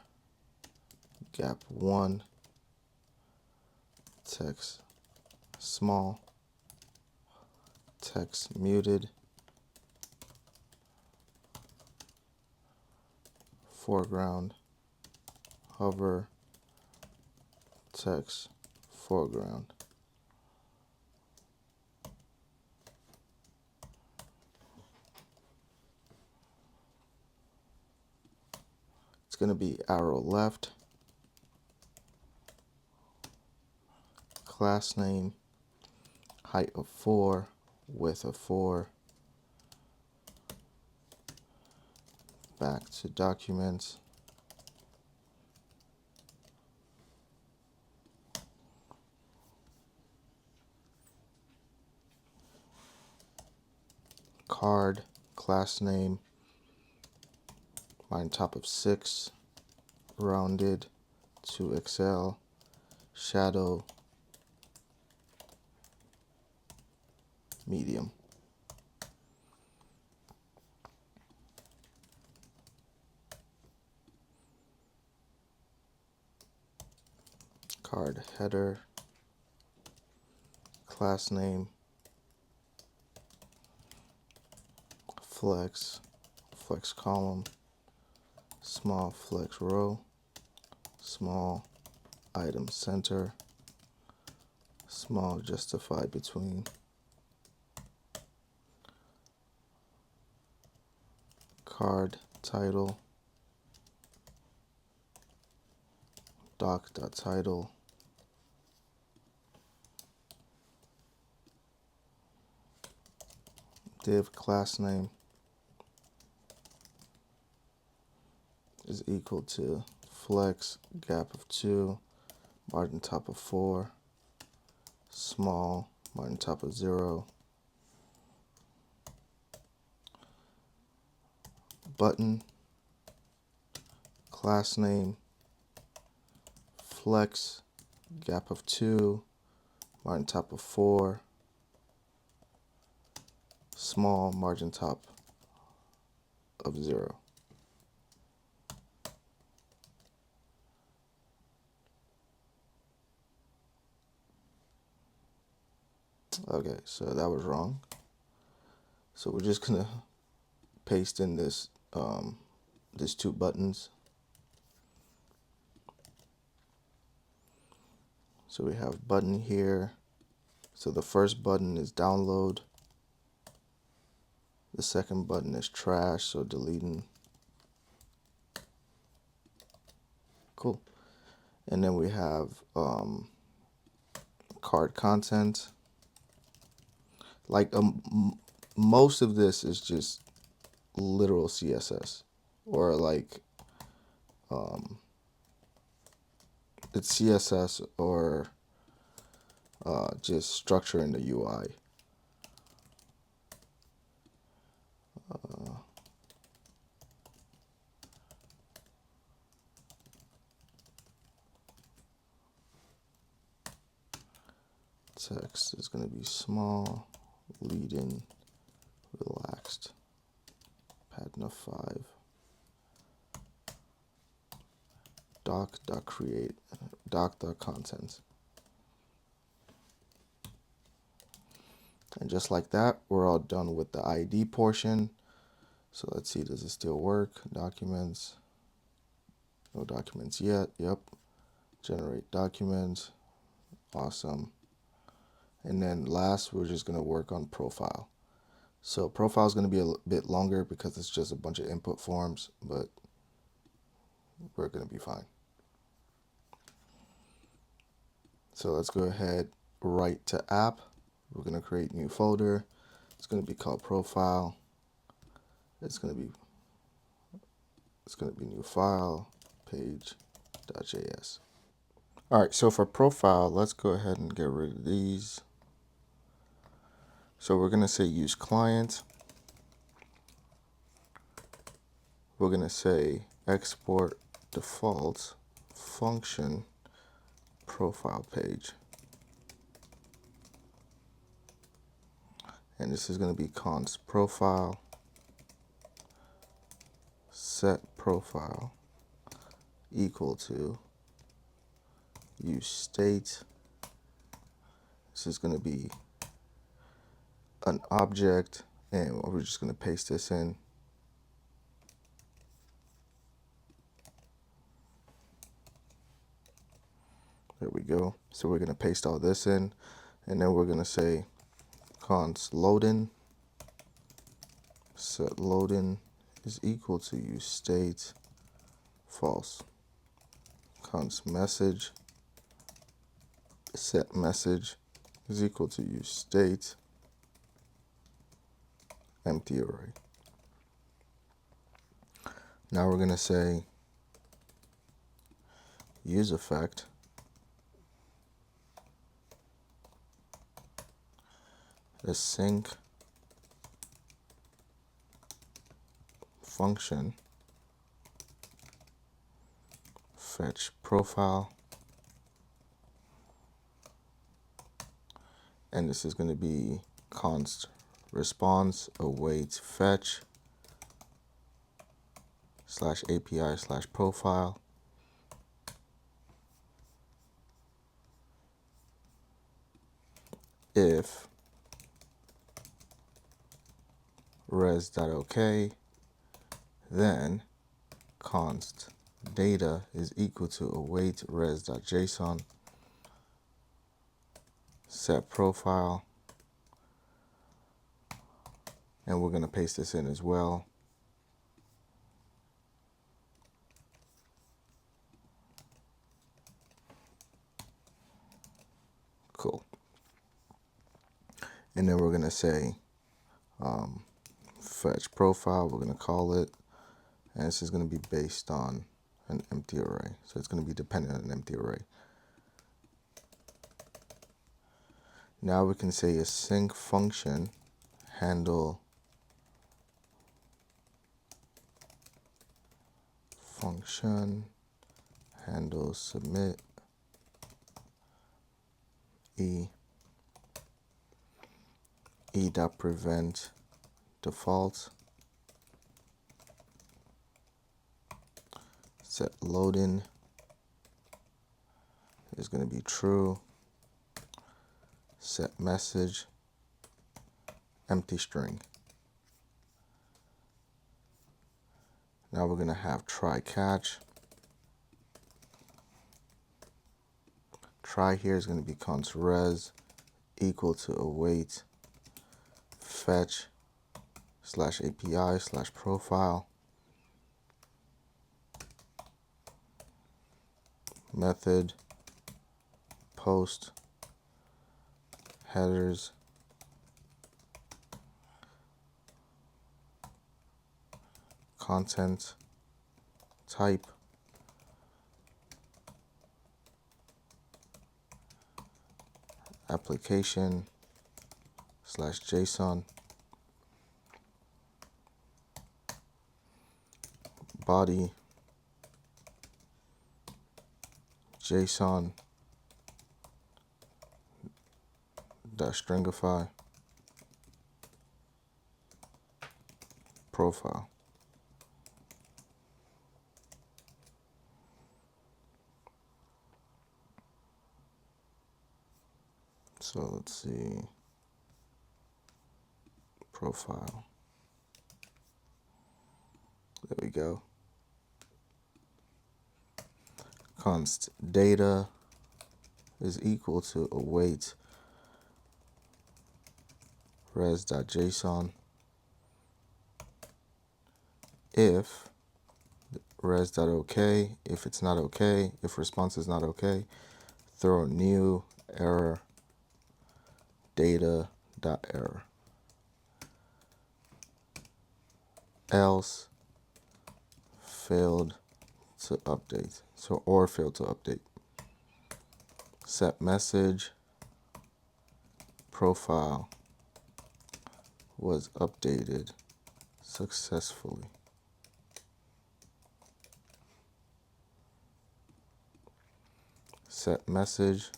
gap 1 text small text muted foreground hover text foreground. It's going to be arrow left, class name, height of 4, width of 4, back to documents, card, class name, on top of 6, rounded to Excel, shadow, medium. Card header, class name, flex column, small flex row, small item center, small justify between, card title, doc.title, div class name, is equal to flex gap of 2, margin top of 4, small, margin top of 0, button, class name, flex, gap of 2, margin top of 4, small, margin top of 0. Okay, so that was wrong. So we're just gonna paste in this these 2 buttons. So we have button here. So the first button is download. The second button is trash, so deleting. Cool. And then we have card content. Like most of this is just literal CSS, or like it's CSS or just structure in the UI. Text is going to be small, lead-in, relaxed, pattern of 5, doc.create, doc.content. And just like that, we're all done with the ID portion. So let's see, does it still work? Documents, no documents yet, yep. Generate documents, awesome. And then last, we're just gonna work on profile. So profile is gonna be a bit longer because it's just a bunch of input forms, but we're gonna be fine. So let's go ahead, write to app. We're gonna create a new folder. It's gonna be called profile. It's gonna be new file, page.js. All right, so for profile, let's go ahead and get rid of these. So we're gonna say use client. We're gonna say export default function profile page. And this is gonna be const profile set profile equal to use state. This is going to be an object, and we're just going to paste this in. There we go. So we're going to paste all this in, and then we're going to say const loading set loading is equal to use state false. Const message set message is equal to use state empty array. Now we're going to say use effect async function fetch profile, and this is going to be const response await fetch / API / profile. If res.ok, then const data is equal to await res.json set profile, and we're going to paste this in as well. Cool. And then we're going to say fetch profile, we're going to call it, and this is going to be based on an empty array. So it's going to be dependent on an empty array. Now we can say a sync function handle submit dot prevent default, set loading is going to be true, set message empty string. Now we're going to have try catch. Try here is going to be const res equal to await fetch slash API slash profile method post headers content type application slash JSON body JSON dash stringify profile. So let's see, profile. There we go. Const data is equal to await res.json if res.ok, if it's not okay, if response is not okay, throw new error data.error, else failed to update, so or failed to update. Set message profile was updated successfully. Set message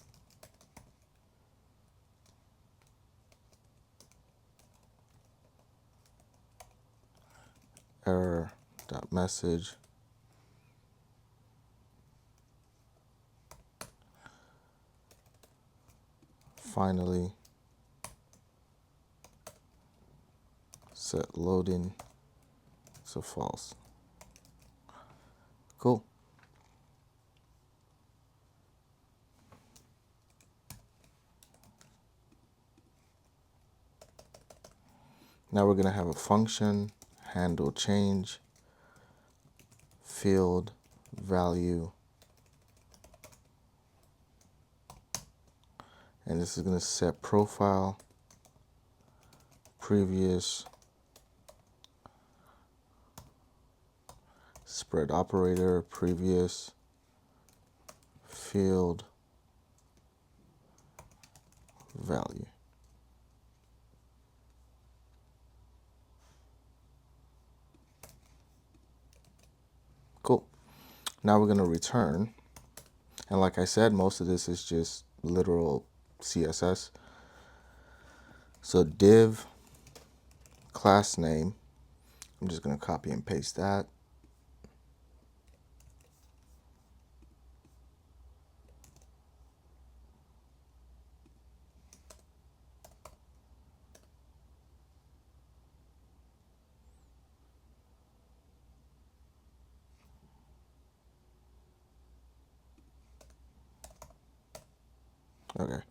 error.message finally set loading to false. Cool. Now we're going to have a function handle change field value, and this is going to set profile previous spread operator previous field value. Cool. Now we're going to return, and like I said, most of this is just literal CSS. So div class name, I'm just going to copy and paste that. Okay.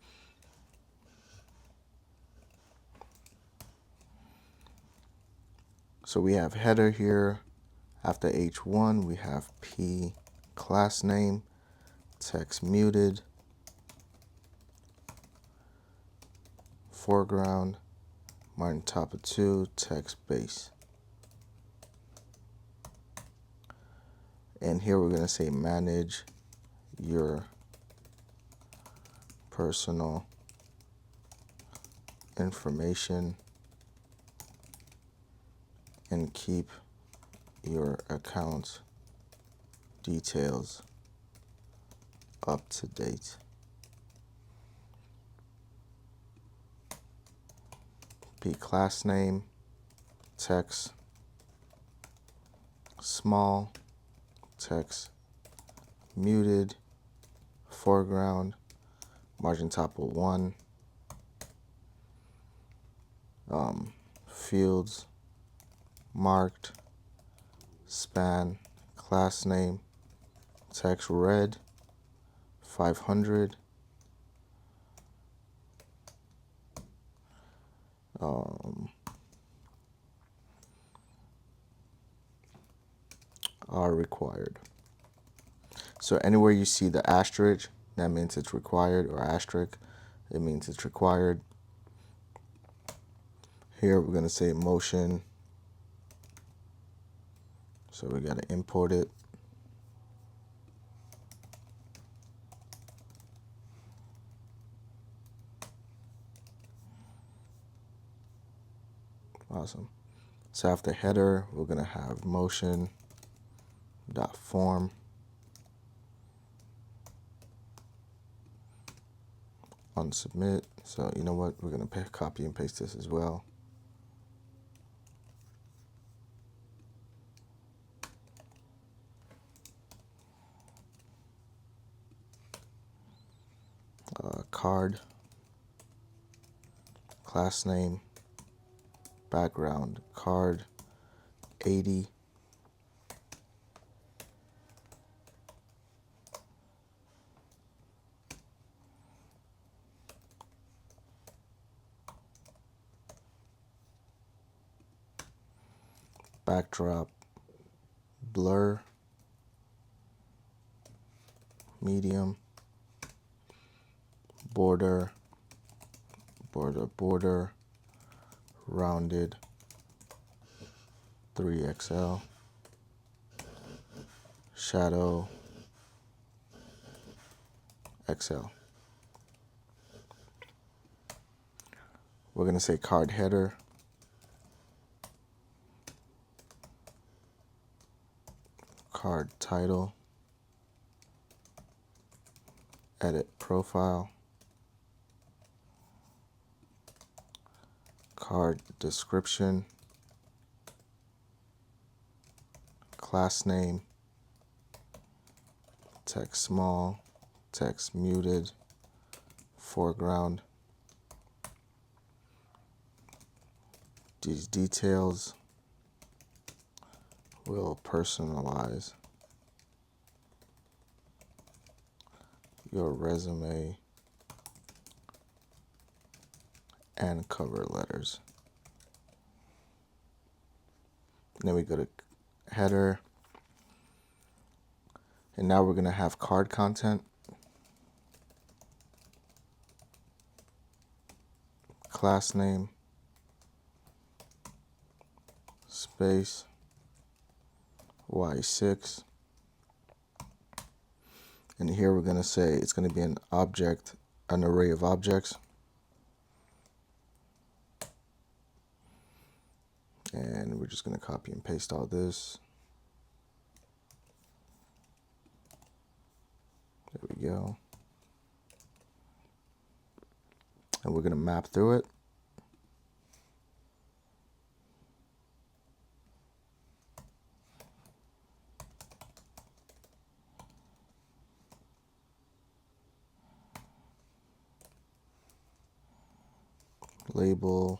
So we have header here. After H1, we have P class name, text muted, foreground, margin top of 2, text base. And here we're going to say manage your personal information and keep your account details up to date. P class name, text small, text muted, foreground, margin top of 1, fields marked, span, class name, text red, 500, are required. So anywhere you see the asterisk, that means it's required, or asterisk, it means it's required. Here we're going to say motion, so we got to import it. Awesome. So after header, we're going to have motion dot form on submit. So you know what, we're going to copy and paste this as well. Card, class name, background, card 80, backdrop, blur, medium, border, rounded, 3XL, shadow, XL. We're going to say card header, card title, edit profile, card description, class name, text small, text muted, foreground. These details will personalize your resume and cover letters. Then we go to header, and now we're going to have card content, class name, space, Y6, and here we're going to say it's going to be an object, an array of objects, and we're just going to copy and paste all this. There we go. And we're going to map through it. Label,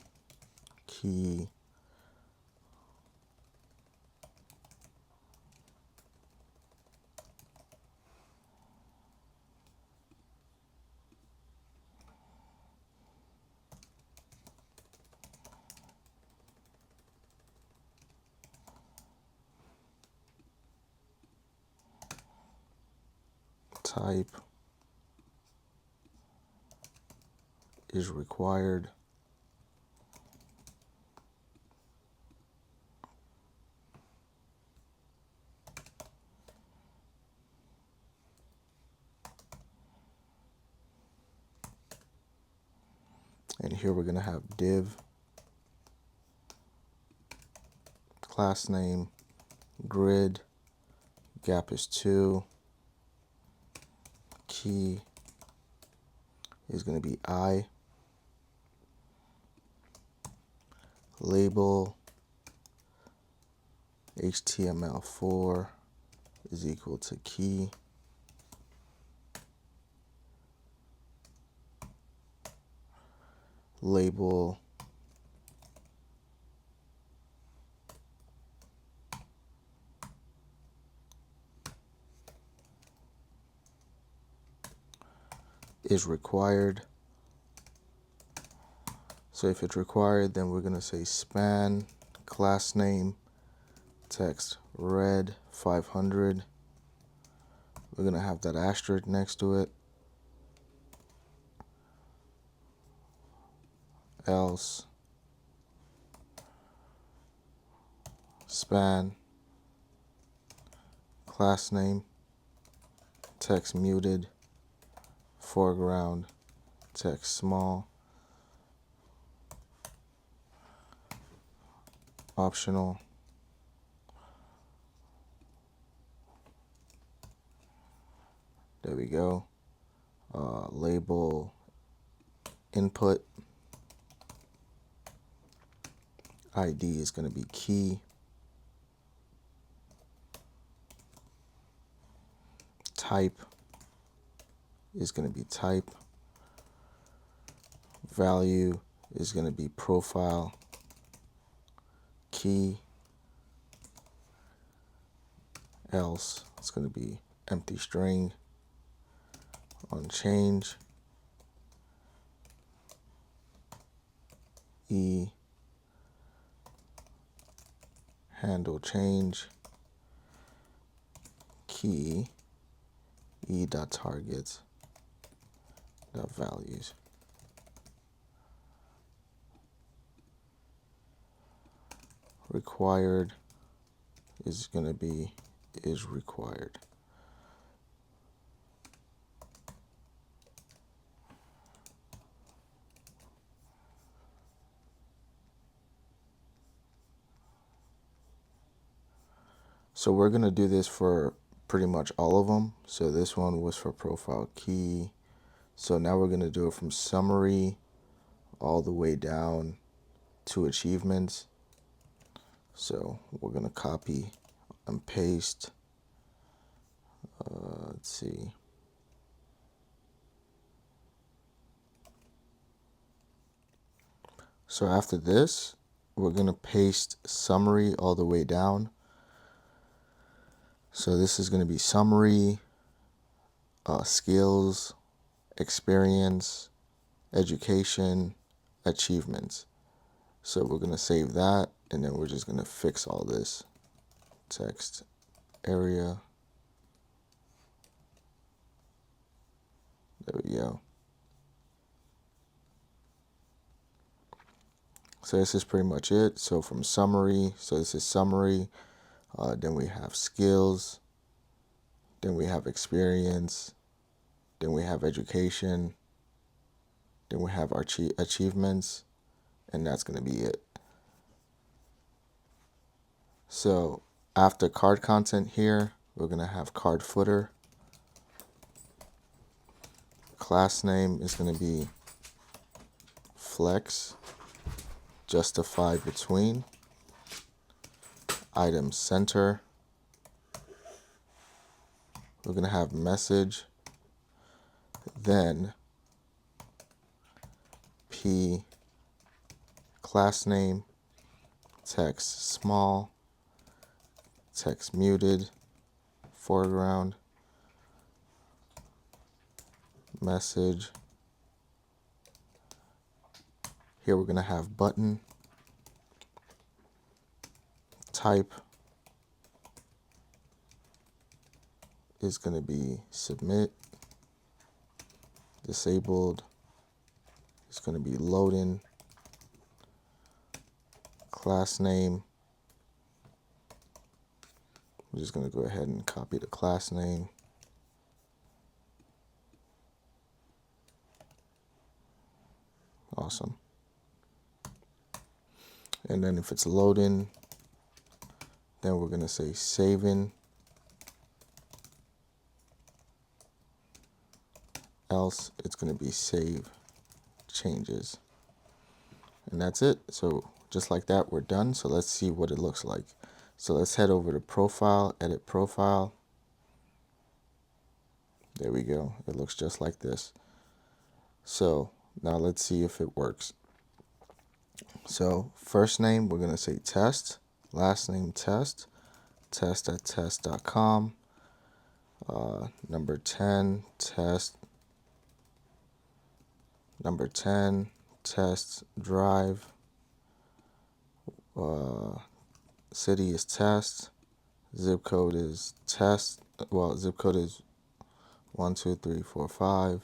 key, type is required, And here we're going to have div, class name, grid, gap is 2, key is going to be I, label HTML4 is equal to key, label is required. So if it's required, then we're going to say span class name text red 500. We're going to have that asterisk next to it. Else span class name text muted foreground text small optional there we go. Label input ID is going to be key, type is going to be type, value is going to be profile key, else it's going to be empty string, on change e handle change key e dot targets dot values. Required is going to be is required. So we're going to do this for pretty much all of them. So this one was for profile key. So now we're going to do it from summary all the way down to achievements. So we're going to copy and paste. Let's see. So after this, we're going to paste summary all the way down. So this is going to be summary, skills, experience, education, achievements. So we're going to save that, and then we're just going to fix all this. Text area. There we go. So this is pretty much it. So from summary, so this is summary. Then we have skills. Then we have experience. Then we have education. Then we have our achievements. And that's going to be it. So after card content here, we're going to have card footer. Class name is going to be flex, justify between, item center. We're going to have message, then P class name, text small, text muted, foreground, message. Here we're going to have button, type is going to be submit, disabled is going to be loading, class name, I'm just going to go ahead and copy the class name. I'll Awesome. And then if it's loading, then we're going to say saving, else it's going to be save changes. And that's it. So just like that, we're done. So let's see what it looks like. So let's head over to profile, edit profile. There we go. It looks just like this. So now let's see if it works. So first name, we're going to say test. Last name, test. Test at test.com. Number 10, test. Number 10, test drive. City is test. Zip code is test. Well, zip code is 12345.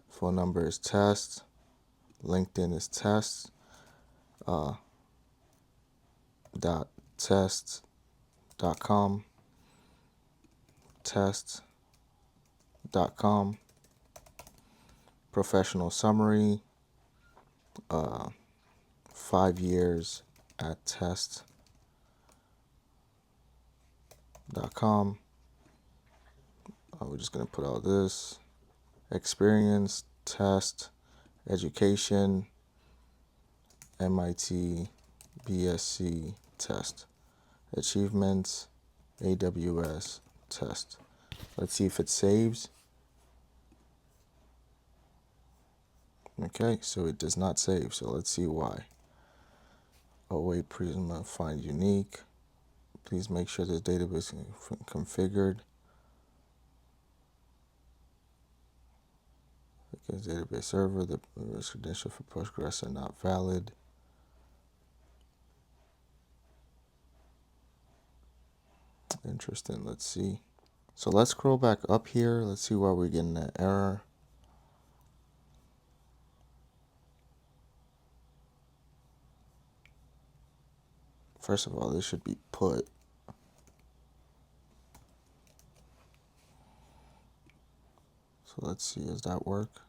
Phone number is test. LinkedIn is test. Dot test.com. Test.com. Professional summary. 5 years at test.com. We're just going to put all this. Experience, test, education, MIT, BSc, test. Achievements, AWS, test. Let's see if it saves. Okay, so it does not save. So let's see why. Oh wait, Prisma find unique. Please make sure the database is configured. Because database server, the credential for Postgres are not valid. Interesting. Let's see. So let's scroll back up here. Let's see why we're getting that error. First of all, this should be put. So let's see, does that work?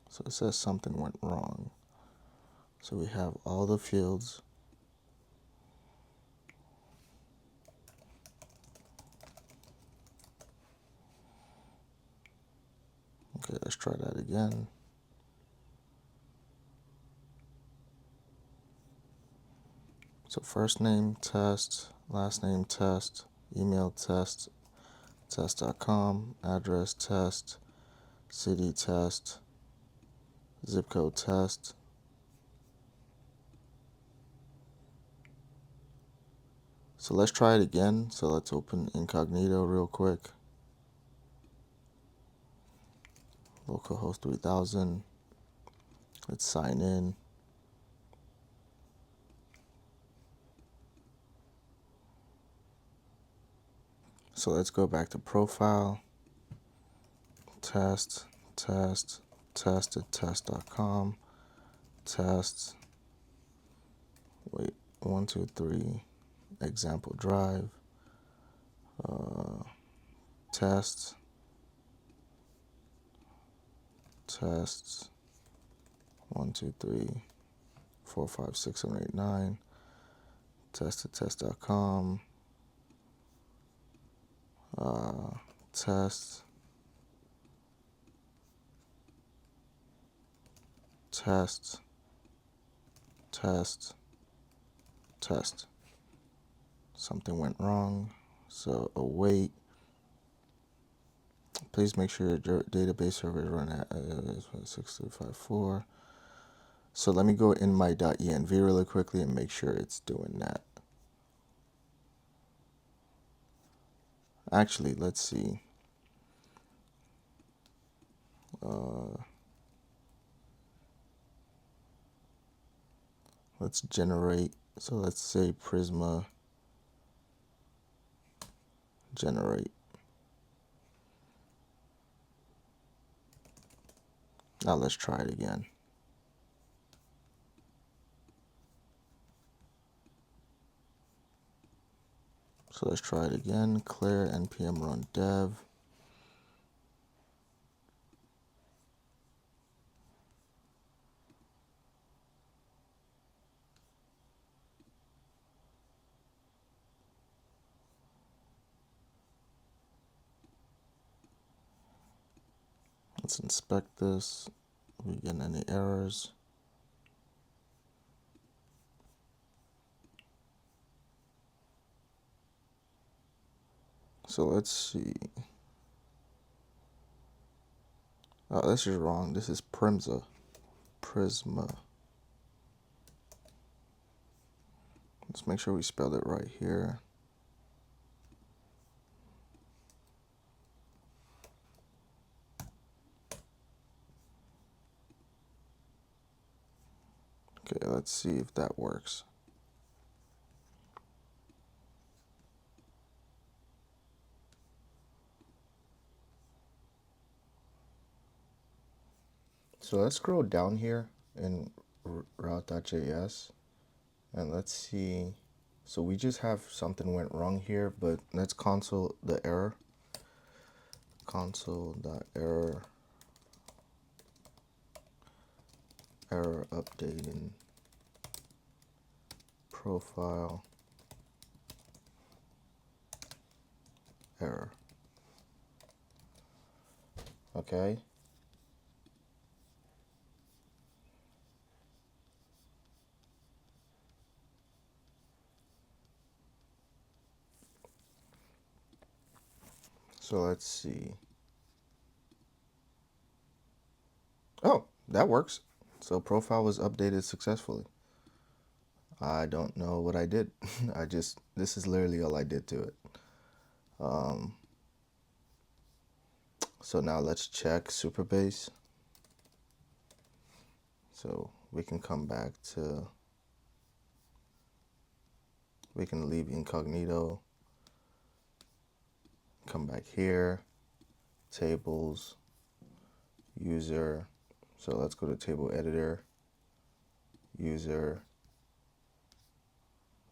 So it says something went wrong. So we have all the fields. Okay, let's try that again. So first name, test, last name, test, email, test, test.com, address, test, city, test, zip code, test. So let's try it again. So let's open incognito real quick. Localhost 3000. Let's sign in. So let's go back to profile. Test, test, test at test.com. Test. Wait, 1, 2, 3. Example drive. Test. Tests. 1, 2, 3, 4, 5, 6, 7, 8, 9. Test at test.com. Test. Test. Test. Test. Something went wrong. So await. Please make sure your database server is running at 6254. So let me go in my .env really quickly and make sure it's doing that. Actually, let's see. Let's generate. So let's say Prisma generate. Now let's try it again. So let's try it again. Clear npm run dev. Let's inspect this. Are we getting any errors? So let's see. Oh, this is wrong. This is Prisma. Let's make sure we spelled it right here. Okay, let's see if that works. So let's scroll down here in route.js and let's see. So we just have something went wrong here, but let's console the error. Console.error, error updating profile, error. Okay. So let's see. Oh, that works. So profile was updated successfully. I don't know what I did. This is literally all I did to it. So now let's check Superbase. So we can come back to, we can leave incognito, come back here, tables, user. So let's go to table editor, user.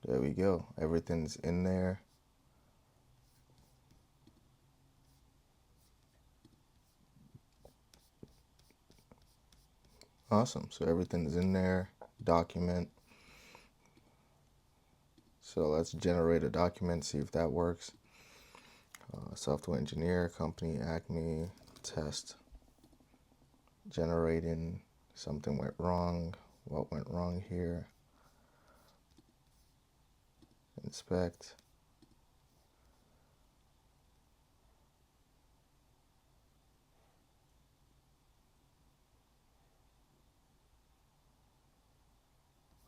There we go. Everything's in there. Awesome. So everything's in there. Document. So let's generate a document, see if that works. Software engineer, company, Acme, test. Generating. Something went wrong. What went wrong here? Inspect.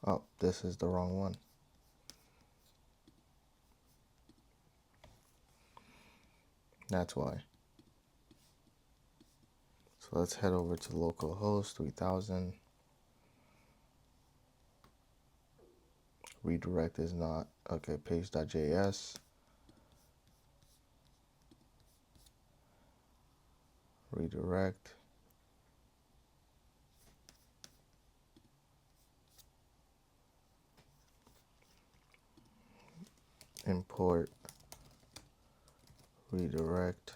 Oh, this is the wrong one. That's why. So let's head over to localhost 3000. Redirect is not, okay, page.js. Redirect. Import. Redirect.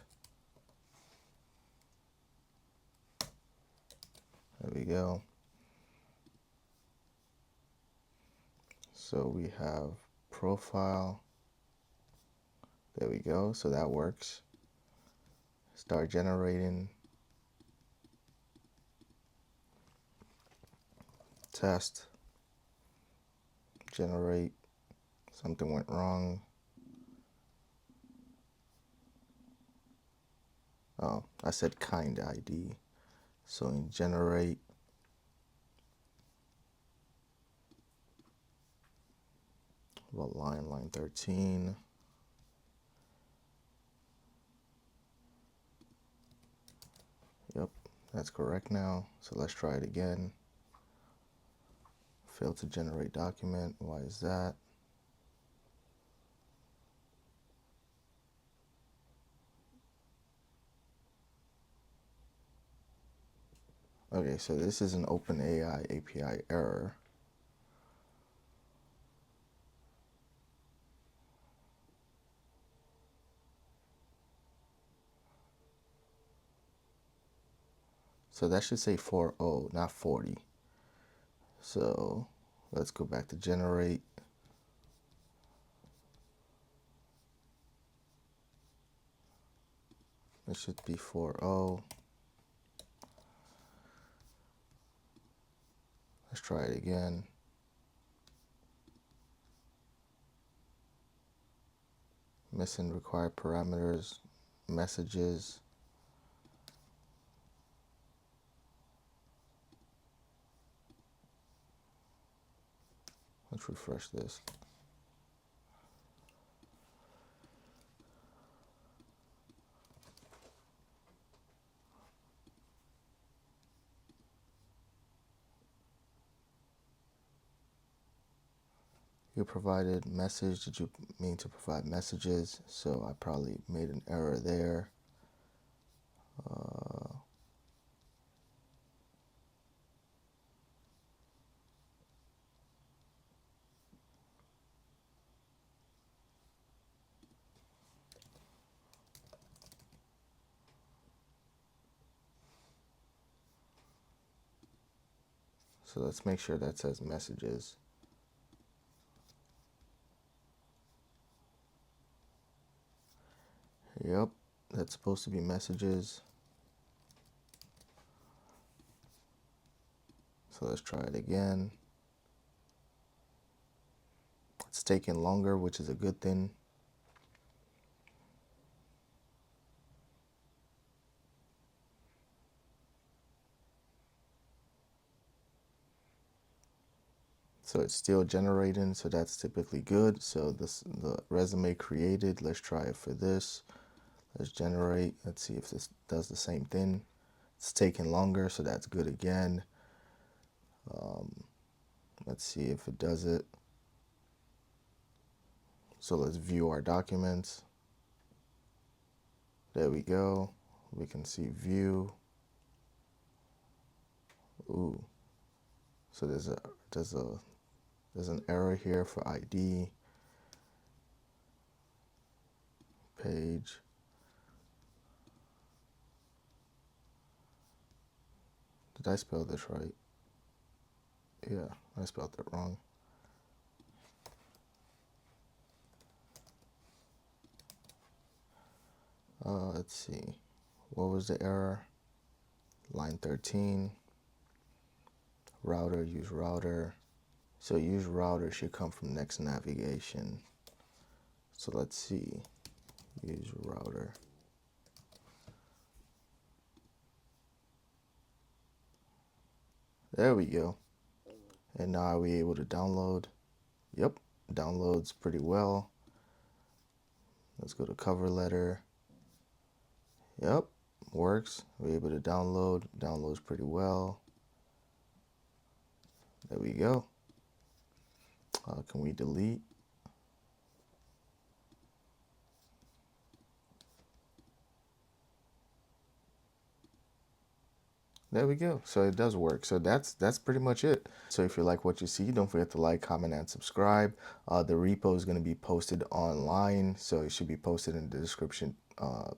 There we go. So we have profile. There we go. So that works. Start generating. Test. Generate. Something went wrong. Oh, I said kind ID. So in generate. What line? Line 13. Yep, that's correct now. So let's try it again. Failed to generate document. Why is that? Okay, so this is an OpenAI API error. So that should say 40, not 40. So let's go back to generate. It should be 40. Let's try it again. Missing required parameters, messages. Let's refresh this. You provided message. Did you mean to provide messages? So I probably made an error there. So let's make sure that says messages. Yep, that's supposed to be messages. So let's try it again. It's taking longer, which is a good thing. So it's still generating, so that's typically good. So the resume created. Let's try it for this. Let's generate. Let's see if this does the same thing. It's taking longer, so that's good again. Let's see if it does it. So let's view our documents. There we go. We can see view. Ooh. So there's an error here for ID. Page. Did I spell this right? Yeah, I spelled it wrong. Let's see. What was the error? Line 13. Router, use router. So use router should come from next navigation. So let's see. Use router. There we go. And now are we able to download? Yep, downloads pretty well. Let's go to cover letter. Yep, works. We're able to download. Downloads pretty well. There we go. Can we delete? There we go. So it does work. So that's pretty much it. So if you like what you see, don't forget to like, comment, and subscribe. The repo is going to be posted online, so it should be posted in the description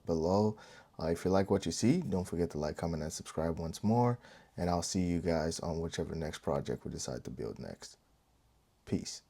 below. If you like what you see, don't forget to like, comment, and subscribe once more. And I'll see you guys on whichever next project we decide to build next. Peace.